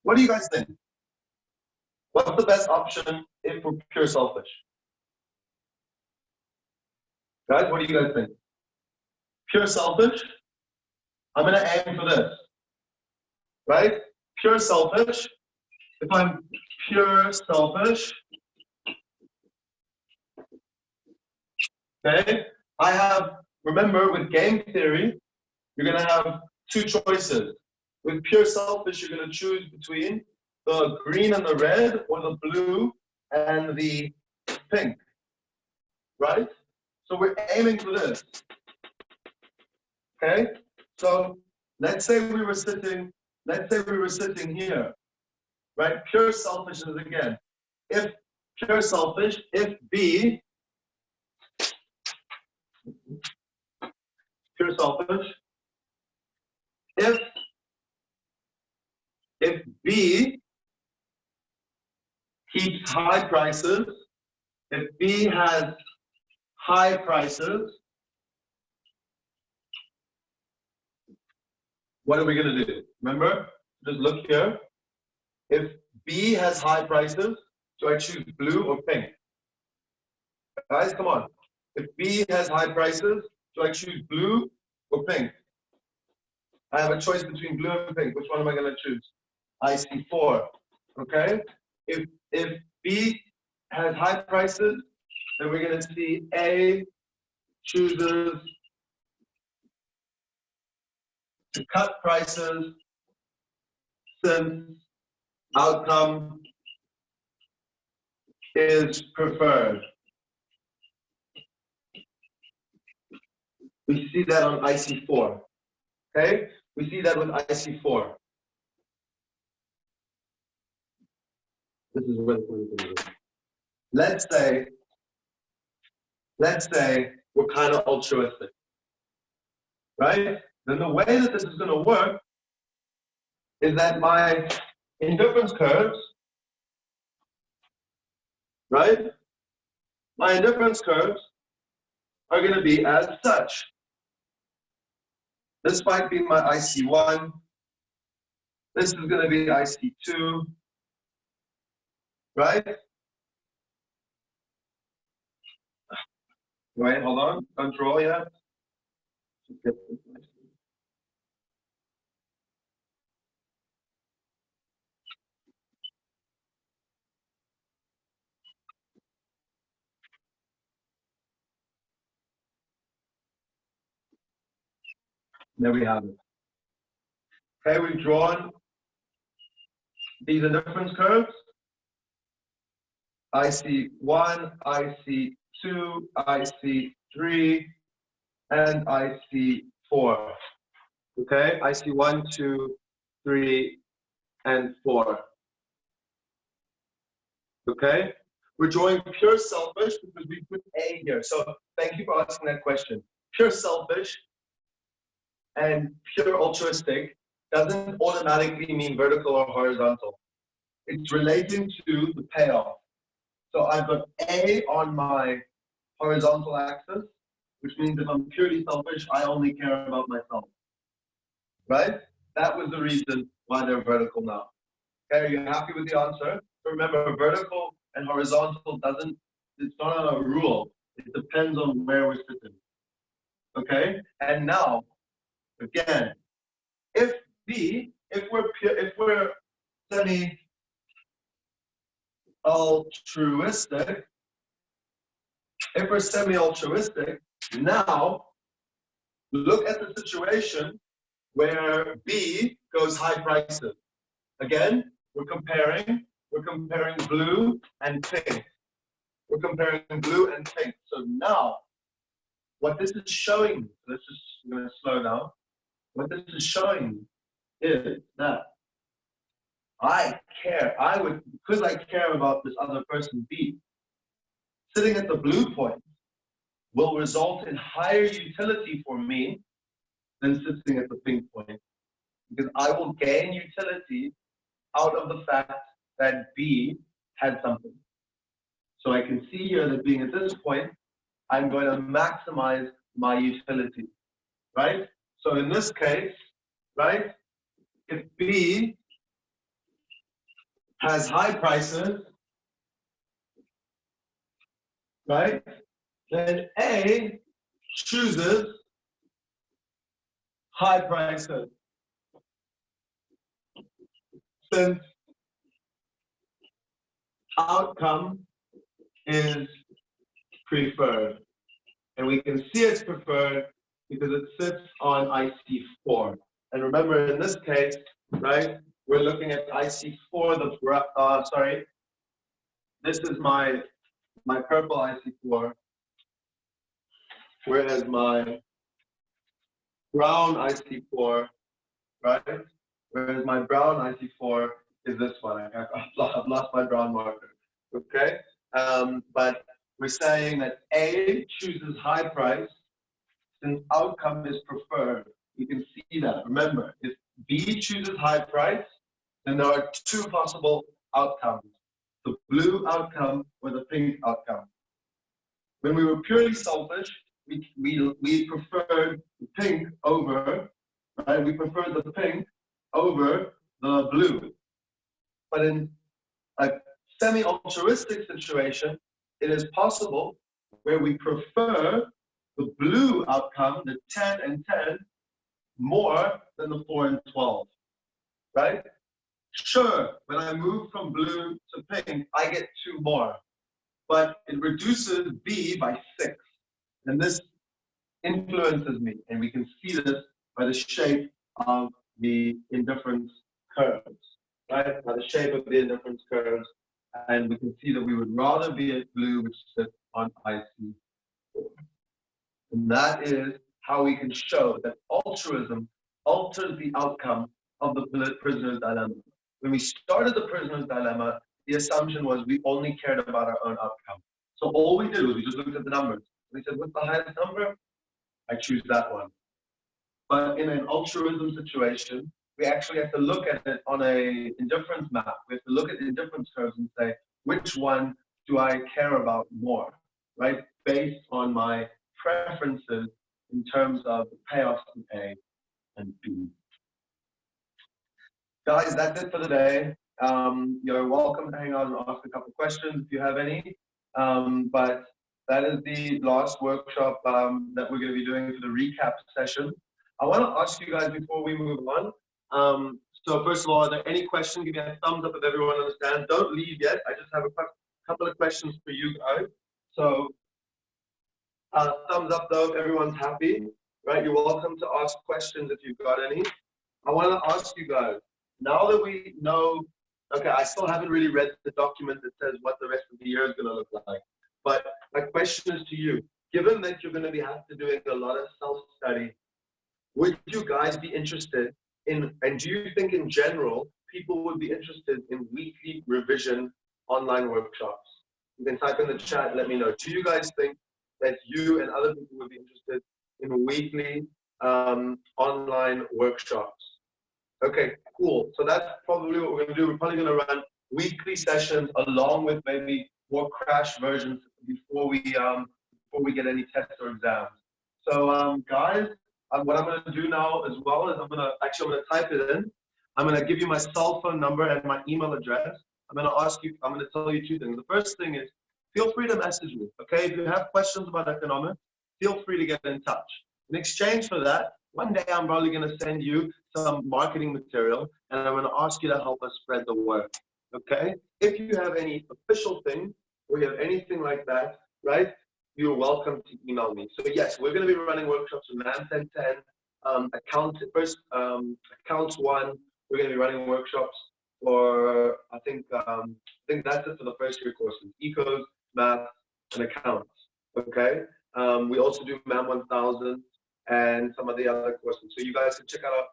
What do you guys think? What's the best option if we're pure selfish? Guys, what do you guys think? Pure selfish? I'm going to aim for this, right? Pure selfish. If I'm pure selfish, okay, I have, remember with game theory, you're going to have two choices. With pure selfish, you're going to choose between the green and the red or the blue and the pink, right? So we're aiming for this, okay? So let's say we were sitting here, right? Pure selfishness again. If pure selfish, if B, pure selfish, if B keeps high prices, if B has high prices, what are we going to do? Remember, just look here. If B has high prices, do I choose blue or pink? Guys, come on. If B has high prices, do I choose blue or pink? I have a choice between blue and pink. Which one am I going to choose? I see 4. Okay? If B has high prices, then we're going to see A chooses to cut prices since outcome is preferred. We see that on IC4. Okay? We see that with IC4. This is where the point is. Let's say we're kind of altruistic. Right? Then the way that this is going to work is that my indifference curves, right? My indifference curves are going to be as such. This might be my IC1. This is going to be IC2. Right? Wait, hold on. Control, yeah. There we have it. Okay, we've drawn these indifference curves. IC1, IC2, IC3, and IC4. Okay, IC1, 2, 3, and 4. Okay, we're drawing pure selfish because we put A here. So thank you for asking that question. Pure selfish and pure altruistic doesn't automatically mean vertical or horizontal. It's relating to the payoff. So I've got A on my horizontal axis, which means if I'm purely selfish, I only care about myself, right? That was the reason why they're vertical now. Okay, are you happy with the answer? Remember, vertical and horizontal it's not a rule. It depends on where we're sitting. Okay, and now, again, if we're semi-altruistic, now look at the situation where B goes high prices. Again, we're comparing blue and pink. We're comparing blue and pink. So now, what this is showing, I'm going to slow down. What this is showing is that because I care about this other person B, sitting at the blue point will result in higher utility for me than sitting at the pink point. Because I will gain utility out of the fact that B had something. So I can see here that being at this point, I'm going to maximize my utility, right? So in this case, right, if B has high prices, right, then A chooses high prices. Since outcome is preferred. And we can see it's preferred because it sits on IC4. And remember, in this case, right, we're looking at IC4, this is my purple IC4, whereas my brown IC4, right, whereas my brown IC4 is this one. I've lost my brown marker, okay? But we're saying that A chooses high price since outcome is preferred. You can see that. Remember, if B chooses high price, then there are two possible outcomes, the blue outcome or the pink outcome. When we were purely selfish, we preferred the pink over, right? We preferred the pink over the blue. But in a semi-altruistic situation, it is possible where we prefer the blue outcome, the 10 and 10, more than the 4 and 12, right? Sure, when I move from blue to pink, I get 2 more, but it reduces B by 6, and this influences me, and we can see this by the shape of the indifference curves, right? By the shape of the indifference curves, and we can see that we would rather be at blue, which sits on IC4. And that is how we can show that altruism alters the outcome of the prisoner's dilemma. When we started the prisoner's dilemma, the assumption was we only cared about our own outcome. So all we did was we just looked at the numbers. We said, what's the highest number? I choose that one. But in an altruism situation, we actually have to look at it on a indifference map. We have to look at the indifference curves and say, which one do I care about more, right? Based on my preferences in terms of the payoffs in A and B. Guys, that's it for the day. You're welcome to hang out and ask a couple questions if you have any. But that is the last workshop that we're going to be doing for the recap session. I want to ask you guys before we move on. So first of all, are there any questions? Give me a thumbs up if everyone understands. Don't leave yet. I just have a couple of questions for you guys. So thumbs up though if everyone's happy, right? You're welcome to ask questions if you've got any. I want to ask you guys, now that we know, okay, I still haven't really read the document that says what the rest of the year is going to look like. But my question is to you, given that you're going to have to doing a lot of self-study, would you guys be interested in, and do you think in general, people would be interested in weekly revision online workshops? You can type in the chat, let me know. Do you guys think that you and other people would be interested in weekly online workshops? Okay, cool. So that's probably what we're going to do. We're probably going to run weekly sessions along with maybe more crash versions before we before we get any tests or exams. So guys, what I'm going to do now as well is I'm going to type it in. I'm going to give you my cell phone number and my email address. I'm going to tell you two things. The first thing is, feel free to message me, okay? If you have questions about economics, feel free to get in touch. In exchange for that, one day I'm probably going to send you some marketing material, and I'm going to ask you to help us spread the word, okay? If you have any official thing, or you have anything like that, right, you're welcome to email me. So yes, we're going to be running workshops with MAM 1010, accounts one. We're going to be running workshops for, I think that's it for the first year courses, ecos, math, and accounts, okay? We also do MAM 1000 and some of the other courses. So you guys can check out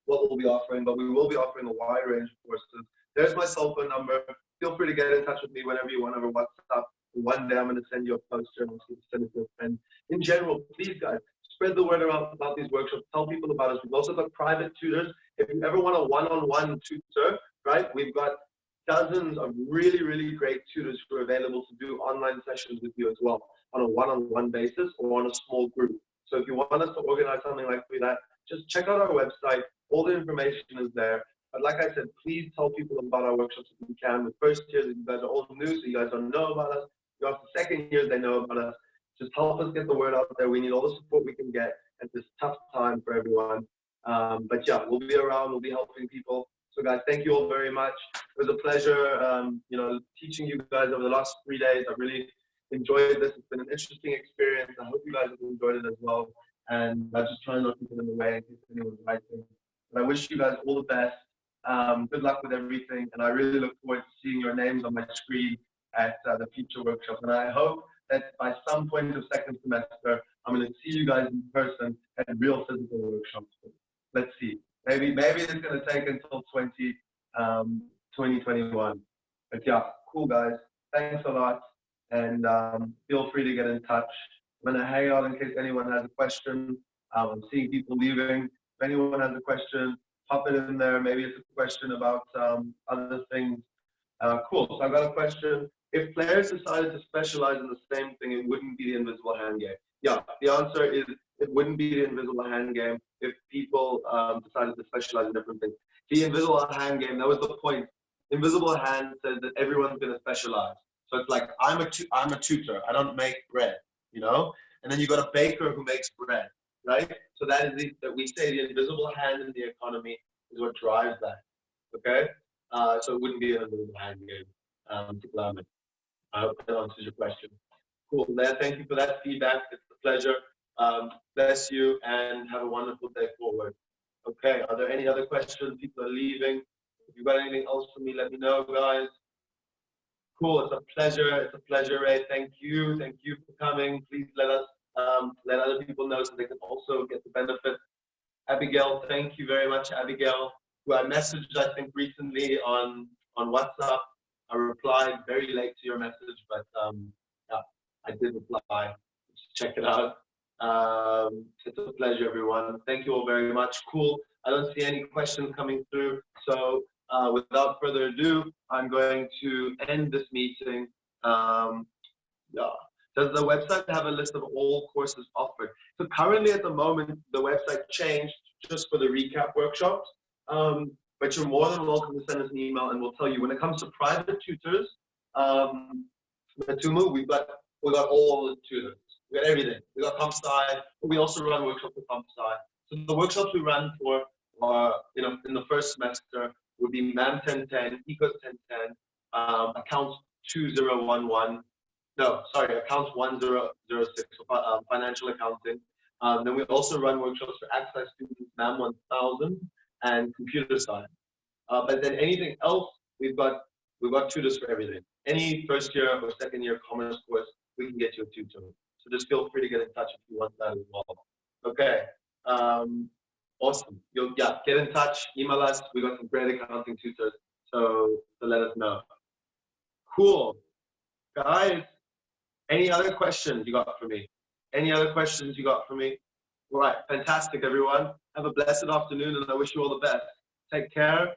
what we'll be offering, but we will be offering a wide range of courses. There's my cell phone number. Feel free to get in touch with me whenever you want over WhatsApp. One day I'm going to send you a poster and I'll send it to a friend. In general, please guys, spread the word around about these workshops. Tell people about us. We've also got private tutors. If you ever want a one-on-one tutor, right, we've got dozens of really, really great tutors who are available to do online sessions with you as well on a one-on-one basis or on a small group. So if you want us to organize something like that, just check out our website. All the information is there. But like I said, please tell people about our workshops if you can. The first years, you guys are all new, so you guys don't know about us. You have the second years, they know about us. Just help us get the word out there. We need all the support we can get at this tough time for everyone. But yeah, we'll be around. We'll be helping people. So guys, thank you all very much. It was a pleasure, teaching you guys over the last 3 days. I really enjoyed this. It's been an interesting experience. I hope you guys have enjoyed it as well. And I just try not to get in the way in case anyone's writing. But I wish you guys all the best. Good luck with everything. And I really look forward to seeing your names on my screen at the future workshops. And I hope that by some point of second semester, I'm going to see you guys in person at real physical workshops. Let's see. Maybe it's going to take until 2021. But yeah, cool guys. Thanks a lot. And feel free to get in touch. I'm going to hang out in case anyone has a question. I'm seeing people leaving. If anyone has a question, pop it in there. Maybe it's a question about other things. Cool. So I got a question. If players decided to specialize in the same thing, it wouldn't be the invisible hand game. Yeah, the answer is it wouldn't be the invisible hand game if people decided to specialize in different things. The invisible hand game, that was the point. Invisible hand says that everyone's going to specialize. So it's like, I'm a tutor. I don't make bread, you know? And then you got a baker who makes bread, right? So that is that we say the invisible hand in the economy is what drives that, okay? So it wouldn't be an invisible hand game to Climate. I hope that answers your question. Cool. Thank you for that feedback. It's a pleasure. Bless you and have a wonderful day forward. Okay. Are there any other questions? People are leaving. If you've got anything else for me, let me know, guys. Cool. It's a pleasure. It's a pleasure, Ray. Thank you. Thank you for coming. Please let us let other people know so they can also get the benefit. Abigail, thank you very much, Abigail, who I messaged, I think, recently on WhatsApp. I replied very late to your message, but yeah, I did reply. Just check it out. It's a pleasure, everyone. Thank you all very much. Cool. I don't see any questions coming through. So without further ado, I'm going to end this meeting. Yeah. Does the website have a list of all courses offered? So currently at the moment, the website changed just for the recap workshops. But you're more than welcome to send us an email and we'll tell you. When it comes to private tutors, Matumu, we've got all the tutors. We got everything. We got CompSci, but we also run workshops for CompSci. So the workshops we run for in the first semester would be MAM 1010, Ecos 1010, accounts 2011. No, sorry, accounts 1006, financial accounting. Then we also run workshops for Access students, MAM 1000 and computer science. But then anything else, we've got tutors for everything. Any first year or second year commerce course, we can get you a tutor. So just feel free to get in touch if you want that as well. Okay. Awesome. Get in touch, email us. We got some great accounting tutors. So let us know. Cool. Guys, any other questions you got for me? Any other questions you got for me? All right, fantastic, everyone. Have a blessed afternoon, and I wish you all the best. Take care,